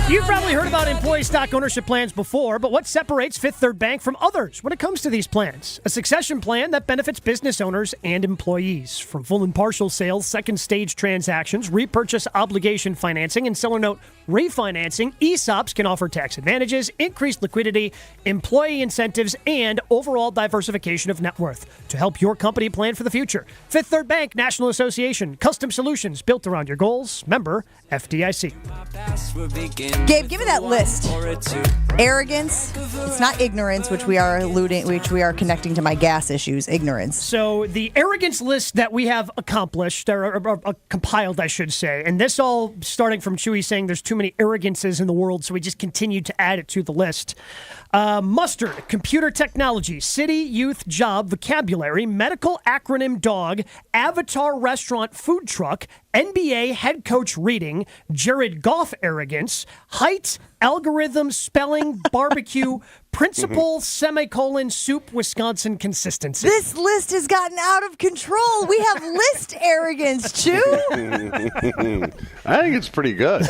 You've probably heard about employee stock ownership plans before, but what separates Fifth Third Bank from others when it comes to these plans? A succession plan that benefits business owners and employees. From full and partial sales, second stage transactions, repurchase obligation financing, and seller note refinancing, ESOPs can offer tax advantages, increased liquidity, employee incentives, and overall diversification of net worth to help your company plan for the future. Fifth Third Bank National Association. Custom solutions built around your goals. Member FDIC.
Gabe, give me that list. Arrogance. It's not ignorance, which we are connecting to my gas issues. Ignorance.
So the arrogance list that we have accomplished, or compiled, I should say, and this all starting from Chewy saying there's too many arrogances in the world, so we just continued to add it to the list. Mustard, computer technology, city, youth, job, vocabulary, medical acronym dog, avatar restaurant food truck, NBA head coach reading, Jared Goff arrogance, height, algorithm, spelling, barbecue, principal, semicolon, soup, Wisconsin consistency.
This list has gotten out of control. We have list arrogance, Chew.
I think it's pretty good.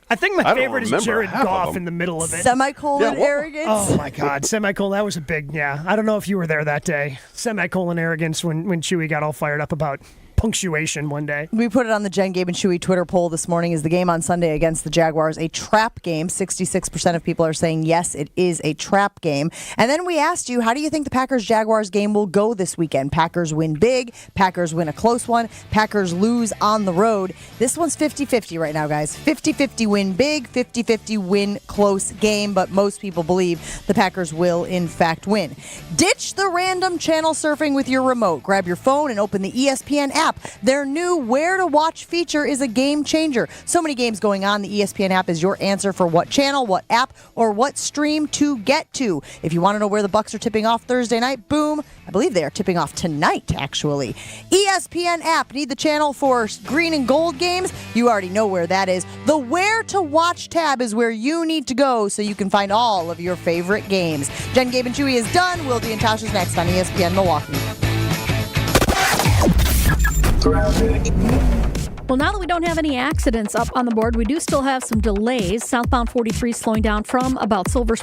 I think my favorite is Jared Goff in the middle of it.
Semicolon arrogance.
Oh my God, semicolon. That was a big, I don't know if you were there that day. Semicolon arrogance when Chewy got all fired up about punctuation one day.
We put it on the Jen, Gabe, and Chewy Twitter poll this morning. Is the game on Sunday against the Jaguars a trap game? 66% of people are saying yes, it is a trap game. And then we asked you, how do you think the Packers-Jaguars game will go this weekend? Packers win big. Packers win a close one. Packers lose on the road. This one's 50-50 right now, guys. 50-50 win big, 50-50 win close game, but most people believe the Packers will, in fact, win. Ditch the random channel surfing with your remote. Grab your phone and open the ESPN app. Their new Where to Watch feature is a game changer. So many games going on. The ESPN app is your answer for what channel, what app, or what stream to get to. If you want to know where the Bucks are tipping off Thursday night, boom. I believe they are tipping off tonight, actually. ESPN app. Need the channel for green and gold games? You already know where that is. The Where to Watch tab is where you need to go so you can find all of your favorite games. Jen, Gabe, and Chewy is done. Wilde and Tausch is next on ESPN Milwaukee.
Well, now that we don't have any accidents up on the board, we do still have some delays. Southbound 43 slowing down from about Silver Spring